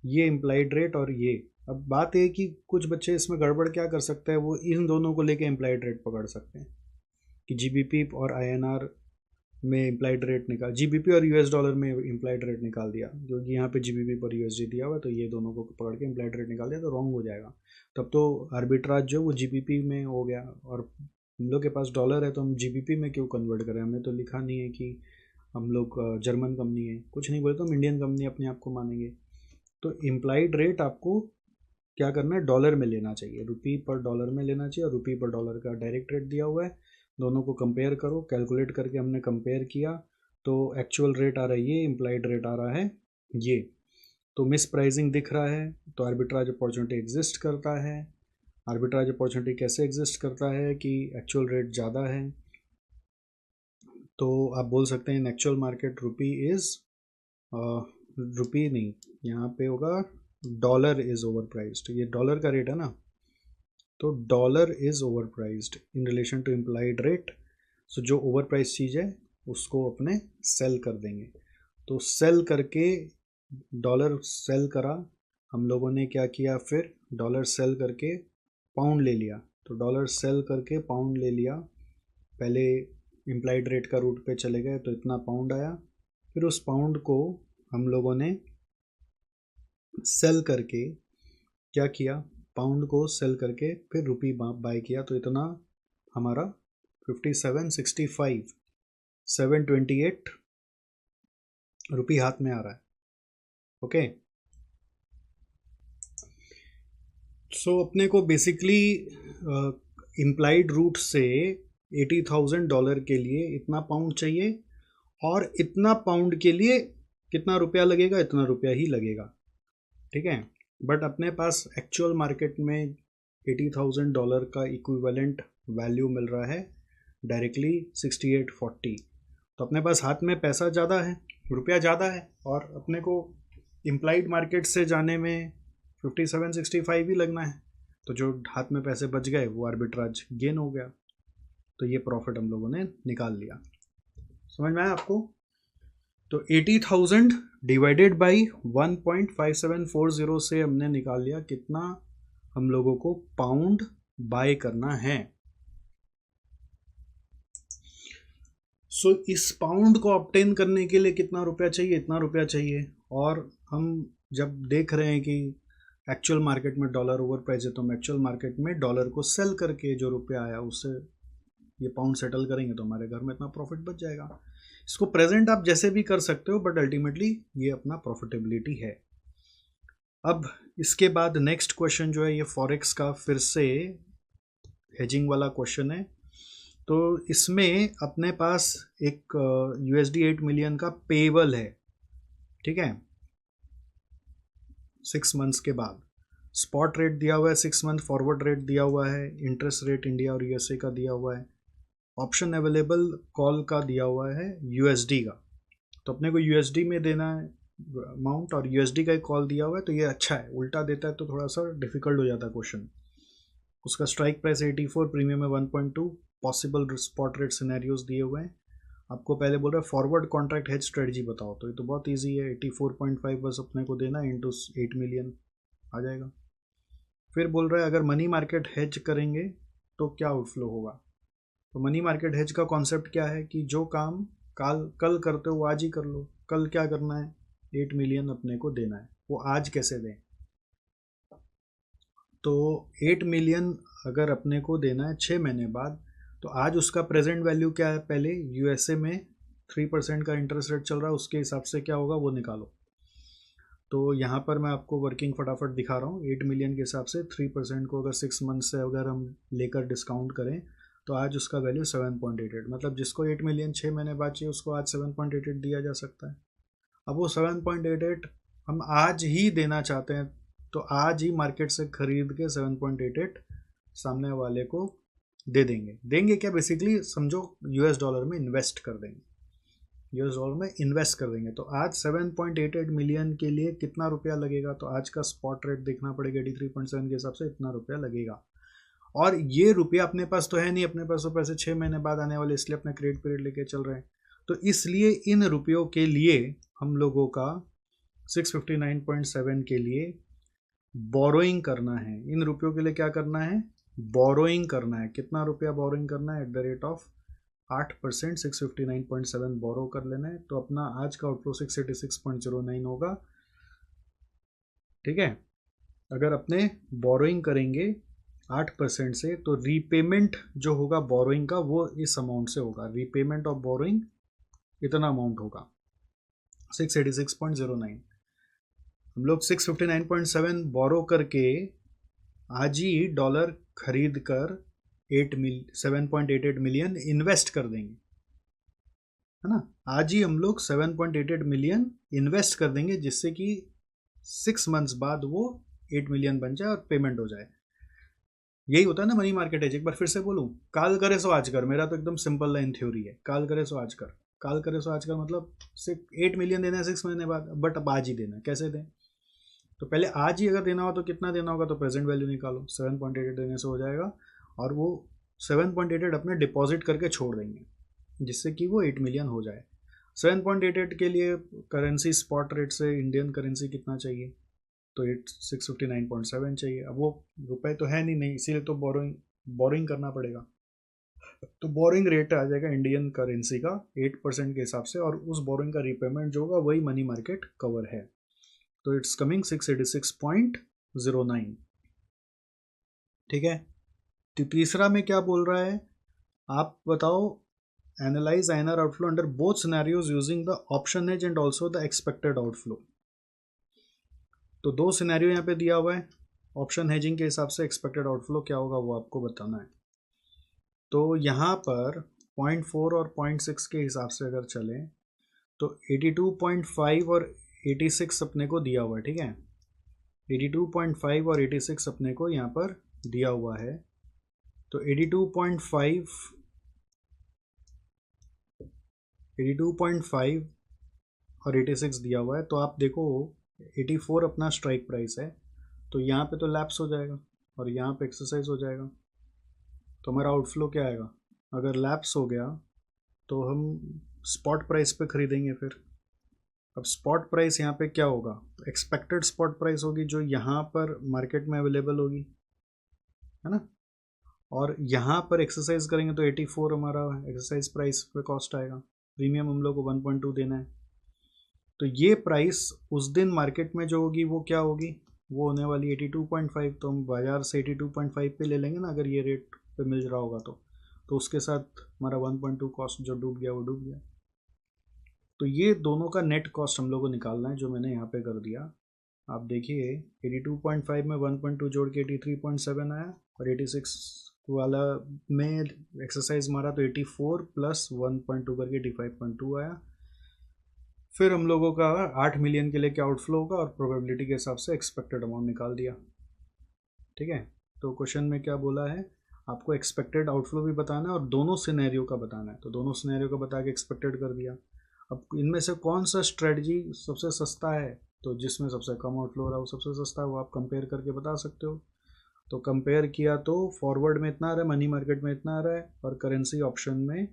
ये इम्प्लाइड रेट और ये। अब बात है कि कुछ बच्चे इसमें गड़बड़ क्या कर सकते हैं, वो इन दोनों को लेके इम्प्लाइड रेट पकड़ सकते हैं कि जीबीपी और आईएनआर में इम्प्लाइड रेट निकाल, जीबीपी और यूएस डॉलर में इम्प्लाइड रेट निकाल दिया, जो कि यहाँ पे जीबीपी पर यूएसडी दिया हुआ है, तो ये दोनों को पकड़ के इम्प्लाइड रेट निकाल दिया, तो रॉन्ग हो जाएगा। तब तो आर्बिट्राज जो वो जीबीपी में हो गया, और हम लोग के पास डॉलर है तो हम जीबीपी में क्यों कन्वर्ट करें, हमने तो लिखा नहीं है कि हम लोग जर्मन कंपनी है, कुछ नहीं बोले तो हम इंडियन कंपनी अपने आप को मानेंगे। तो इम्प्लाइड रेट आपको क्या करना है, डॉलर में लेना चाहिए, रुपी पर डॉलर में लेना चाहिए, और रुपी पर डॉलर का डायरेक्ट रेट दिया हुआ है, दोनों को कंपेयर करो, कैलकुलेट करके हमने कंपेयर किया, तो एक्चुअल रेट आ रहा है ये, इम्प्लाइड रेट आ रहा है ये, तो मिस प्राइसिंग दिख रहा है, तो आर्बिट्राज अपॉर्चुनिटी एग्जिस्ट करता है। आर्बिट्राज अपॉर्चुनिटी कैसे एग्जिस्ट करता है कि एक्चुअल रेट ज़्यादा है, तो आप बोल सकते हैं in actual market rupee is, rupee नहीं, यहाँ पे होगा डॉलर इज़ ओवर प्राइस्ड, ये डॉलर का रेट है ना, तो dollar is overpriced in relation to implied rate. So जो ओवर प्राइस चीज़ है उसको अपने सेल कर देंगे, तो सेल करके डॉलर सेल करा, हम लोगों ने क्या किया, फिर डॉलर सेल करके पाउंड ले लिया, तो डॉलर सेल करके पाउंड ले लिया, पहले इम्प्लाइड रेट का रूट पे चले गए तो इतना पाउंड आया, फिर उस पाउंड को हम लोगों ने सेल करके क्या किया, पाउंड को सेल करके फिर रुपी बाय किया, तो इतना हमारा 5765 728 रुपी हाथ में आ रहा है। ओके, सो अपने को बेसिकली इम्प्लाइड रूट से 80,000 डॉलर के लिए इतना पाउंड चाहिए, और इतना पाउंड के लिए कितना रुपया लगेगा, इतना रुपया ही लगेगा, ठीक है। बट अपने पास एक्चुअल मार्केट में 80,000 डॉलर का इक्विवेलेंट वैल्यू मिल रहा है डायरेक्टली 6840, तो अपने पास हाथ में पैसा ज़्यादा है, रुपया ज़्यादा है, और अपने को इम्प्लाइड मार्केट से जाने में 5765 ही लगना है, तो जो हाथ में पैसे बच गए वो आर्बिट्राज गेन हो गया, तो ये प्रॉफिट हम लोगों ने निकाल लिया। समझ में आया आपको। तो 80,000 डिवाइडेड बाई 1.5740 से हमने निकाल लिया कितना हम लोगों को पाउंड बाय करना है। सो इस पाउंड को ऑब्टेन करने के लिए कितना रुपया चाहिए, इतना रुपया चाहिए। और हम जब देख रहे हैं कि एक्चुअल मार्केट में डॉलर ओवर प्राइस है, तो हम एक्चुअल मार्केट में डॉलर को सेल करके जो रुपया आया उससे ये पाउंड सेटल करेंगे तो हमारे घर में इतना प्रॉफिट बच जाएगा। इसको प्रेजेंट आप जैसे भी कर सकते हो, बट अल्टीमेटली ये अपना प्रॉफिटेबिलिटी है। अब इसके बाद नेक्स्ट क्वेश्चन जो है ये फॉरेक्स का फिर से हेजिंग वाला क्वेश्चन है। तो इसमें अपने पास एक USD 8 मिलियन का पेबल है, ठीक है, 6 मंथ्स के बाद। स्पॉट रेट दिया हुआ है 6 मंथ, फॉरवर्ड रेट दिया हुआ है, इंटरेस्ट रेट इंडिया और USA का दिया हुआ है, ऑप्शन अवेलेबल कॉल का दिया हुआ है USD का। तो अपने को USD में देना है अमाउंट और USD का एक कॉल दिया हुआ है, तो ये अच्छा है। उल्टा देता है तो थोड़ा सा डिफिकल्ट हो जाता है क्वेश्चन। उसका स्ट्राइक प्राइस 84, प्रीमियम है 1.2, पॉसिबल स्पॉट रेट सिनेरियोज दिए हुए हैं। आपको पहले बोल रहा है फॉरवर्ड कॉन्ट्रैक्ट हेज स्ट्रेटजी बताओ, तो ये तो बहुत इजी है। 84.5 बस अपने को देना इंटू 8 मिलियन आ जाएगा। फिर बोल रहा है अगर मनी मार्केट हेज करेंगे तो क्या आउटफ्लो होगा। तो मनी मार्केट हेज का कॉन्सेप्ट क्या है कि जो काम कल करते हो वो आज ही कर लो। कल क्या करना है, 8 मिलियन अपने को देना है, वो आज कैसे दें। तो 8 मिलियन अगर अपने को देना है 6 महीने बाद, तो आज उसका प्रेजेंट वैल्यू क्या है, पहले USA में 3% का इंटरेस्ट रेट चल रहा है, उसके हिसाब से क्या होगा वो निकालो। तो यहाँ पर मैं आपको वर्किंग फटाफट दिखा रहा हूँ। 8 मिलियन के हिसाब से 3% को अगर 6 मंथ से अगर हम लेकर डिस्काउंट करें तो आज उसका वैल्यू 7.88, मतलब जिसको 8 मिलियन 6 महीने बाद चाहिए उसको आज 7.88 दिया जा सकता है। अब वो 7.88 हम आज ही देना चाहते हैं, तो आज ही मार्केट से खरीद के 7.88 सामने वाले को देंगे क्या, बेसिकली समझो US डॉलर में इन्वेस्ट कर देंगे, US डॉलर में इन्वेस्ट कर देंगे। तो आज 7.88 मिलियन के लिए कितना रुपया लगेगा, तो आज का स्पॉट रेट देखना पड़ेगा 83.7 के हिसाब से इतना रुपया लगेगा। और ये रुपया अपने पास तो है नहीं, अपने पास तो पैसे 6 महीने बाद आने वाले, इसलिए अपना क्रेडिट पीरियड लेके चल रहे हैं। तो इसलिए इन रुपयों के लिए हम लोगों का 659.7 के लिए बोरोइंग करना है। इन रुपयों के लिए क्या करना है, बोरोइंग करना है। कितना रुपया बोरोइंग करना है, एट द रेट ऑफ 8%, 659.7 बोरो कर लेना है। तो अपना आज का आउटफ्लो 686.09 होगा, ठीक है। अगर अपने बोरोइंग करेंगे 8% से, तो रीपेमेंट जो होगा बोरोइंग का वो इस अमाउंट से होगा। रीपेमेंट ऑफ बोरोइंग इतना अमाउंट होगा 686.09। हम लोग 659.7 बोरो करके आज ही डॉलर खरीद कर 7.88 मिलियन इन्वेस्ट कर देंगे, है ना। आज ही हम लोग 7.88 मिलियन इन्वेस्ट कर देंगे, जिससे कि 6 मंथ्स बाद वो 8 मिलियन बन जाए और पेमेंट हो जाए। यही होता है ना मनी मार्केट एज। एक बार फिर से बोलूं, काल करे सो आज कर, मेरा तो एकदम सिंपल लाइन थ्योरी है। काल करे सो आज कर, काल करे सो आज कर मतलब सिर्फ 8 मिलियन देना है 6 महीने बाद, बट अब आज ही देना है। कैसे दें, तो पहले आज ही अगर देना हो तो कितना देना होगा, तो प्रेजेंट वैल्यू निकालो, 7.88 देने से हो जाएगा। और वो 7.88 अपने डिपॉजिट करके छोड़ देंगे, जिससे कि वो 8 मिलियन हो जाए। 7.88 के लिए करेंसी स्पॉट रेट से इंडियन करेंसी कितना चाहिए, तो 659.7 चाहिए। अब वो रुपए तो है नहीं, इसीलिए तो बोरिंग करना पड़ेगा। तो बोरिंग रेट आ जाएगा इंडियन करेंसी का 8% के हिसाब से, और उस बोरिंग का रीपेमेंट जो होगा वही मनी मार्केट कवर है। तो इट्स कमिंग 686.09, ठीक है। तो तीसरा में क्या बोल रहा है, आप बताओ, analyse INR outflow under both scenarios using the option hedge and also the expected outflow. तो 2 सिनेरियो यहाँ पे दिया हुआ है, ऑप्शन हेजिंग के हिसाब से एक्सपेक्टेड आउटफ्लो क्या होगा वो आपको बताना है। तो यहाँ पर 0.4 और 0.6 के हिसाब से अगर चलें तो 82.5 और 86 अपने को दिया हुआ है, ठीक है। 82.5 और 86 अपने को यहाँ पर दिया हुआ है। तो 82.5 और 86 दिया हुआ है। तो आप देखो 84 अपना स्ट्राइक प्राइस है, तो यहाँ पे तो लैप्स हो जाएगा और यहाँ पे एक्सरसाइज हो जाएगा। तो हमारा आउटफ्लो क्या आएगा, अगर लैप्स हो गया तो हम स्पॉट प्राइस पे खरीदेंगे फिर, अब स्पॉट प्राइस यहाँ पे क्या होगा, एक्सपेक्टेड स्पॉट प्राइस होगी जो यहाँ पर मार्केट में अवेलेबल होगी, है ना। और यहाँ पर एक्सरसाइज करेंगे तो 84 हमारा एक्सरसाइज प्राइस पे कॉस्ट आएगा, प्रीमियम हम लोग को 1.2 देना है। तो ये प्राइस उस दिन मार्केट में जो होगी वो क्या होगी, वो होने वाली 82.5। तो हम बाजार से 82.5 पे ले लेंगे ना, अगर ये रेट पे मिल रहा होगा तो उसके साथ हमारा 1.2 कॉस्ट जो डूब गया वो डूब गया। तो ये दोनों का नेट कॉस्ट हम लोग को निकालना है, जो मैंने यहाँ पे कर दिया। आप देखिए 82.5 में 1.2 जोड़ के 83.7 आया, और 86 वाला में एक्सरसाइज मारा तो 84 प्लस 1.2 करके 85.2 आया। फिर हम लोगों का 8 मिलियन के लिए क्या आउटफ्लो होगा, और प्रोबेबिलिटी के हिसाब से एक्सपेक्टेड अमाउंट निकाल दिया। ठीक है, तो क्वेश्चन में क्या बोला है, आपको एक्सपेक्टेड आउटफ्लो भी बताना है और दोनों सिनेरियो का बताना है। तो दोनों सिनेरियो का बता के एक्सपेक्टेड कर दिया। अब इनमें से कौन सा स्ट्रेटजी सबसे सस्ता है, तो जिसमें सबसे कम आउटफ्लो हो रहा है वो सबसे सस्ता है, वो आप कंपेयर करके बता सकते हो। तो कंपेयर किया तो फॉरवर्ड में इतना आ रहा है, मनी मार्केट में इतना आ रहा है, और करेंसी ऑप्शन में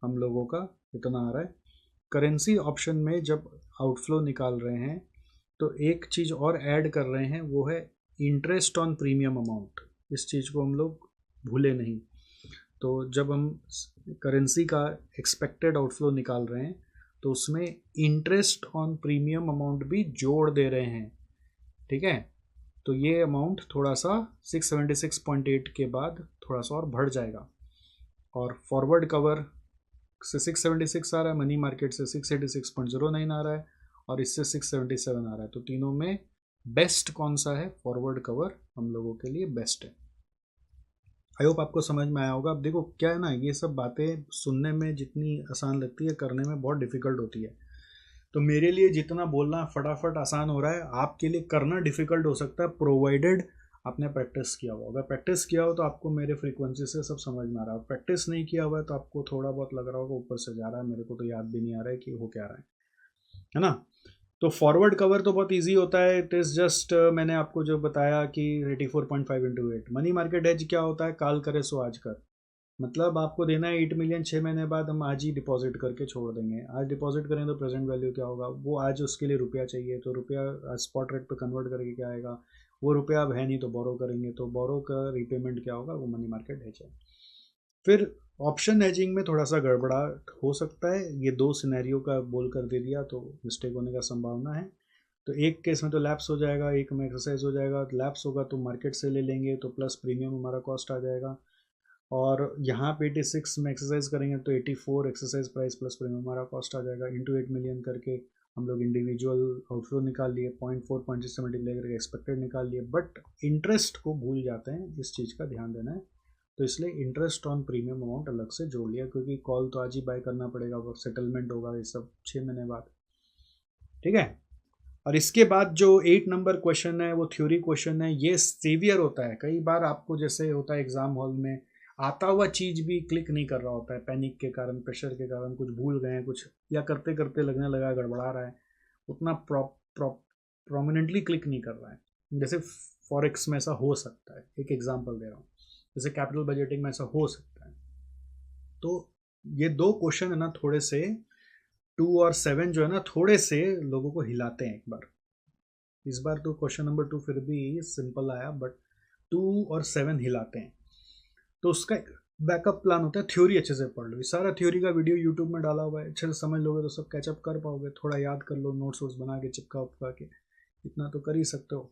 हम लोगों का इतना आ रहा है। करेंसी ऑप्शन में जब आउटफ्लो निकाल रहे हैं तो एक चीज़ और ऐड कर रहे हैं, वो है इंटरेस्ट ऑन प्रीमियम अमाउंट। इस चीज़ को हम लोग भूले नहीं। तो जब हम करेंसी का एक्सपेक्टेड आउटफ्लो निकाल रहे हैं तो उसमें इंटरेस्ट ऑन प्रीमियम अमाउंट भी जोड़ दे रहे हैं। ठीक है, तो ये अमाउंट थोड़ा सा 676.8 के बाद थोड़ा सा और बढ़ जाएगा। और फॉरवर्ड कवर से 676 आ रहा है, मनी मार्केट से 686.09 आ रहा है, और इससे 677 आ रहा है। तो तीनों में बेस्ट कौन सा है, फॉरवर्ड कवर हम लोगों के लिए बेस्ट है। आई होप आपको समझ में आया होगा। अब देखो क्या है ना, ये सब बातें सुनने में जितनी आसान लगती है, करने में बहुत डिफिकल्ट होती है। तो मेरे लिए जितना बोलना फटाफट आसान हो रहा है, आपके लिए करना डिफिकल्ट हो सकता है, प्रोवाइडेड आपने प्रैक्टिस किया हुआ। अगर प्रैक्टिस किया हो तो आपको मेरे फ्रीक्वेंसी से सब समझ में आ रहा है। प्रैक्टिस नहीं किया हुआ है तो आपको थोड़ा बहुत लग रहा होगा ऊपर से जा रहा है, मेरे को तो याद भी नहीं आ रहा है कि हो क्या रहा है ना। तो फॉरवर्ड कवर तो बहुत इजी होता है, इट इज़ जस्ट मैंने आपको जो बताया कि 84.5 इंटू 8। मनी मार्केट एज क्या होता है, काल करे सो आज कर। मतलब आपको देना है 8 मिलियन, 6 महीने बाद हम आज ही डिपॉजिट करके छोड़ देंगे। आज डिपॉजिट करें तो प्रेजेंट वैल्यू क्या होगा, वो आज उसके लिए रुपया चाहिए, तो रुपया आज स्पॉट रेट पे कन्वर्ट करके क्या आएगा, वो रुपया अब है नहीं तो बोरो करेंगे, तो बोरो का रीपेमेंट क्या होगा, वो मनी मार्केट हेज है। फिर ऑप्शन हेजिंग में थोड़ा सा गड़बड़ा हो सकता है, ये दो सिनेरियो का बोल कर दे दिया तो मिस्टेक होने का संभावना है। तो एक केस में तो लैप्स हो जाएगा, एक में एक्सरसाइज हो जाएगा। लैप्स होगा तो मार्केट से ले लेंगे तो प्लस प्रीमियम हमारा कॉस्ट आ जाएगा, और यहाँ पे 86 में एक्सरसाइज करेंगे तो 84 एक्सरसाइज प्राइस प्लस प्रीमियम हमारा कॉस्ट आ जाएगा। इंटू 8 मिलियन करके हम लोग इंडिविजुअल आउटफ्लो निकाल लिए, 0.4 0.6 से मल्टीप्लाई करके एक्सपेक्टेड निकाल लिए। बट इंटरेस्ट को भूल जाते हैं, इस चीज़ का ध्यान देना है। तो इसलिए इंटरेस्ट ऑन प्रीमियम अमाउंट अलग से जोड़ लिया, क्योंकि कॉल तो आज ही बाय करना पड़ेगा और सेटलमेंट होगा ये सब 6 महीने बाद। ठीक है, और इसके बाद जो 8 नंबर क्वेश्चन है वो थ्योरी क्वेश्चन है। ये सीवियर होता है, कई बार आपको जैसे होता है एग्जाम हॉल में आता हुआ चीज भी क्लिक नहीं कर रहा होता है, पैनिक के कारण, प्रेशर के कारण, कुछ भूल गए हैं कुछ, या करते करते लगने लगा गड़बड़ा रहा है, उतना प्रोमिनेंटली क्लिक नहीं कर रहा है। जैसे फॉरेक्स में ऐसा हो सकता है, एक एग्जाम्पल दे रहा हूँ, जैसे कैपिटल बजटिंग में ऐसा हो सकता है। तो ये दो क्वेश्चन है ना, थोड़े से 2 और 7 जो है ना, थोड़े से लोगों को हिलाते हैं एक बार। इस बार तो क्वेश्चन नंबर 2 फिर भी सिंपल आया, बट 2 और 7 हिलाते हैं। तो उसका बैकअप प्लान होता है, थ्योरी अच्छे से पढ़ लो। ये सारा थ्योरी का वीडियो यूट्यूब में डाला हुआ है, अच्छे से समझ लोगे तो सब कैचअप कर पाओगे। थोड़ा याद कर लो, नोट्स वोट्स बना के चिपका उपका के, इतना तो कर ही सकते हो।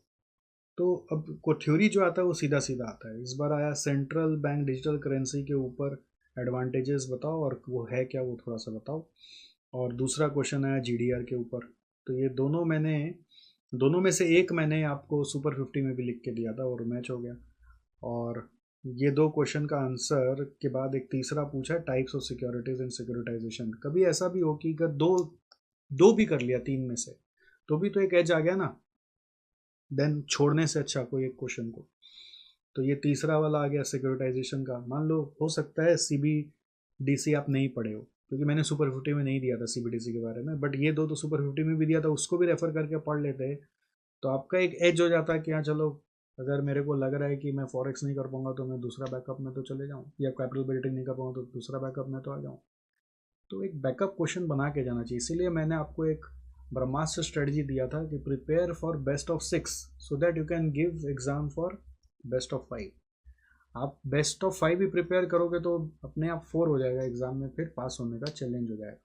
तो अब को थ्योरी जो आता है वो सीधा सीधा आता है। इस बार आया सेंट्रल बैंक डिजिटल करेंसी के ऊपर एडवांटेजेस बताओ, और वो है क्या वो थोड़ा सा बताओ। और दूसरा क्वेश्चन आया जीडीआर के ऊपर। तो ये दोनों में से एक मैंने आपको सुपर 50 में भी लिख के दिया था और मैच हो गया। और ये दो क्वेश्चन का आंसर के बाद एक तीसरा पूछा, types of securities and securitization. कभी ऐसा भी हो कि अगर दो भी कर लिया 3 में से, तो भी तो एक एज आ गया ना, देन छोड़ने से अच्छा कोई एक क्वेश्चन को। तो ये तीसरा वाला आ गया सिक्योरिटाइजेशन का। मान लो हो सकता है सीबीडीसी आप नहीं पढ़े हो, क्योंकि मैंने सुपर 50 में नहीं दिया था सीबीडीसी के बारे में, बट ये दो तो सुपर 50 में भी दिया था, उसको भी रेफर करके पढ़ लेते। तो आपका एक एज हो जाता है कि हाँ चलो, अगर मेरे को लग रहा है कि मैं फॉरेक्स नहीं कर पाऊंगा तो मैं दूसरा बैकअप में तो चले जाऊँ, या कैपिटल बजटिंग नहीं कर पाऊंगा तो दूसरा बैकअप में तो आ जाऊँ। तो एक बैकअप क्वेश्चन बना के जाना चाहिए। इसीलिए मैंने आपको एक ब्रह्मास्त्र स्ट्रेटजी दिया था कि prepare for best of 6 so that you can give exam for best of 5। आप बेस्ट ऑफ 5 भी प्रिपेयर करोगे तो अपने आप 4 हो जाएगा एग्जाम में, फिर पास होने का चैलेंज हो जाएगा।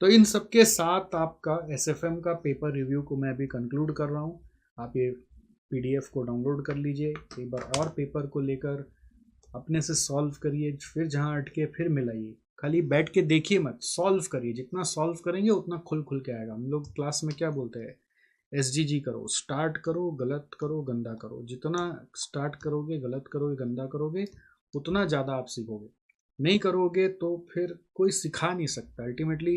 तो इन सबके साथ आपका SFM का पेपर रिव्यू को मैं अभी कंक्लूड कर रहा हूँ। आप ये PDF को डाउनलोड कर लीजिए, एक बार और पेपर को लेकर अपने से सॉल्व करिए, फिर जहाँ अटके फिर मिलाइए। खाली बैठ के देखिए मत, सॉल्व करिए। जितना सॉल्व करेंगे उतना खुल खुल के आएगा। हम लोग क्लास में क्या बोलते हैं, SGG करो, स्टार्ट करो, गलत करो, गंदा करो। जितना स्टार्ट करोगे, गलत करोगे, गंदा करोगे, उतना ज़्यादा आप सीखोगे। नहीं करोगे तो फिर कोई सिखा नहीं सकता। अल्टीमेटली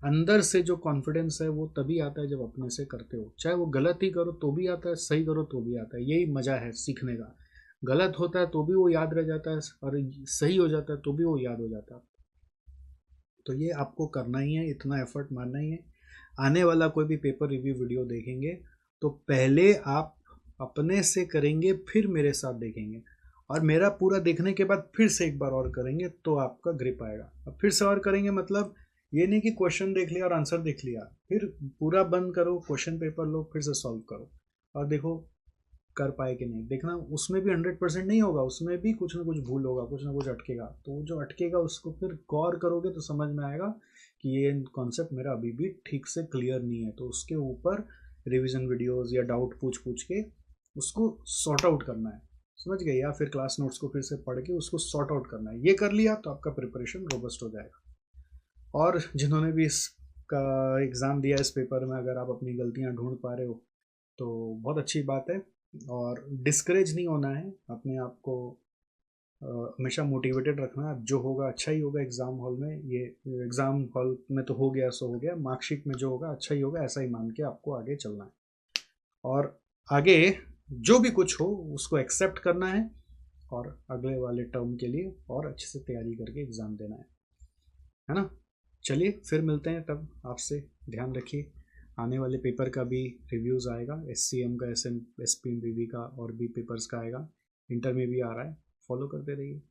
अंदर से जो कॉन्फिडेंस है वो तभी आता है जब अपने से करते हो। चाहे वो गलत ही करो तो भी आता है, सही करो तो भी आता है। यही मज़ा है सीखने का। गलत होता है तो भी वो याद रह जाता है, और सही हो जाता है तो भी वो याद हो जाता है। तो ये आपको करना ही है, इतना एफर्ट मारना ही है। आने वाला कोई भी पेपर रिव्यू वीडियो देखेंगे तो पहले आप अपने से करेंगे, फिर मेरे साथ देखेंगे, और मेरा पूरा देखने के बाद फिर से एक बार और करेंगे तो आपका ग्रिप आएगा। अब फिर से और करेंगे मतलब ये नहीं कि क्वेश्चन देख लिया और आंसर देख लिया, फिर पूरा बंद करो, क्वेश्चन पेपर लो, फिर से सॉल्व करो और देखो कर पाए कि नहीं। देखना उसमें भी 100% नहीं होगा, उसमें भी कुछ ना कुछ भूल होगा, कुछ ना कुछ अटकेगा। तो जो अटकेगा उसको फिर गौर करोगे तो समझ में आएगा कि ये कॉन्सेप्ट मेरा अभी भी ठीक से क्लियर नहीं है। तो उसके ऊपर रिवीजन वीडियोस या डाउट पूछ पूछ के उसको सॉर्ट आउट करना है, समझ गए? या फिर क्लास नोट्स को फिर से पढ़ के उसको सॉर्ट आउट करना है। ये कर लिया तो आपका प्रिपरेशन रोबस्ट हो जाएगा। और जिन्होंने भी इसका एग्ज़ाम दिया इस पेपर में, अगर आप अपनी गलतियां ढूंढ पा रहे हो तो बहुत अच्छी बात है। और डिस्करेज नहीं होना है, अपने आप को हमेशा मोटिवेटेड रखना। जो होगा अच्छा ही होगा एग्ज़ाम हॉल में। ये एग्ज़ाम हॉल में तो हो गया सो हो गया, मार्कशीट में जो होगा अच्छा ही होगा, ऐसा ही मान के आपको आगे चलना है। और आगे जो भी कुछ हो उसको एक्सेप्ट करना है और अगले वाले टर्म के लिए और अच्छे से तैयारी करके एग्ज़ाम देना है ना? चलिए फिर मिलते हैं तब आपसे। ध्यान रखिए, आने वाले पेपर का भी रिव्यूज़ आएगा। SCM का, SPMBB का और भी पेपर्स का आएगा। इंटर में भी आ रहा है, फॉलो करते रहिए।